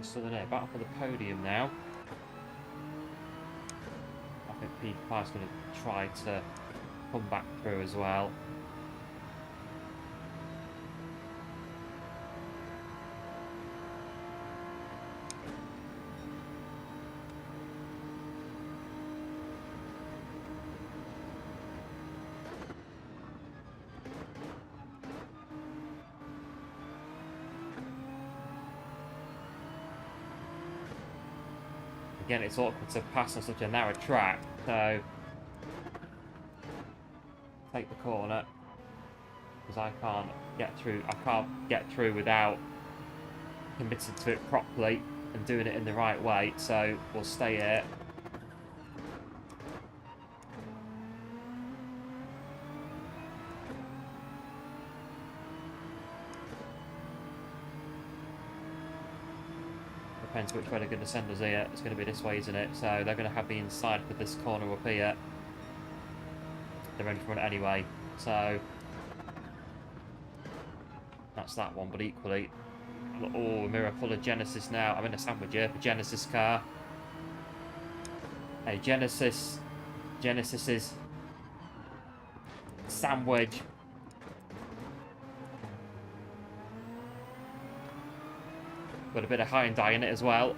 A: Southern Air back for the podium now. I think P5's going to try to come back through as well. Again, it's awkward to pass on such a narrow track, so take the corner because I can't get through. I can't get through without committing to it properly and doing it in the right way. So we'll stay here. Depends which way they're going to send us here. It's going to be this way, isn't it? So they're going to have the inside for this corner up here. They're in front anyway, so that's that one. But equally, oh, mirror full of Genesis now. I'm in a sandwich here for Genesis car. Hey, Genesis's sandwich. Got a bit of Hyundai in it as well.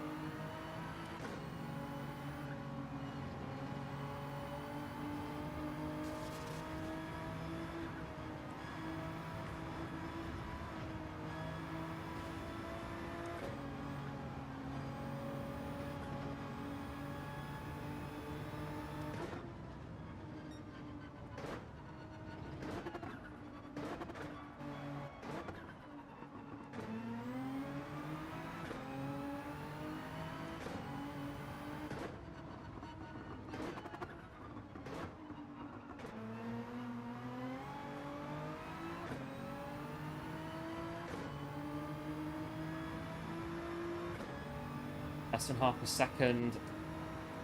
A: Less than half a second.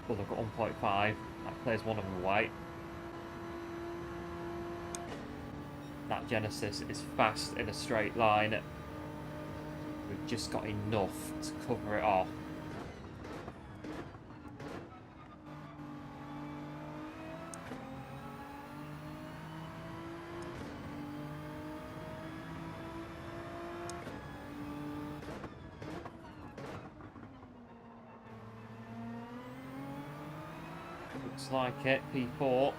A: Well, they've got 1.5. That clears one of them away. That Genesis is fast in a straight line. We've just got enough to cover it off. Looks like it, P4.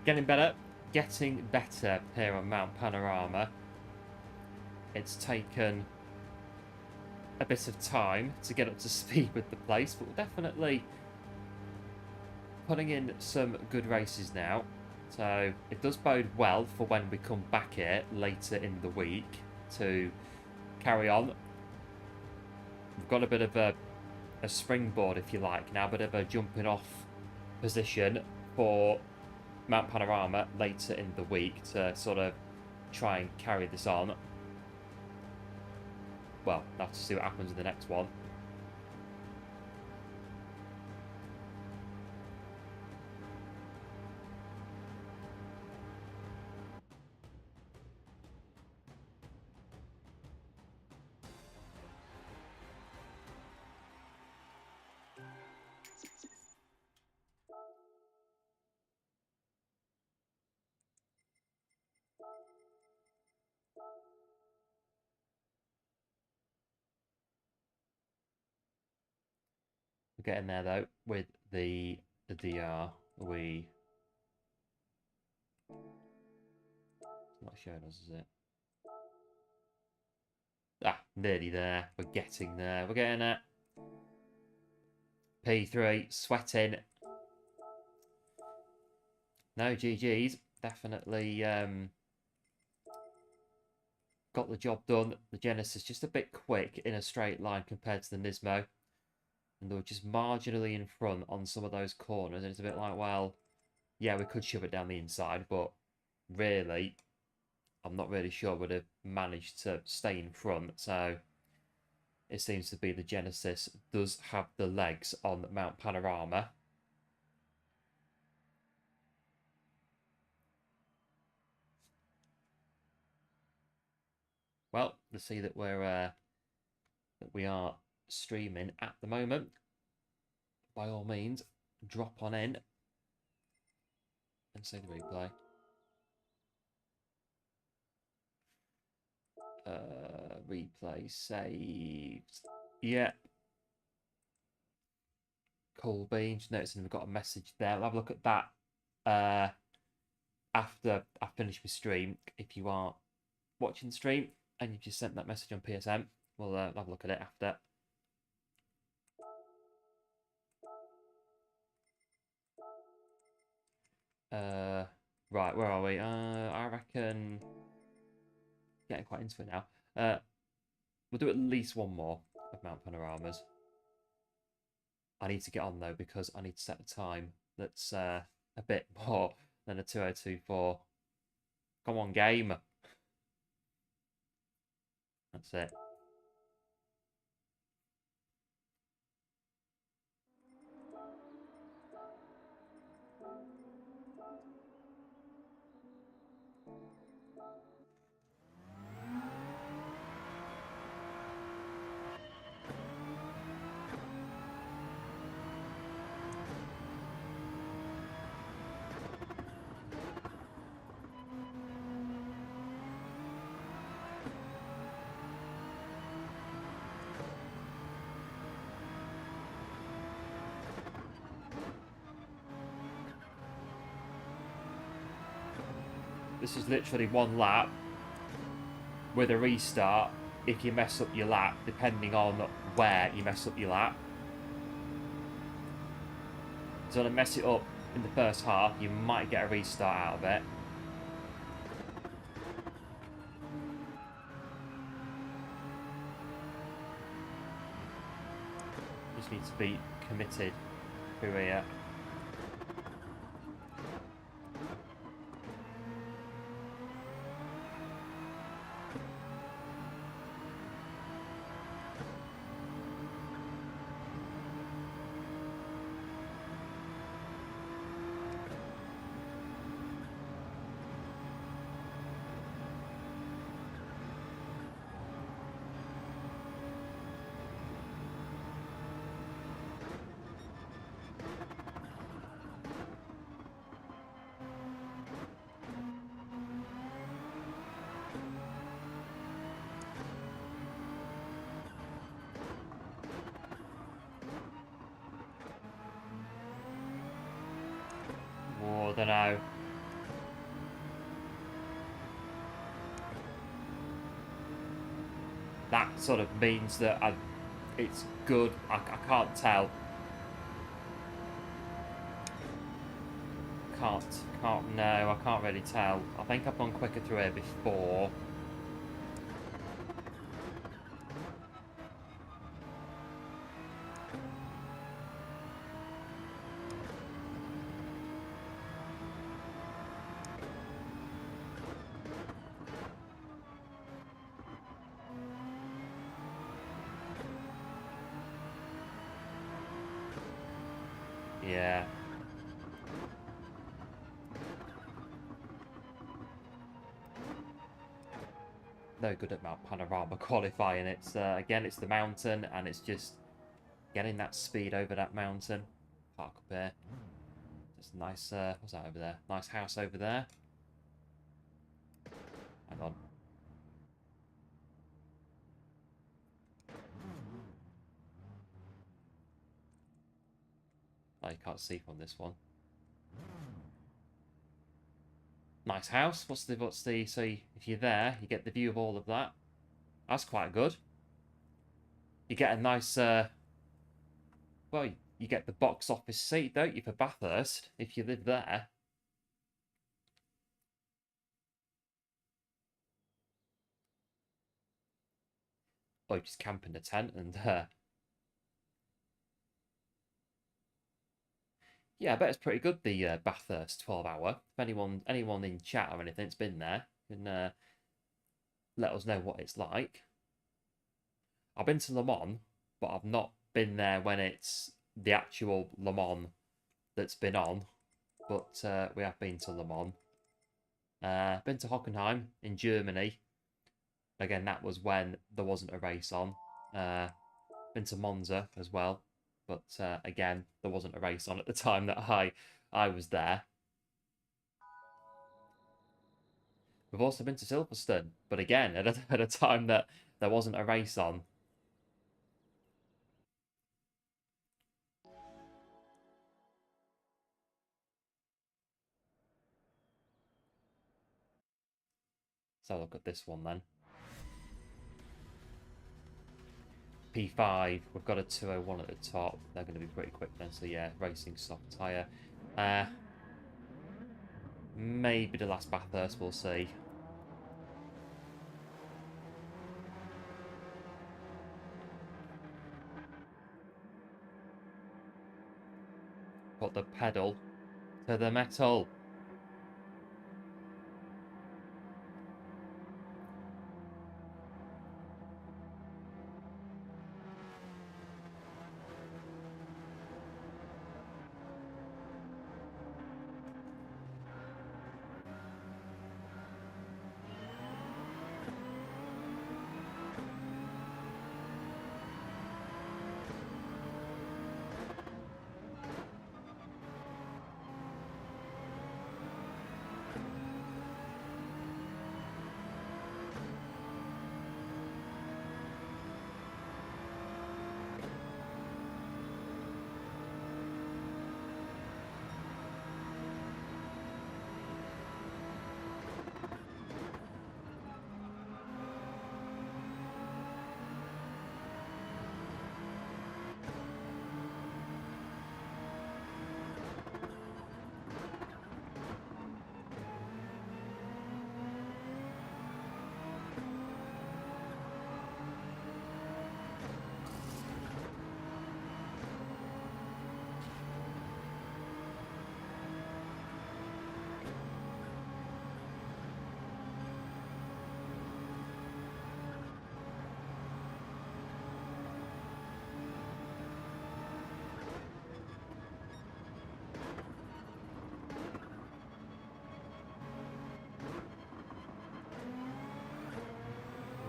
A: Getting better here on Mount Panorama. It's taken a bit of time to get up to speed with the place, but we're definitely putting in some good races now. So it does bode well for when we come back here later in the week to carry on. We've got a bit of a springboard, if you like, now, a bit of a jumping off position for Mount Panorama later in the week to sort of try and carry this on. Well, we'll have to see what happens in the next one. We're getting there though with the DR. It's not showing us, is it? Ah, nearly there. We're getting there. We're getting it. P3, sweating. No GG's. Definitely got the job done. The Genesis just a bit quick in a straight line compared to the Nismo. And they were just marginally in front on some of those corners. And it's a bit like, well, yeah, we could shove it down the inside, but really, I'm not really sure we'd have managed to stay in front. So it seems to be the Genesis does have the legs on Mount Panorama. Well, let's see that we are streaming at the moment. By all means, drop on in and see the replay. Replay saved. Yep. Cool beans. Noticing we've got a message there. I'll have a look at that after I finish my stream. If you are watching the stream and you've just sent that message on PSM, we'll have a look at it after. Right, where are we? I reckon getting quite into it now. We'll do at least one more of Mount Panoramas. I need to get on though because I need to set a time that's a bit more than a 2024. Come on, game. That's it. This is literally one lap with a restart if you mess up your lap, depending on where you mess up your lap. So to mess it up in the first half, you might get a restart out of it. Just need to be committed through here. I don't know. That sort of means that it's good. I can't tell. No, I can't really tell. I think I've gone quicker through here before. Yeah. No good at Mount Panorama qualifying. It's again, it's the mountain, and it's just getting that speed over that mountain. Park up here. Just nice. What's that over there? Nice house over there. Hang on. Oh, you can't see from this one. Nice house. What's the so if you're there, you get the view of all of that. That's quite good. You get a nice well, you get the box office seat, don't you, for Bathurst if you live there. Or you just camp in a tent and yeah, I bet it's pretty good, the Bathurst 12-hour. If anyone in chat or anything's been there, can let us know what it's like. I've been to Le Mans, but I've not been there when it's the actual Le Mans that's been on. But we have been to Le Mans. Been to Hockenheim in Germany. Again, that was when there wasn't a race on. Been to Monza as well. But again, there wasn't a race on at the time that I was there. We've also been to Silverstone, but again, at a time that there wasn't a race on. So look at this one then. P5, we've got a 201 at the top. They're going to be pretty quick then. So yeah, racing soft tyre. Maybe the last Bathurst, we'll see. Put the pedal to the metal.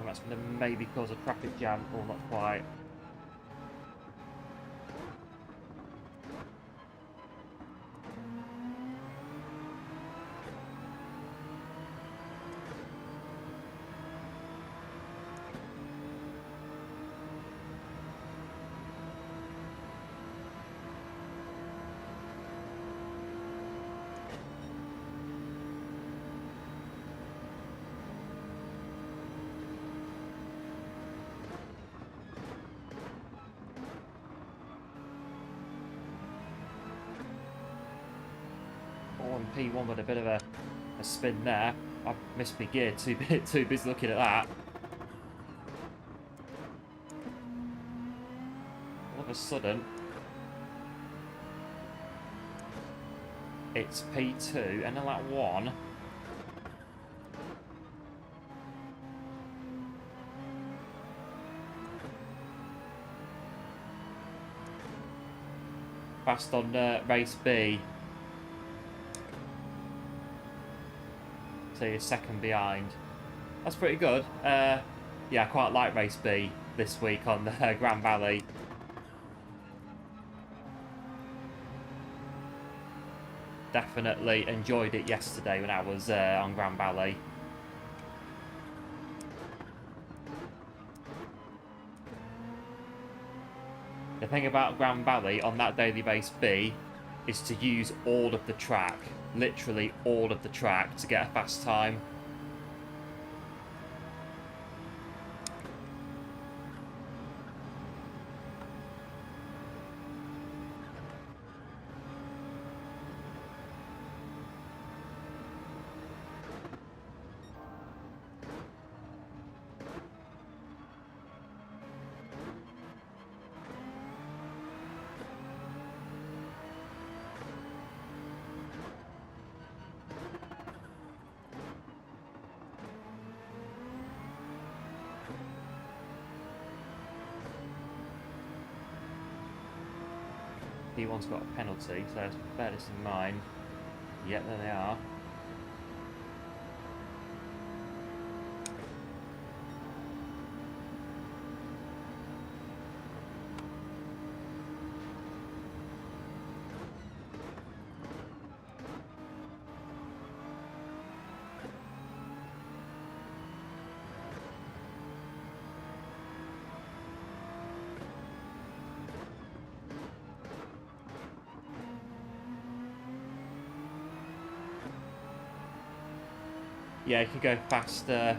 A: That's going to maybe cause a traffic jam, or not quite. P1 with a bit of a spin there. I've missed my gear, too busy looking at that. All of a sudden, it's P2 and then that one. Fast on race B. So you're second behind. That's pretty good. Yeah, I quite like race B this week on the Grand Valley. Definitely enjoyed it yesterday when I was on Grand Valley. The thing about Grand Valley on that daily race B is to use all of the track. Literally all of the track to get a fast time. P1's got a penalty, so let's bear this in mind. Yep, there they are. Yeah, you can go faster.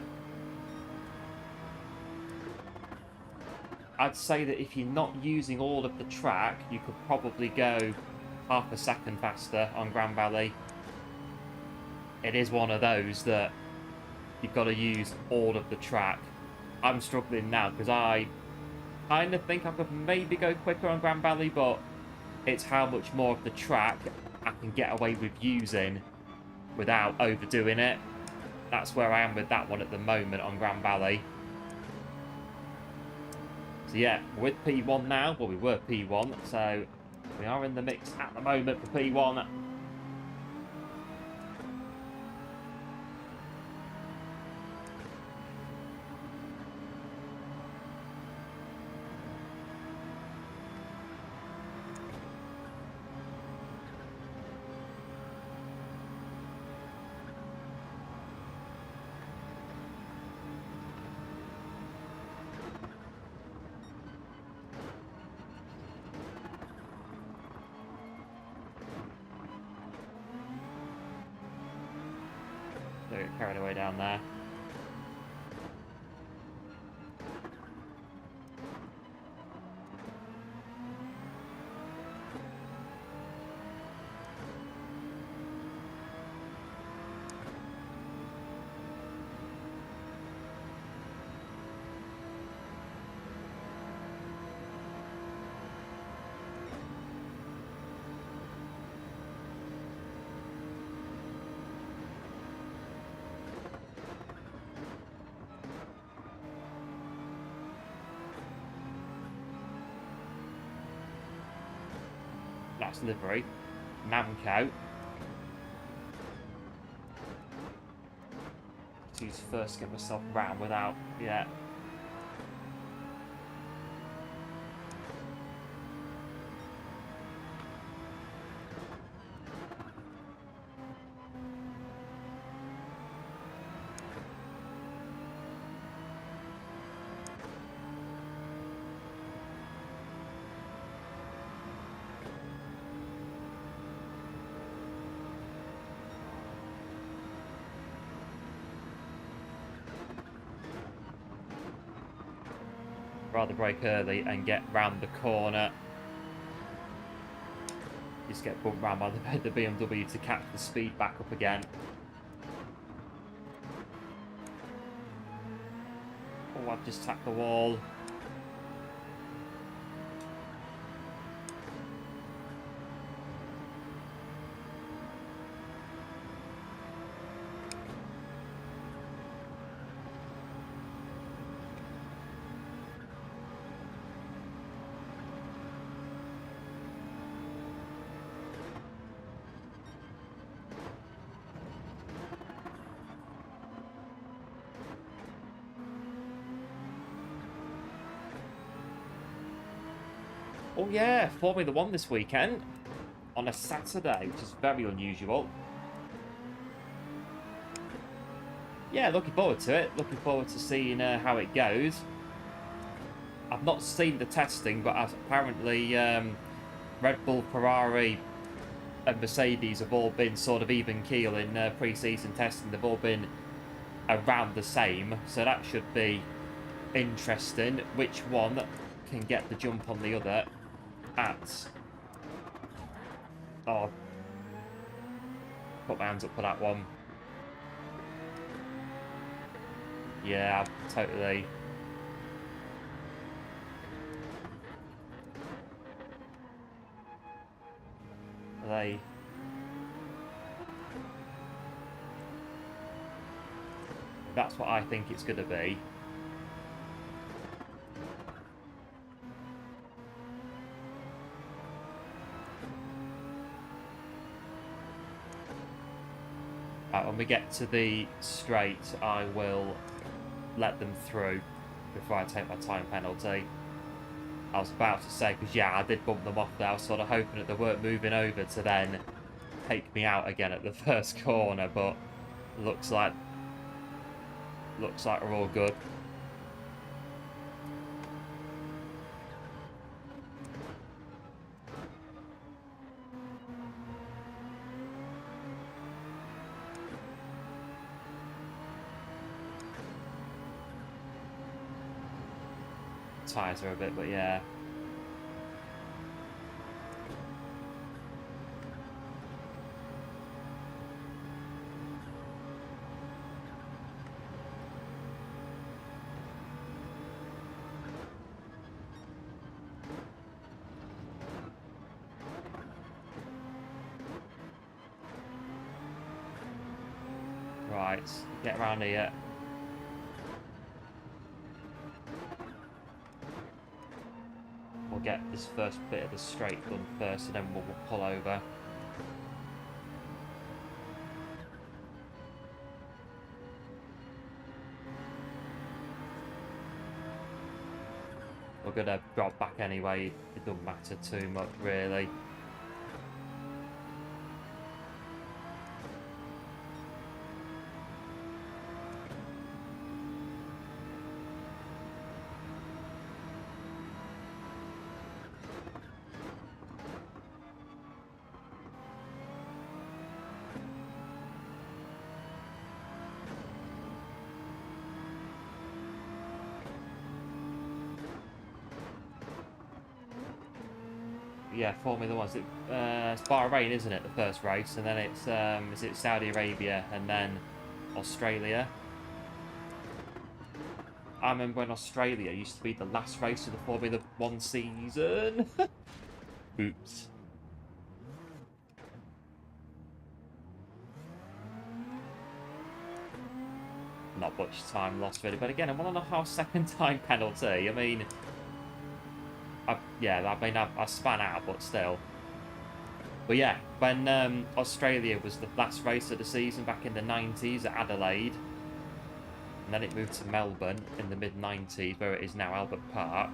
A: I'd say that if you're not using all of the track, you could probably go half a second faster on Grand Valley. It is one of those that you've got to use all of the track. I'm struggling now because I kind of think I could maybe go quicker on Grand Valley, but it's how much more of the track I can get away with using without overdoing it. That's where I am with that one at the moment on Grand Valley. So yeah, with P1 now. Well, we were P1, so we are in the mix at the moment for P1. Don't get carried away down there. That's livery. Namco. To first get myself round without, yeah. Rather brake early and get round the corner. Just get bumped round by the BMW to catch the speed back up again. Oh, I've just tapped the wall. Oh yeah, Formula 1 this weekend on a Saturday, which is very unusual. Yeah, looking forward to it. Looking forward to seeing how it goes. I've not seen the testing, but apparently Red Bull, Ferrari and Mercedes have all been sort of even keel in pre-season testing. They've all been around the same, so that should be interesting. Which one can get the jump on the other at... Oh, put my hands up for that one. Yeah, totally. That's what I think it's going to be. Right, when we get to the straight, I will let them through before I take my time penalty. I was about to say, because yeah, I did bump them off there. I was sort of hoping that they weren't moving over to then take me out again at the first corner, but looks like we're all good. Tyres are a bit, but yeah. Right, get around here. We'll get this first bit of the straight done first, and then we'll pull over. We're gonna drop back anyway. It doesn't matter too much, really. Yeah, Formula One. It's Bahrain, isn't it? The first race, and then it's is it Saudi Arabia, and then Australia. I remember when Australia used to be the last race of the Formula One season. Oops. Not much time lost really, but again, a 1.5 second time penalty. I mean, I span out, but still. But yeah, when Australia was the last race of the season back in the 90s at Adelaide, and then it moved to Melbourne in the mid-90s, where it is now Albert Park.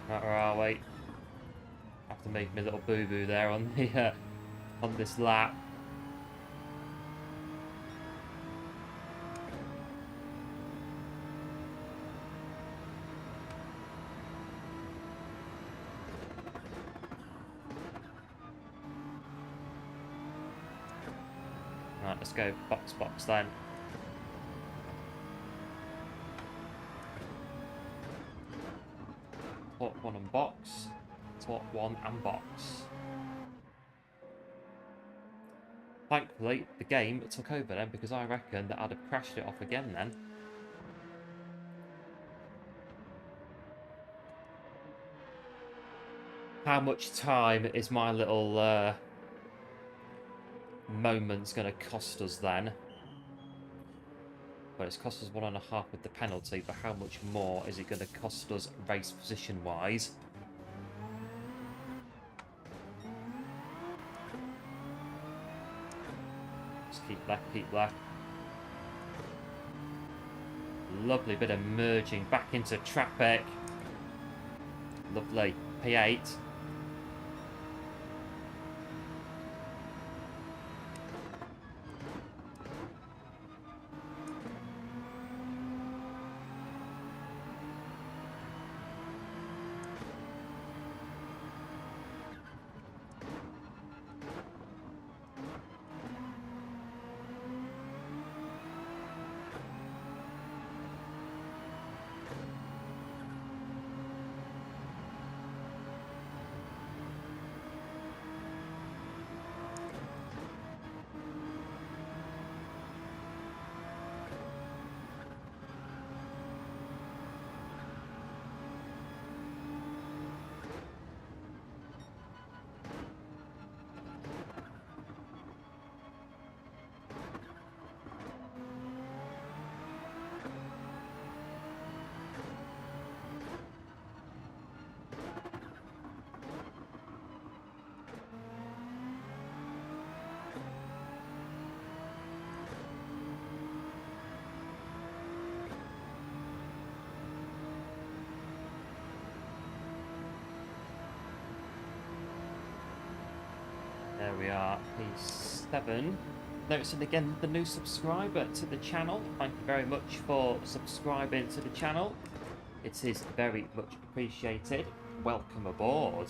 A: Right, where are we? Have to make me a little boo-boo there on the on this lap. Right, let's go box then. Top 1 and box. Top 1 and box. Thankfully, the game took over then, because I reckon that I'd have crashed it off again then. How much time is my little moment's going to cost us then? Well, it's cost us 1.5 with the penalty, but how much more is it going to cost us race position-wise? Just keep left, keep left. Lovely bit of merging back into traffic. Lovely. P8. we are, P7. Noticing again the new subscriber to the channel. Thank you very much for subscribing to the channel. It is very much appreciated. Welcome aboard.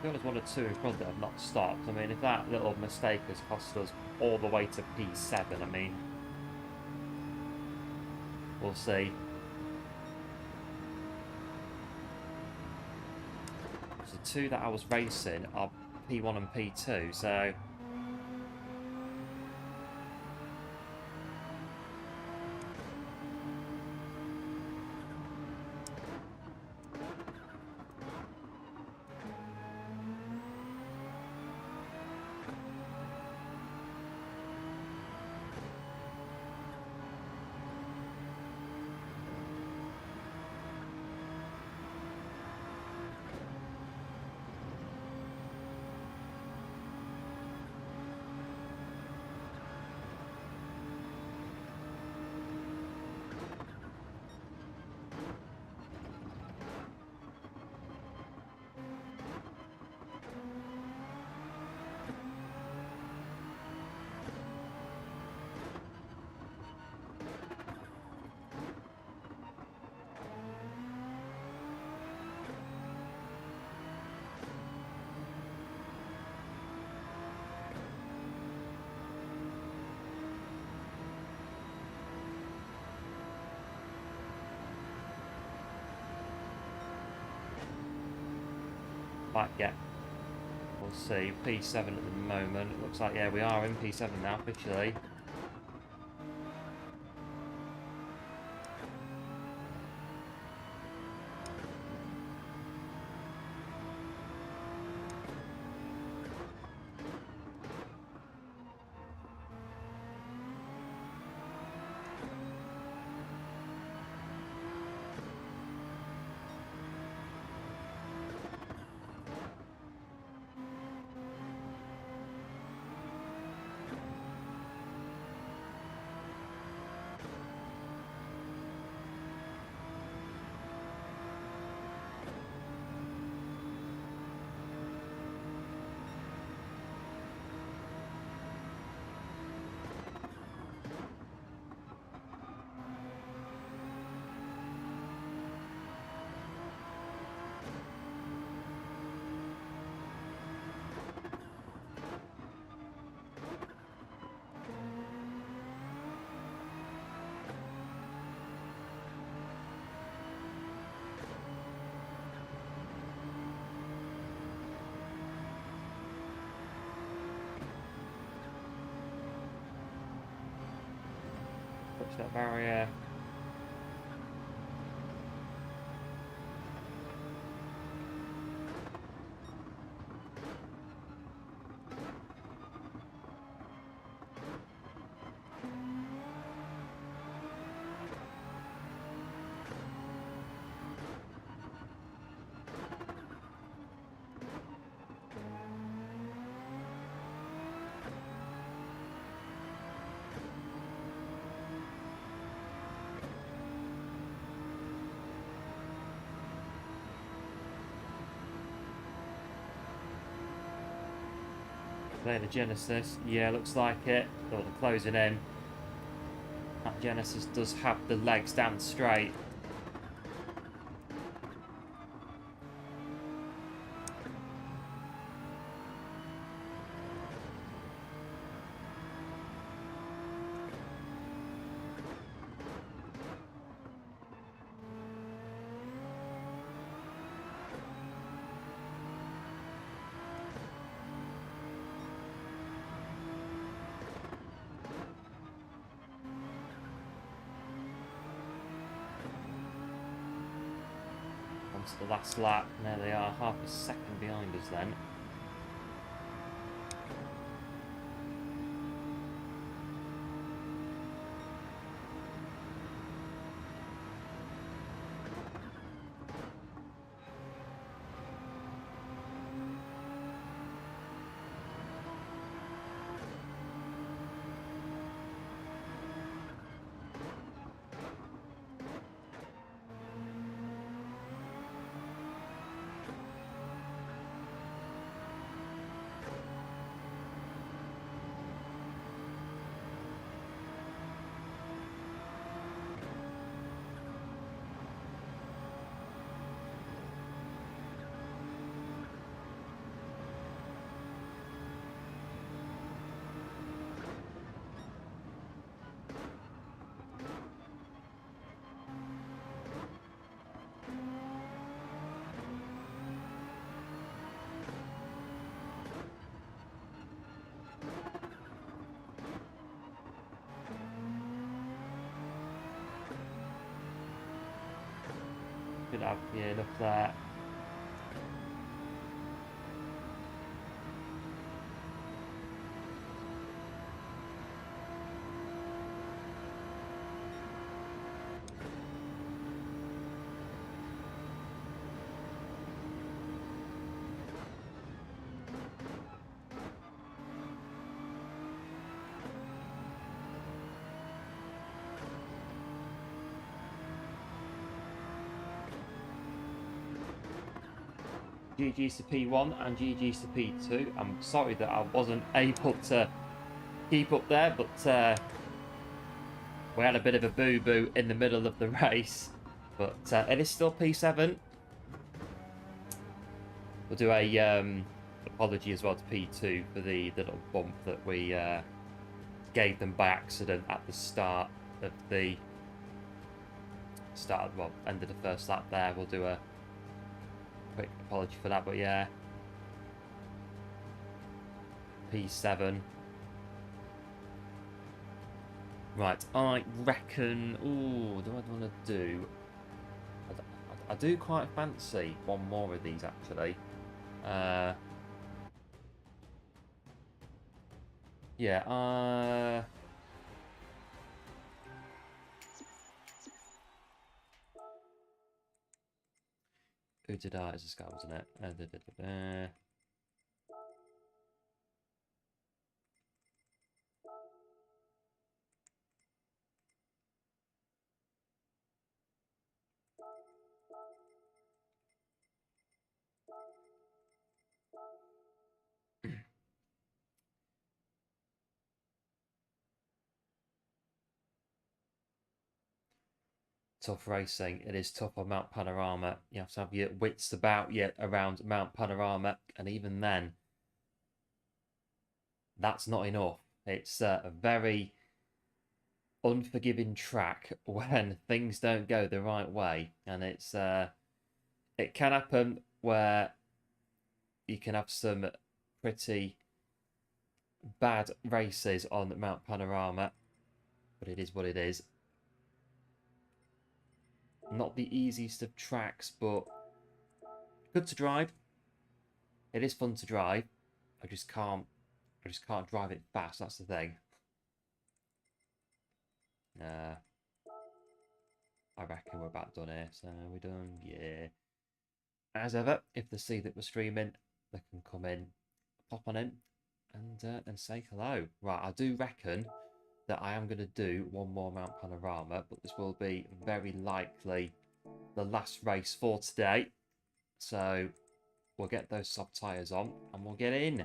A: There was one or two in front that have not stopped. I mean, if that little mistake has cost us all the way to P7, I mean, we'll see. So the two that I was racing are P1 and P2, so... Might get, we'll see, P7 at the moment. It looks like, yeah, we are in P7 now officially. Touch that barrier. There, the Genesis. Yeah, looks like it. Or the closing in. That Genesis does have the legs down straight. To the last lap, and there they are, half a second behind us then. Should have, yeah, enough there. GG's to P1 and GG's to P2. I'm sorry that I wasn't able to keep up there, but we had a bit of a boo-boo in the middle of the race. But it is still P7. We'll do a apology as well to P2 for the little bump that we gave them by accident at the start of the end of the first lap there. We'll do a quick apology for that, but yeah, P7. Right, I reckon. Ooh, do I want to do? I do quite fancy one more of these actually. Yeah. Who did I? It's this guy, wasn't it? Tough racing. It is tough on Mount Panorama. You have to have your wits about you around Mount Panorama, and even then, that's not enough. It's a very unforgiving track when things don't go the right way, and it can happen where you can have some pretty bad races on Mount Panorama, but it is what it is. Not the easiest of tracks, but good to drive. It is fun to drive. I just can't drive it fast. That's the thing. I reckon we're about done here. So we're done. Yeah. As ever, if they see that we're streaming, they can come in, pop on in, and say hello. Right. I do reckon that I am going to do one more Mount Panorama, but this will be very likely the last race for today. So we'll get those soft tyres on and we'll get in.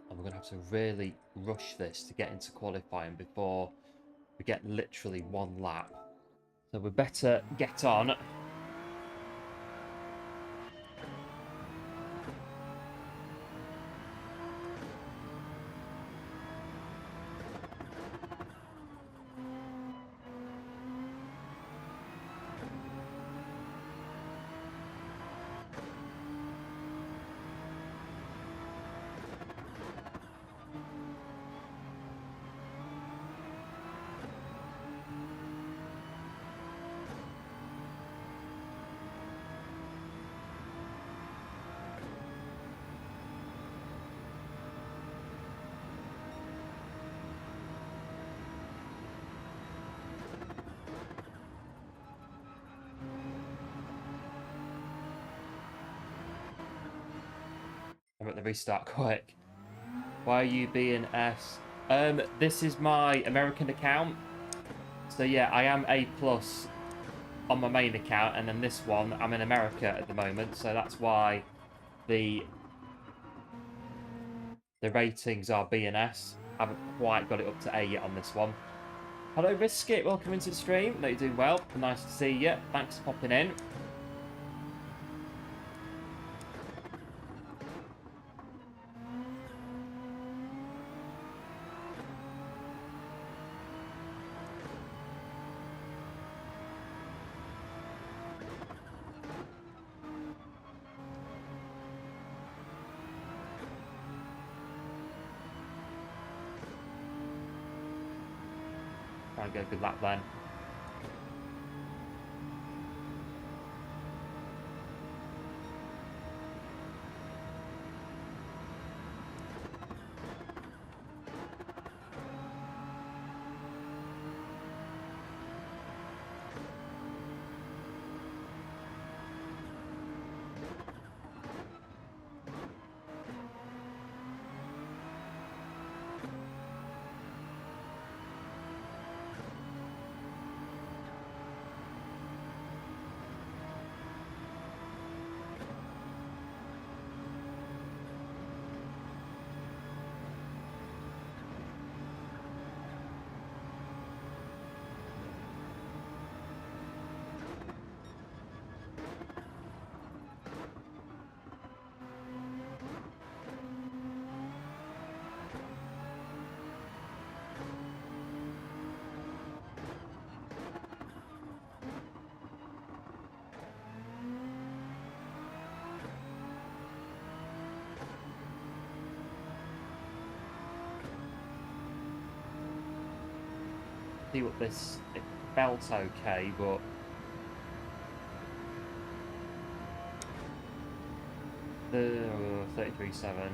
A: And we're going to have to really rush this to get into qualifying before we get literally one lap. So we better get on. I'm at the restart quick. Why are you being S? This is my American account. So yeah, I am A+ on my main account, and then this one, I'm in America at the moment, so that's why the ratings are B and S. I haven't quite got it up to A yet on this one. Hello, Riskit. Welcome into the stream. No, you're doing well. Nice to see you. Thanks for popping in. and get a good lap then. See what this, it felt okay, but the 33.7.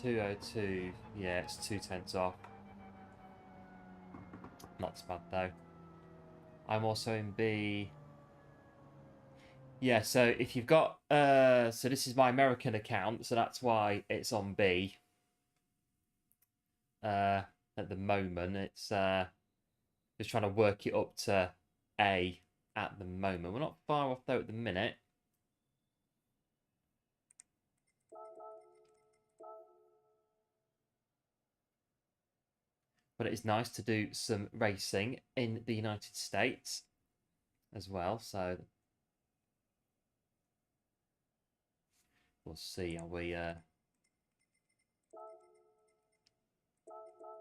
A: .202, yeah, it's 2/10 off. Not so bad though. I'm also in B. Yeah, so if you've got so this is my American account, so that's why it's on B. At the moment, it's just trying to work it up to A at the moment. We're not far off though at the minute. But it is nice to do some racing in the United States as well. So we'll see how we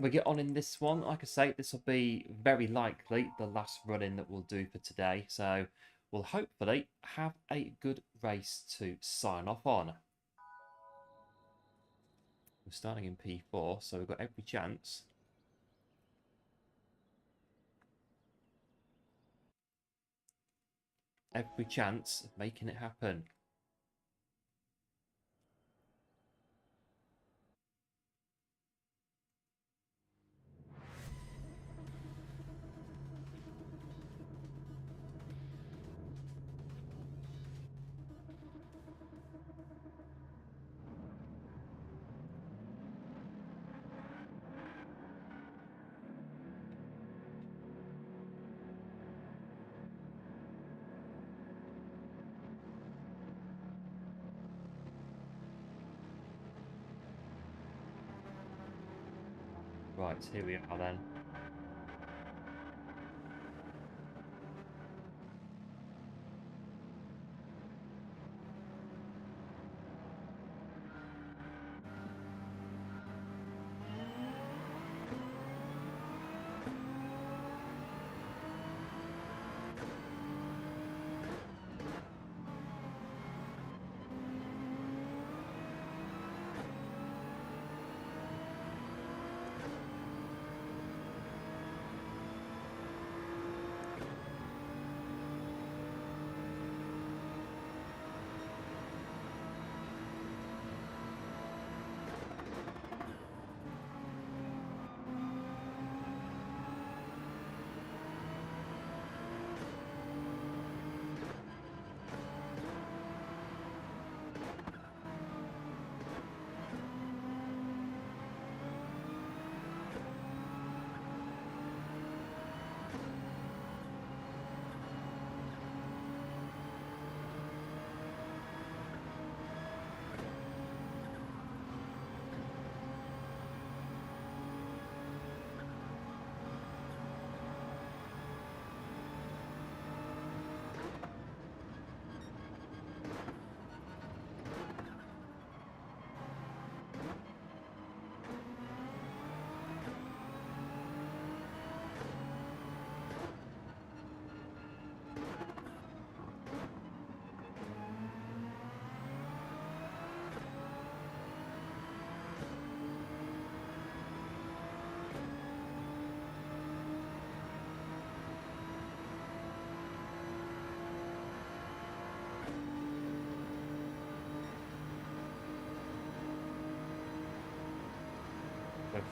A: get on in this one. Like I say, this will be very likely the last run-in that we'll do for today. So we'll hopefully have a good race to sign off on. We're starting in P4, so we've got every chance. Every chance of making it happen. Right, here we are then.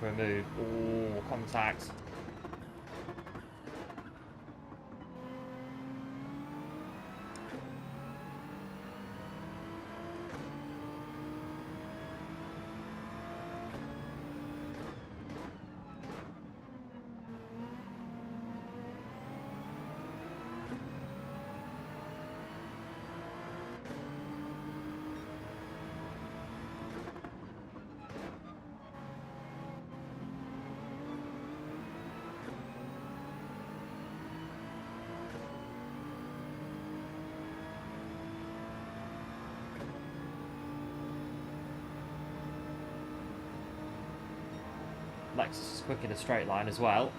A: for a move. Oh, contact. Lexus is quick in a straight line as well.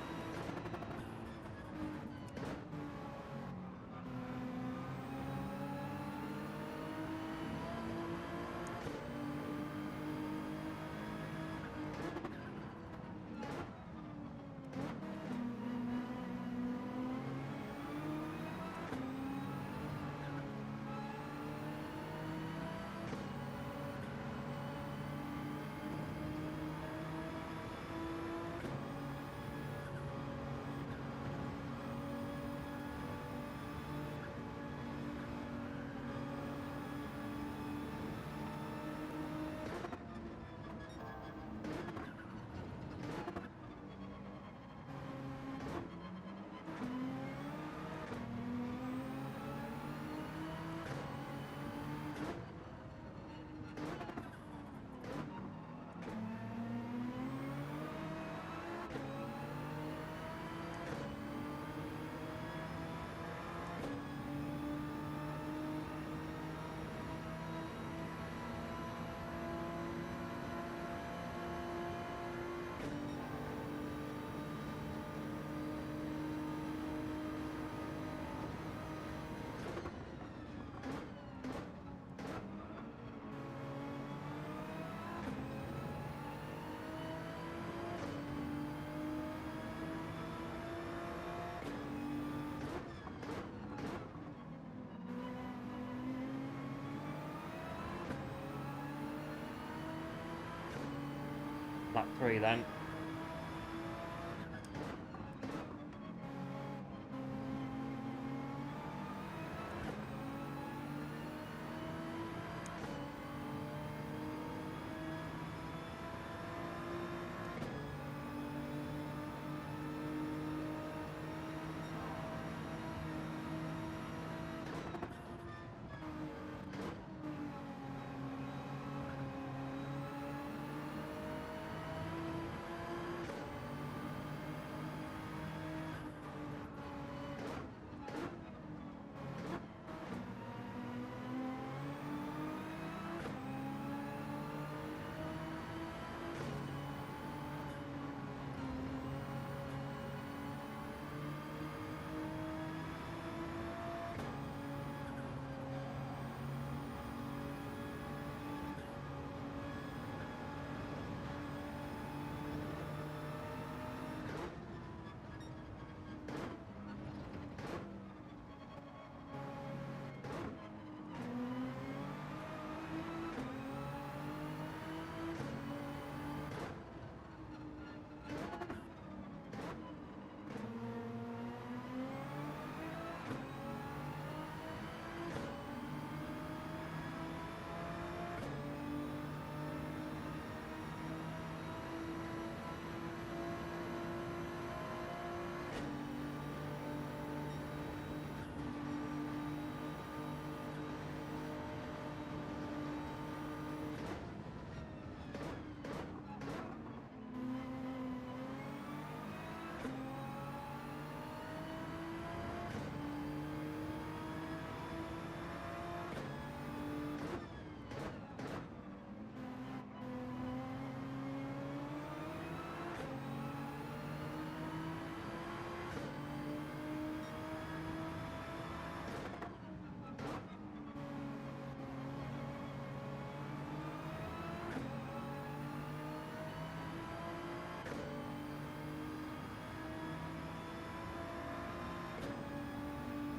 A: Lap 3 then.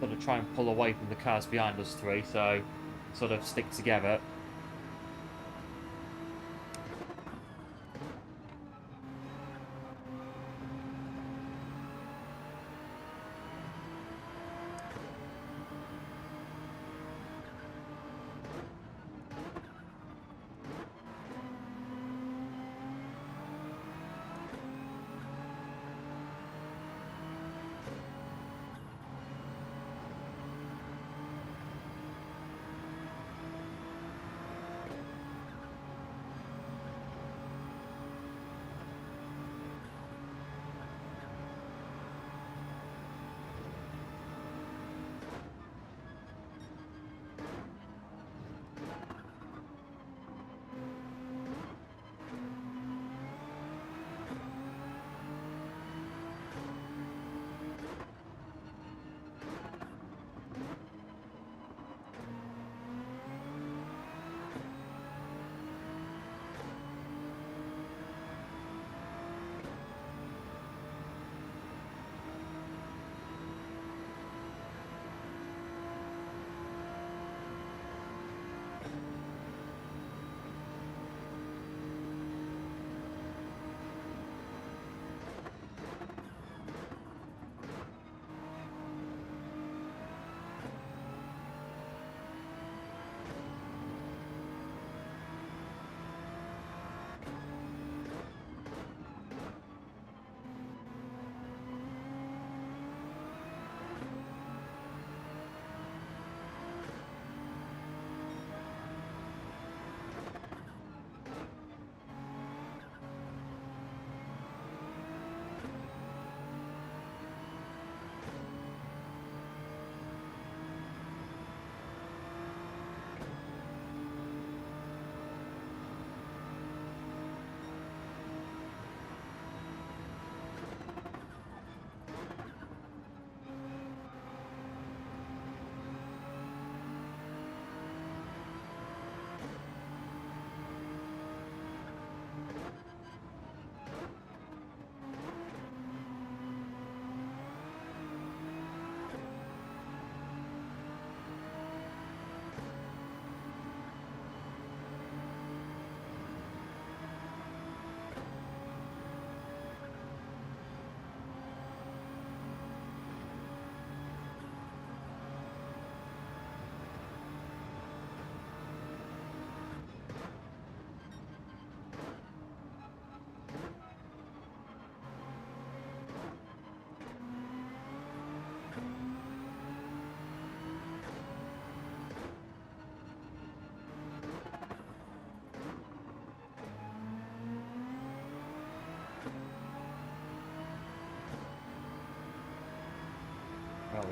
A: Got to try and pull away from the cars behind us three, so sort of stick together.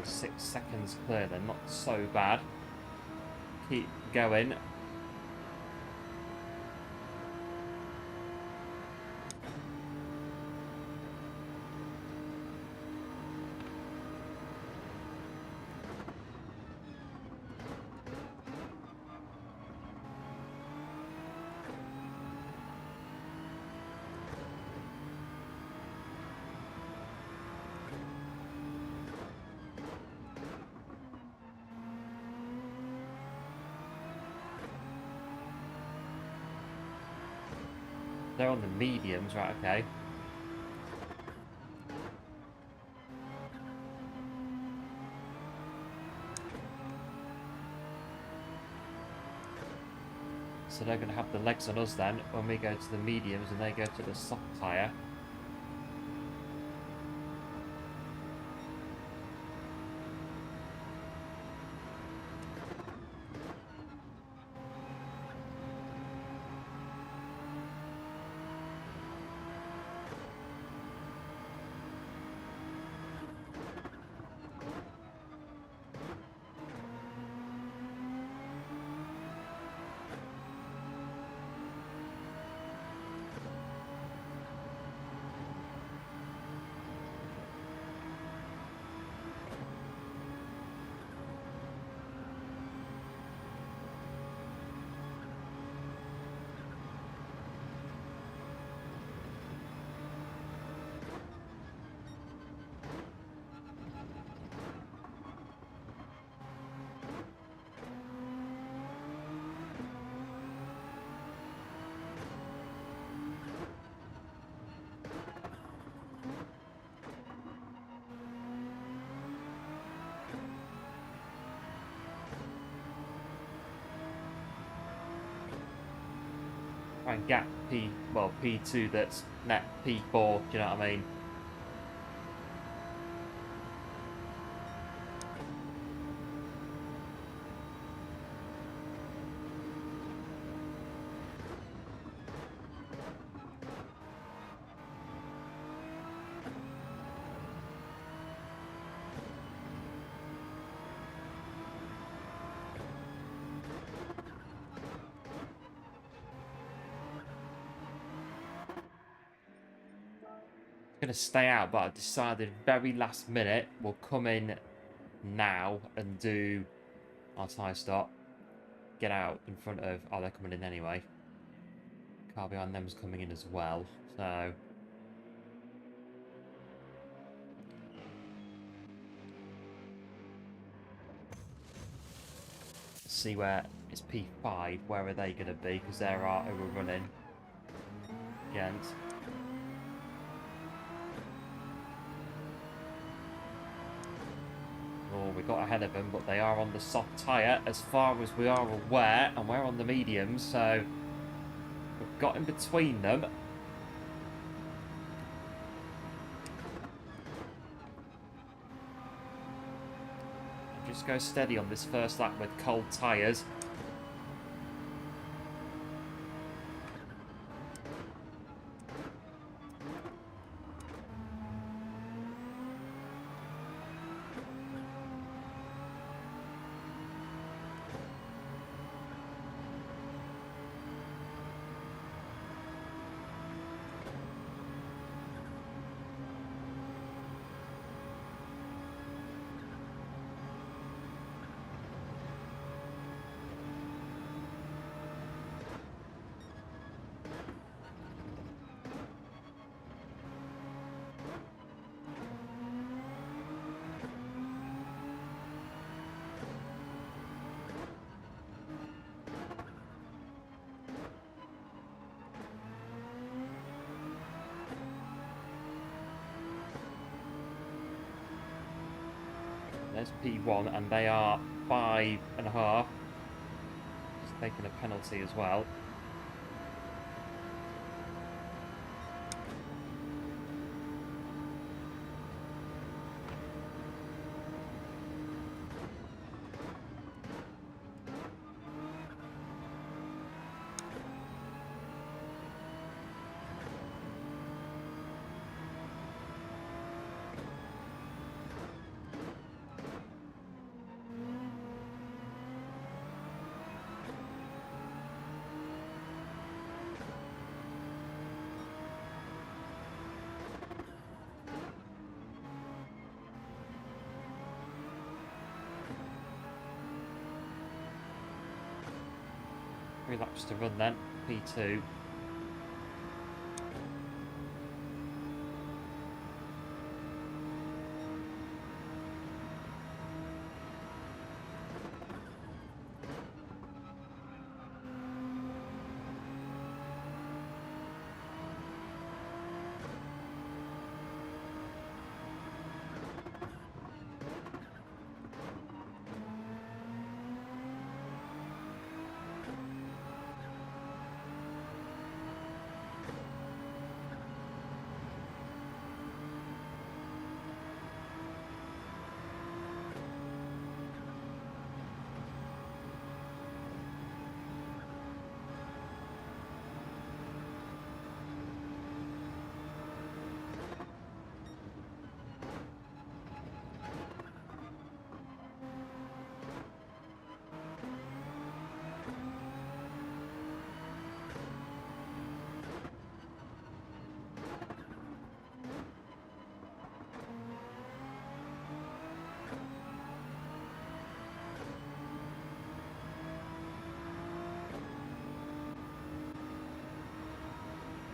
A: we're 6 seconds clear then, not so bad. Keep going. They're on the mediums, right, okay. So they're going to have the legs on us then when we go to the mediums and they go to the soft tyre. Try and gap P2 that's net P4, do you know what I mean? Going to stay out, but I decided very last minute we'll come in now and do our tyre stop. Get out in front of... Oh, they're coming in anyway. Car behind them's coming in as well, so... See where it's P5, where are they going to be? Because they're overrunning against. Oh, we got ahead of them, but they are on the soft tyre as far as we are aware, and we're on the mediums, so we've got in between them. Just go steady on this first lap with cold tyres. There's P1, and they are 5.5. Just taking a penalty as well. 3 laps to run then. P2.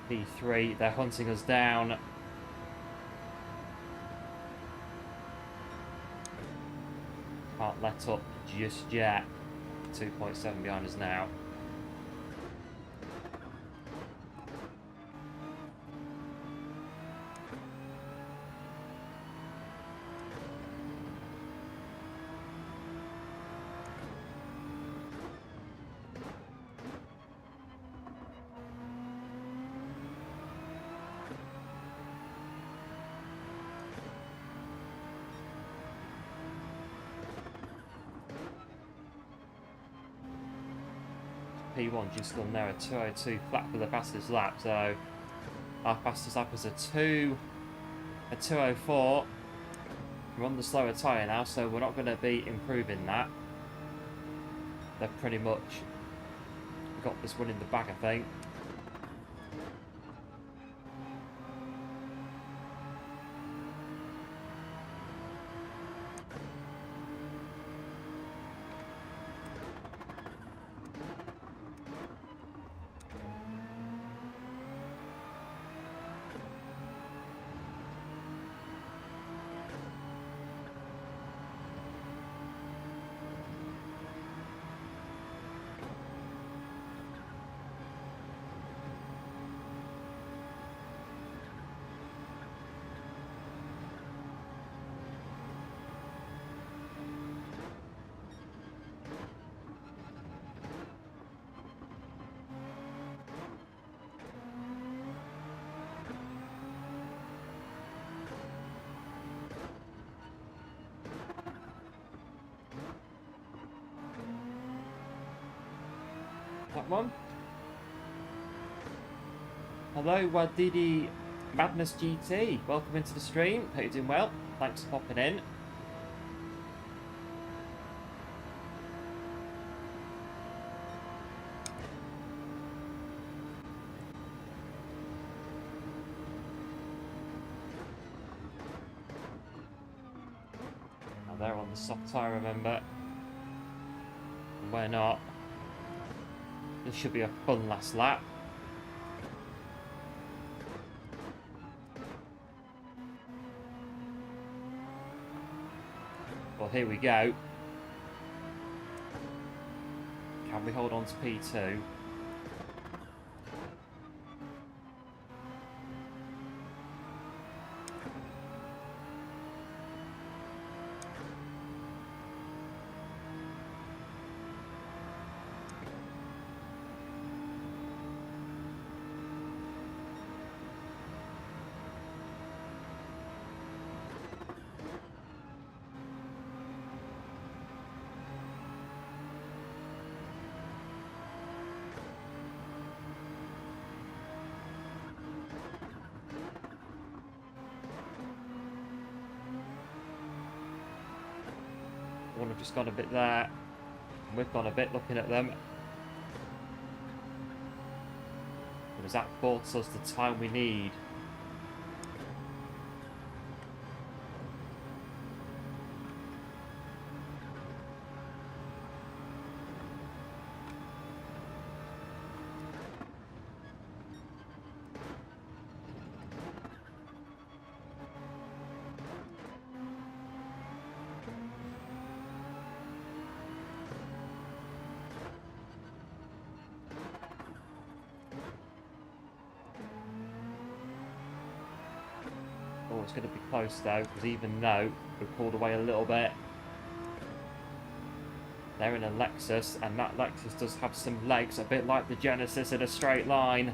A: P3, they're hunting us down. Can't let up just yet. 2.7 behind us now. P1 just done there, a 2:02 flat for the fastest lap, so our fastest lap was a 2:04. We're on the slower tyre now, so we're not going to be improving that. They've pretty much got this one in the bag, I think. That one. Hello, Wadidi Madness GT. Welcome into the stream. Hope you're doing well. Thanks for popping in. Now they're on the soft tyre, remember. And we're not. This should be a fun last lap. Well, here we go. Can we hold on to P2? One have just gone a bit there. And we've gone a bit looking at them. Because that bought us the time we need. it's going to be close though, because even though we pulled away a little bit, they're in a Lexus, and that Lexus does have some legs, a bit like the Genesis in a straight line.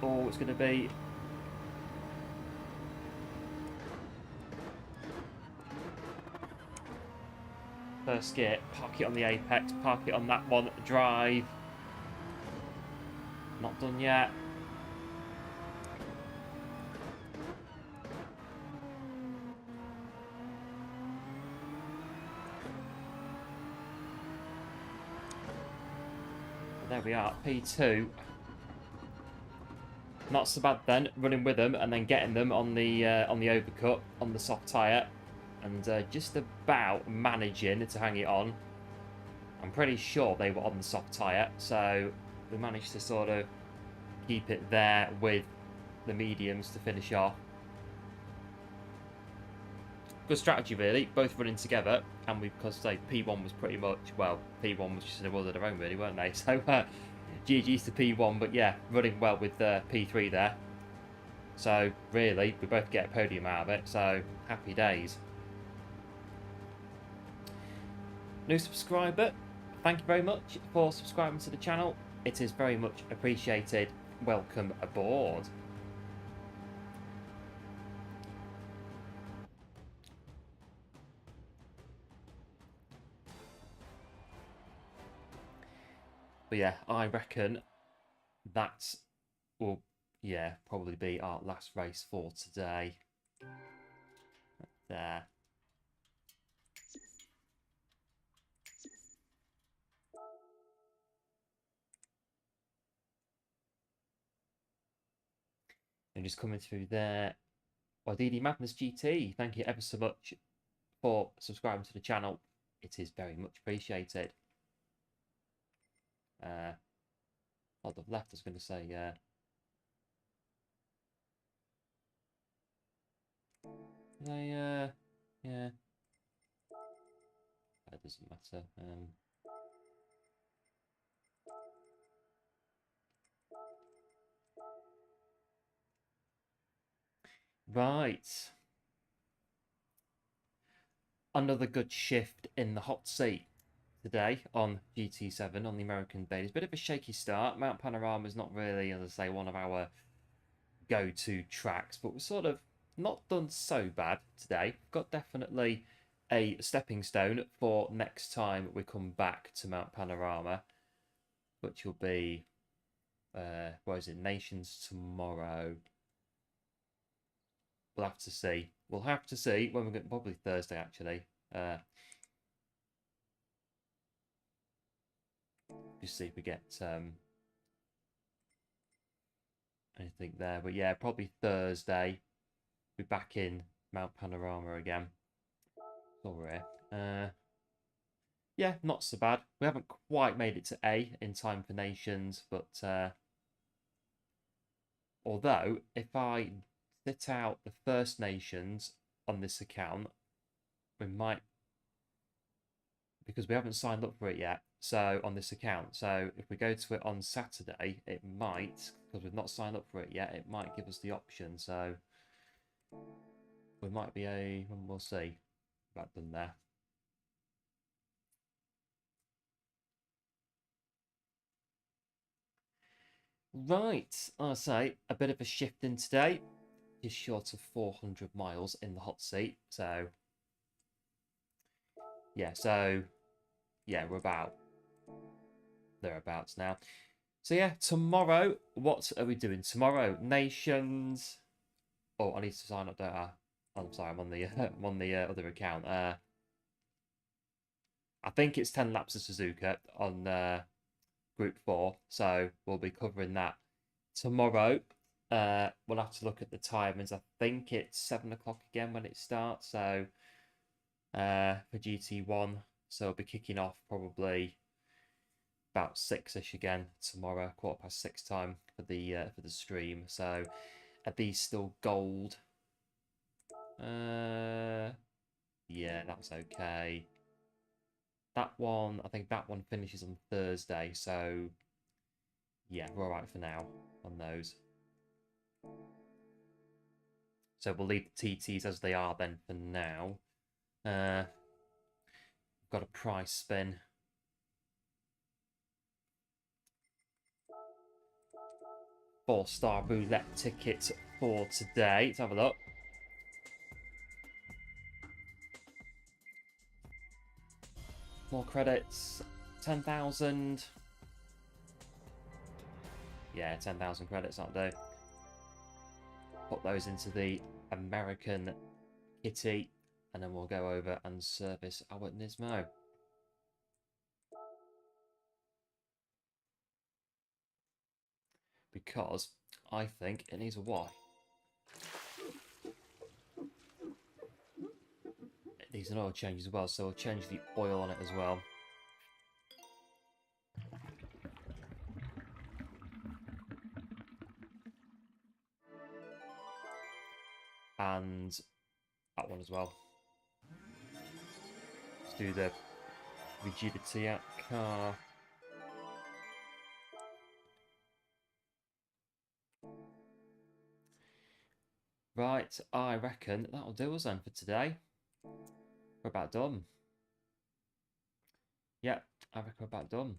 A: Oh, it's going to be... First gear, park it on the apex, park it on that one, drive. Not done yet. There we are, P2. Not so bad then, running with them and then getting them on the overcut, on the soft tyre. And just about managing to hang it on. I'm pretty sure they were on the soft tyre, so we managed to sort of keep it there with the mediums to finish off. Good strategy, really. Both running together, and because P1 was pretty much, well, P1 was just in a world of their own, really, weren't they? So GG's to P1, but yeah, running well with P3 there. So really, we both get a podium out of it. So happy days. New subscriber, thank you very much for subscribing to the channel. It is very much appreciated. Welcome aboard. But yeah, I reckon that will, yeah, probably be our last race for today. There. And just coming through there. YDD Madness GT, thank you ever so much for subscribing to the channel. It is very much appreciated. I've left, I was going to say, yeah, that doesn't matter. Right. Another good shift in the hot seat today on GT7 on the American Dailies. Bit of a shaky start. Mount Panorama is not really, as I say, one of our go-to tracks, but we're sort of not done so bad today. We've got definitely a stepping stone for next time we come back to Mount Panorama, which will be, what is it, Nations tomorrow. We'll have to see. We'll have to see when we get, probably Thursday actually. Just see if we get anything there. But yeah, probably Thursday. Be back in Mount Panorama again. Sorry. Yeah, not so bad. We haven't quite made it to A in time for Nations, but although if I sit out the First Nations on this account, we might, because we haven't signed up for it yet, so on this account. So if we go to it on Saturday, it might, because we've not signed up for it yet, it might give us the option. So we might be we'll see about done there. Right, I'll say a bit of a shift in today, just short of 400 miles in the hot seat. So yeah, we're about thereabouts now. So yeah, tomorrow, what are we doing tomorrow? Nations. Oh, I need to sign up, don't I? I'm sorry, I'm on the I'm on the other account. I think it's 10 laps of Suzuka on Group 4, so we'll be covering that tomorrow. We'll have to look at the timings. I think it's 7 o'clock again when it starts. So for GT1, so we'll be kicking off probably about 6ish again tomorrow, 6:15 time for the stream. So are these still gold? Yeah, that's okay. That one, I think that one finishes on Thursday, so Yeah, we're alright for now on those. So we'll leave the TTs as they are then for now. We've got a price spin. Four-star roulette ticket for today. Let's have a look. More credits. 10,000. Yeah, 10,000 credits, that'll do. Put those into the American kitty, and then we'll go over and service our Nismo. Because I think it needs a Y. It needs an oil change as well, so we'll change the oil on it as well. And that one as well. Let's do the rigidity at car. Right, I reckon that'll do us then for today. We're about done. Yeah, I reckon we're about done.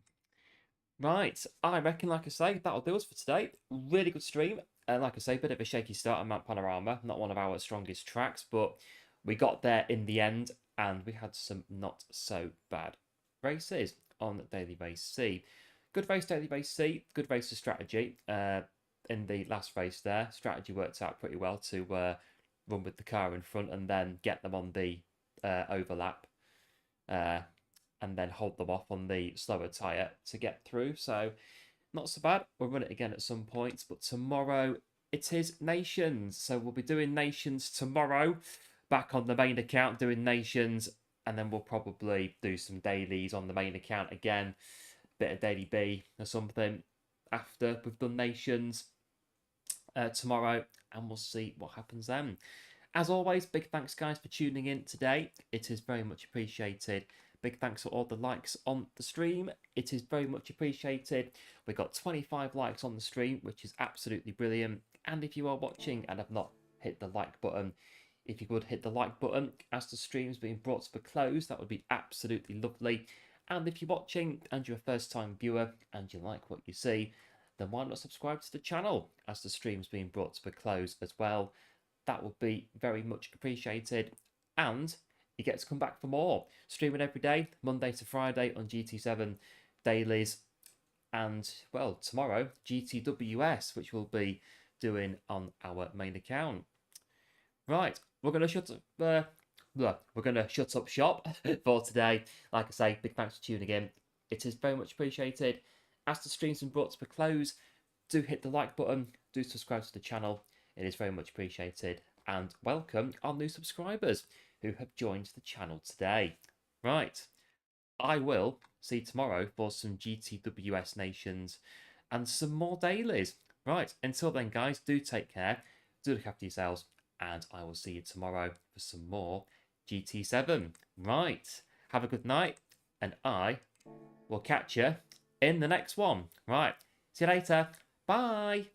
A: Right, I reckon, like I say, that'll do us for today. Really good stream. Like I say, bit of a shaky start on Mount Panorama. Not one of our strongest tracks, but we got there in the end, and we had some not so bad races on Daily Race C. Good race, Daily Race C. Good race of strategy. In the last race there, strategy worked out pretty well to run with the car in front and then get them on the overlap. And then hold them off on the slower tyre to get through. So, not so bad. We'll run it again at some point. But tomorrow, it is Nations. So, we'll be doing Nations tomorrow. Back on the main account, doing Nations. And then we'll probably do some dailies on the main account again. Bit of Daily B or something after we've done Nations tomorrow. And we'll see what happens then. As always, big thanks, guys, for tuning in today. It is very much appreciated. Big thanks for all the likes on the stream. It is very much appreciated. We got 25 likes on the stream, which is absolutely brilliant. And if you are watching and have not hit the like button, if you could hit the like button as the stream's being brought to a close, that would be absolutely lovely. And if you're watching and you're a first-time viewer and you like what you see, then why not subscribe to the channel as the stream's being brought to a close as well. That would be very much appreciated. And you get to come back for more. Streaming every day, Monday to Friday on GT7 Dailies. And, well, tomorrow, GTWS, which we'll be doing on our main account. Right, we're going to shut up shop for today. Like I say, big thanks for tuning in. It is very much appreciated. As the stream's been brought to a close, do hit the like button, do subscribe to the channel. It is very much appreciated. And welcome our new subscribers who have joined the channel today. Right, I will see you tomorrow for some GTWS Nations and some more dailies. Right, until then, guys, do take care, do look after yourselves, and I will see you tomorrow for some more GT7. Right, have a good night, and I will catch you in the next one. Right, see you later. Bye.